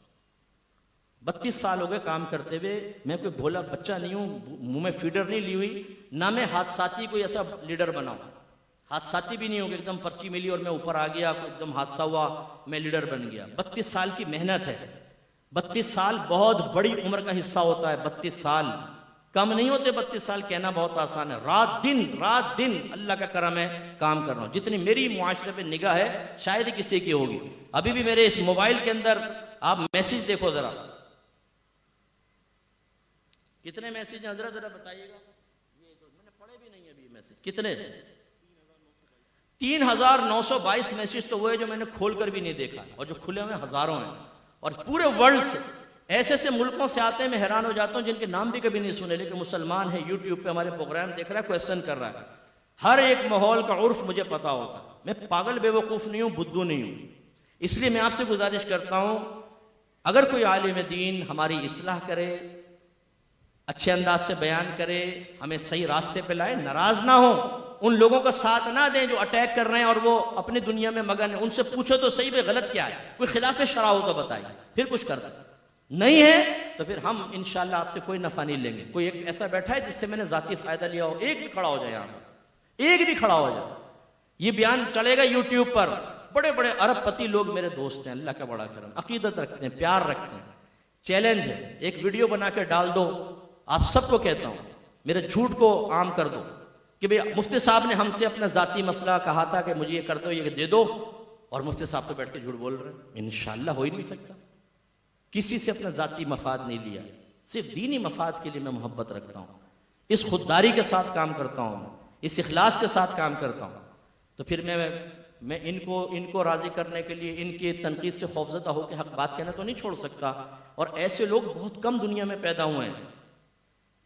32 سال ہو گئے کام کرتے ہوئے, میں کوئی بھولا بچہ نہیں ہوں, منہ میں فیڈر نہیں لی ہوئی, نہ میں حادثاتی کوئی ایسا لیڈر بناؤں. حادثاتی بھی نہیں ہو کہ ایک دم پرچی ملی اور میں اوپر آ گیا, ایک دم حادثہ ہوا میں لیڈر بن گیا. 32 سال کی محنت ہے. 32 سال بہت بڑی عمر کا حصہ ہوتا ہے. 32 سال کم نہیں ہوتے. 32 سال کہنا بہت آسان ہے, رات دن اللہ کا کرم ہے کام کر رہا ہوں. جتنی میری معاشرے پہ نگاہ ہے شاید ہی کسی کی ہوگی. ابھی بھی میرے اس موبائل کے اندر آپ میسیج دیکھو ذرا, کتنے میسیج ہیں حضرت ذرا بتائیے گا. یہ تو میں نے پڑھے بھی نہیں ابھی میسیج. کتنے؟ 3922 میسیج تو وہ ہے جو میں نے کھول کر بھی نہیں دیکھا, اور جو کھلے ہوئے ہزاروں ہیں, اور پورے ورلڈ سے ایسے ایسے ملکوں سے آتے ہیں. میں حیران ہو جاتا ہوں جن کے نام بھی کبھی نہیں سنے, لیکن مسلمان ہیں, یوٹیوب پہ ہمارے پروگرام دیکھ رہا ہے, کویسچن کر رہا ہے. ہر ایک ماحول کا عرف مجھے پتا ہوتا ہے، میں پاگل بے وقوف نہیں ہوں، بدھو نہیں ہوں۔ اس لیے میں آپ سے گزارش کرتا ہوں، اگر کوئی عالم دین ہماری اصلاح کرے، اچھے انداز سے بیان کرے، ہمیں صحیح راستے پہ لائے، ناراض نہ ہو، ان لوگوں کا ساتھ نہ دیں جو اٹیک کر رہے ہیں اور وہ اپنی دنیا میں مگن ہیں۔ ان سے پوچھو تو صحیح، بے غلط کیا ہے، کوئی خلاف شرع ہو تو بتائیے، پھر کچھ کر دیں، نہیں ہے تو پھر ہم انشاءاللہ آپ سے کوئی نفع نہیں لیں گے۔ کوئی ایک ایسا بیٹھا ہے جس سے میں نے ذاتی فائدہ لیا ہو، ایک بھی کھڑا ہو جائے، یہاں ایک بھی کھڑا ہو جائے، یہ بیان چلے گا یوٹیوب پر، بڑے بڑے ارب پتی لوگ میرے دوست ہیں، اللہ کا بڑا کرم، عقیدت رکھتے ہیں، پیار رکھتے ہیں۔ چیلنج ہے، ایک ویڈیو بنا کے ڈال دو، آپ سب کو کہتا ہوں، میرے جھوٹ کو عام کر دو کہ بھئی مفتی صاحب نے ہم سے اپنا ذاتی مسئلہ کہا تھا کہ مجھے یہ کر دو، یہ دے دو، اور مفتی صاحب پہ بیٹھ کے جھوٹ بول رہے ہیں، انشاءاللہ ہو ہی نہیں سکتا۔ کسی سے اپنا ذاتی مفاد نہیں لیا، صرف دینی مفاد کے لیے میں محبت رکھتا ہوں، اس خودداری کے ساتھ کام کرتا ہوں، اس اخلاص کے ساتھ کام کرتا ہوں۔ تو پھر میں ان کو راضی کرنے کے لیے ان کی تنقید سے خوفزدہ ہو کے حق بات کہنا تو نہیں چھوڑ سکتا۔ اور ایسے لوگ بہت کم دنیا میں پیدا ہوئے ہیں،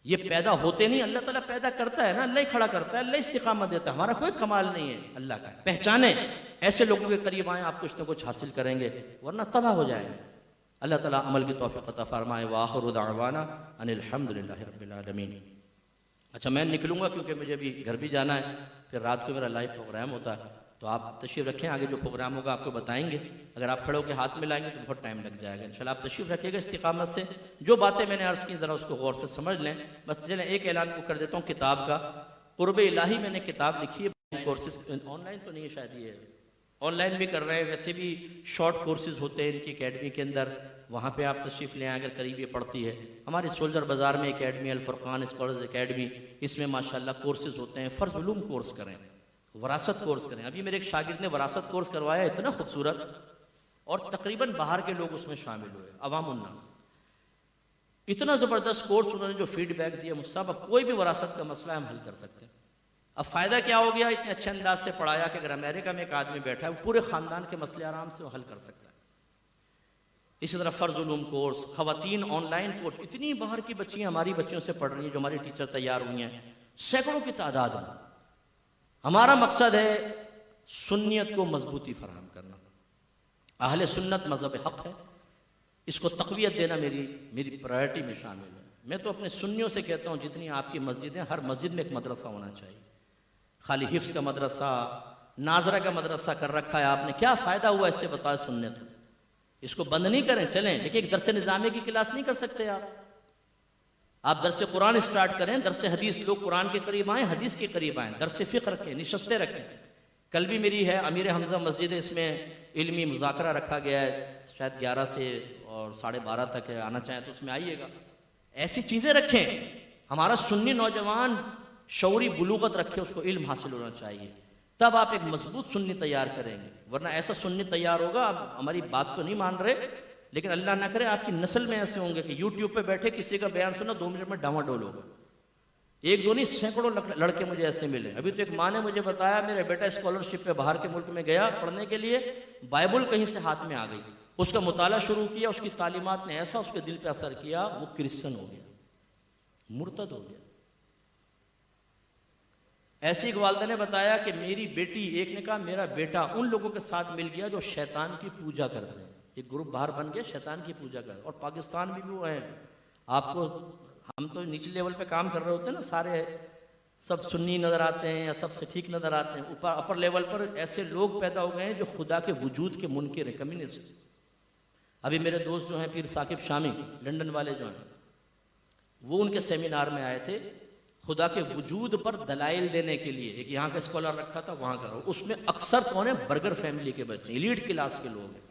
یہ پیدا ہوتے نہیں، اللہ تعالیٰ پیدا کرتا ہے نا، اللہ ہی کھڑا کرتا ہے، اللہ استقامت دیتا ہے، ہمارا کوئی کمال نہیں ہے، اللہ کا ہے۔ پہچانیں، ایسے لوگوں کے قریب آئیں، آپ کچھ نہ کچھ حاصل کریں گے، ورنہ تباہ ہو جائیں گے۔ اللہ تعالیٰ عمل کی توفیق عطا فرمائے۔ وآخر دعوانا ان الحمدللہ رب العالمین۔ اچھا میں نکلوں گا کیونکہ مجھے بھی گھر بھی جانا ہے، پھر رات کو میرا لائیو پروگرام ہوتا ہے، تو آپ تشریف رکھیں، آگے جو پروگرام ہوگا آپ کو بتائیں گے۔ اگر آپ کھڑے ہو کے ہاتھ ملائیں گے تو بہت ٹائم لگ جائے گا، انشاءاللہ آپ تشریف رکھیے گا استقامت سے۔ جو باتیں میں نے عرض کی ذرا اس کو غور سے سمجھ لیں۔ بس چلیں ایک اعلان کو کر دیتا ہوں کتاب کا، قرب الہی میں نے کتاب لکھی ہے، کورسز آن لائن تو نہیں ہے شاید، یہ آن لائن بھی کر رہے ہیں، ویسے بھی شارٹ کورسز ہوتے ہیں ان کی اکیڈمی کے اندر، وہاں پہ آپ تشریف لیں اگر قریب یہ پڑتی ہے۔ ہماری سولجر بازار میں اکیڈمی الفرقان اسکالرز اکیڈمی، اس میں ماشاءاللہ کورسز ہوتے ہیں، فرض علوم کورس کریں، وراثت کورس کریں۔ ابھی میرے ایک شاگرد نے وراثت کورس کروایا، اتنا خوبصورت، اور تقریباً باہر کے لوگ اس میں شامل ہوئے، عوام الناس۔ اتنا زبردست کورس انہوں نے جو فیڈ بیک دیا، مجھ سے اب کوئی بھی وراثت کا مسئلہ ہم حل کر سکتے ہیں۔ اب فائدہ کیا ہو گیا، اتنے اچھے انداز سے پڑھایا کہ اگر امریکہ میں ایک آدمی بیٹھا ہے وہ پورے خاندان کے مسئلے آرام سے وہ حل کر سکتا ہے۔ اسی طرح فرض علوم کورس، خواتین آن لائن کورس، اتنی باہر کی بچیاں ہماری بچیوں سے پڑھ رہی ہیں جو ہماری ٹیچر تیار ہوئی ہیں، سینکڑوں کی تعداد میں۔ ہمارا مقصد ہے سنیت کو مضبوطی فراہم کرنا، اہل سنت مذہب حق ہے، اس کو تقویت دینا میری پرائرٹی میں شامل ہے۔ میں تو اپنے سنیوں سے کہتا ہوں جتنی آپ کی مسجد ہیں، ہر مسجد میں ایک مدرسہ ہونا چاہیے۔ خالی حفظ کا مدرسہ، ناظرہ کا مدرسہ کر رکھا ہے آپ نے، کیا فائدہ ہوا اس سے بتائے؟ سننے تو اس کو بند نہیں کریں، چلیں، لیکن ایک درس نظامیہ کی کلاس نہیں کر سکتے آپ درس قرآن سٹارٹ کریں، درس حدیث، لوگ قرآن کے قریب آئیں، حدیث کے قریب آئیں، درس فقہ رکھیں، نشستیں رکھیں۔ کل بھی میری ہے امیر حمزہ مسجد ہے، اس میں علمی مذاکرہ رکھا گیا ہے، شاید 11 سے اور 12:30 تک ہے، آنا چاہیں تو اس میں آئیے گا۔ ایسی چیزیں رکھیں، ہمارا سنی نوجوان شعوری بلوغت رکھے، اس کو علم حاصل ہونا چاہیے، تب آپ ایک مضبوط سنی تیار کریں گے۔ ورنہ ایسا سنی تیار ہوگا، آپ ہماری بات تو نہیں مان رہے، لیکن اللہ نہ کرے آپ کی نسل میں ایسے ہوں گے کہ یوٹیوب پہ بیٹھے کسی کا بیان سنا 2 منٹ میں ڈاما ڈول ہوگا۔ ایک دو نہیں، سینکڑوں لڑکے مجھے ایسے ملے۔ ابھی تو ایک ماں نے مجھے بتایا میرا بیٹا اسکالرشپ پہ باہر کے ملک میں گیا پڑھنے کے لیے، بائبل کہیں سے ہاتھ میں آ گئی، اس کا مطالعہ شروع کیا، اس کی تعلیمات نے ایسا اس کے دل پہ اثر کیا، وہ کرسچن ہو گیا، مرتد ہو گیا۔ ایسی ایک والدہ نے بتایا کہ میری بیٹی، ایک نے کہا میرا بیٹا ان لوگوں کے ساتھ مل گیا جو شیطان کی پوجا کرتے ہیں، ایک گروپ باہر بن گیا شیطان کی پوجا کرتے ہیں، اور پاکستان میں بھی وہ ہیں۔ آپ کو، ہم تو نیچے لیول پہ کام کر رہے ہوتے ہیں نا، سارے سب سنی نظر آتے ہیں یا سب سے ٹھیک نظر آتے ہیں، اوپر اپر لیول پر ایسے لوگ پیدا ہو گئے ہیں جو خدا کے وجود کے منکر ہیں، کمیونسٹ۔ ابھی میرے دوست جو ہیں پیر ثاقب شامی لنڈن والے جو ہیں، وہ ان کے سیمینار میں آئے تھے خدا کے وجود پر دلائل دینے کے لیے۔ ایک یہاں کا اسکالر رکھا تھا، وہاں کا، اس میں اکثر کون ہے؟ برگر فیملی کے بچے، ایلیٹ کلاس کے لوگ ہیں۔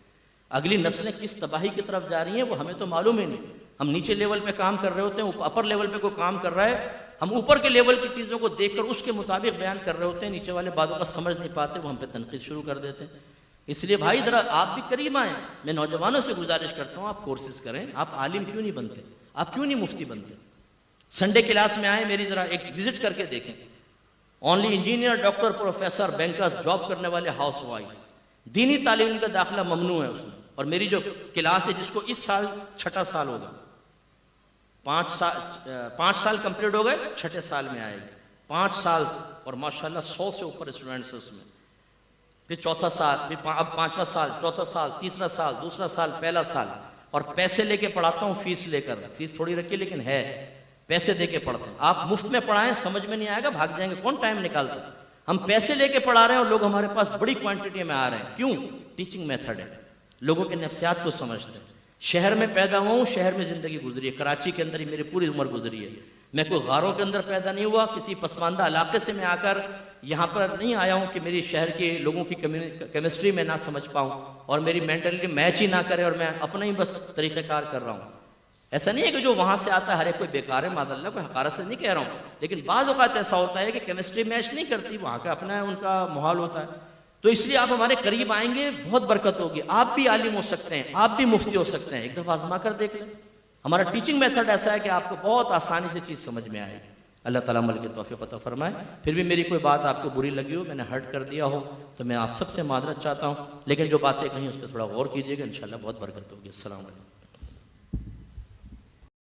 اگلی نسلیں کس تباہی کی طرف جا رہی ہیں وہ ہمیں تو معلوم ہی نہیں۔ ہم نیچے لیول پہ کام کر رہے ہوتے ہیں، اپر لیول پہ کوئی کام کر رہا ہے، ہم اوپر کے لیول کی چیزوں کو دیکھ کر اس کے مطابق بیان کر رہے ہوتے ہیں، نیچے والے باتوں کا سمجھ نہیں پاتے، وہ ہم پہ تنقید شروع کر دیتے ہیں۔ اس لیے بھائی ذرا آپ بھی قریب آئیں، میں نوجوانوں سے گزارش کرتا ہوں آپ کورسز کریں۔ آپ عالم کیوں نہیں بنتے؟ آپ کیوں نہیں مفتی بنتے؟ سنڈے کلاس میں آئیں، میری ذرا ایک وزٹ کر کے دیکھیں۔ Only engineer, doctor, professor, bankers, job کرنے والے ہاؤس وائف، دینی تعلیم کا داخلہ ممنوع ہے اس میں۔ اور میری جو کلاس ہے جس کو اس سال 6ٹھا سال ہوگا، 5 سال کمپلیٹ ہو گئے، 6ٹھے سال میں آئے گی، 5 سال اور ماشاءاللہ 100 سے اوپر اسٹوڈنٹس اس میں، پھر چوتھا سال، پھر اب 5واں سال، چوتھا سال، تیسرا سال، دوسرا سال، پہلا سال، اور پیسے لے کے پڑھاتا ہوں، فیس لے کر، فیس تھوڑی رکھی لیکن ہے، پیسے دے کے پڑھتے ہیں۔ آپ مفت میں پڑھائیں سمجھ میں نہیں آئے گا، بھاگ جائیں گے، کون ٹائم نکالتا ہے؟ ہم پیسے لے کے پڑھا رہے ہیں اور لوگ ہمارے پاس بڑی کوانٹٹی میں آ رہے ہیں، کیوں؟ ٹیچنگ میتھڈ ہے، لوگوں کے نفسیات کو سمجھتے ہیں۔ شہر میں پیدا ہوا ہوں، شہر میں زندگی گزری ہے، کراچی کے اندر ہی میری پوری عمر گزری ہے، میں کوئی غاروں کے اندر پیدا نہیں ہوا، کسی پسماندہ علاقے سے میں آ کر یہاں پر نہیں آیا ہوں کہ میری شہر کے لوگوں کی کیمسٹری میں نہ سمجھ پاؤں اور میری مینٹلٹی میچ ہی نہ کرے اور میں اپنا ہی بس طریقہ کار کر رہا ہوں۔ ایسا نہیں ہے کہ جو وہاں سے آتا ہے ہر ایک کوئی بیکار ہے، معاذ اللہ، کوئی حقارت سے نہیں کہہ رہا ہوں، لیکن بعض اوقات ایسا ہوتا ہے کہ کیمسٹری میچ نہیں کرتی، وہاں کا اپنا ان کا ماحول ہوتا ہے، تو اس لیے آپ ہمارے قریب آئیں گے، بہت برکت ہوگی، آپ بھی عالم ہو سکتے ہیں، آپ بھی مفتی ہو سکتے ہیں، ایک دفعہ آزما کر دیکھ لیں۔ ہمارا ٹیچنگ میتھڈ ایسا ہے کہ آپ کو بہت آسانی سے چیز سمجھ میں آئے گی۔ اللہ تعالیٰ عمل کی توفیق عطا فرمائے۔ پھر بھی میری کوئی بات آپ کو بری لگی ہو، میں نے ہرٹ کر دیا ہو، تو میں آپ سب سے معذرت چاہتا ہوں، لیکن جو باتیں کہیں اس پہ تھوڑا غور کیجیے گا، انشاءاللہ بہت برکت ہوگی۔ السلام علیکم۔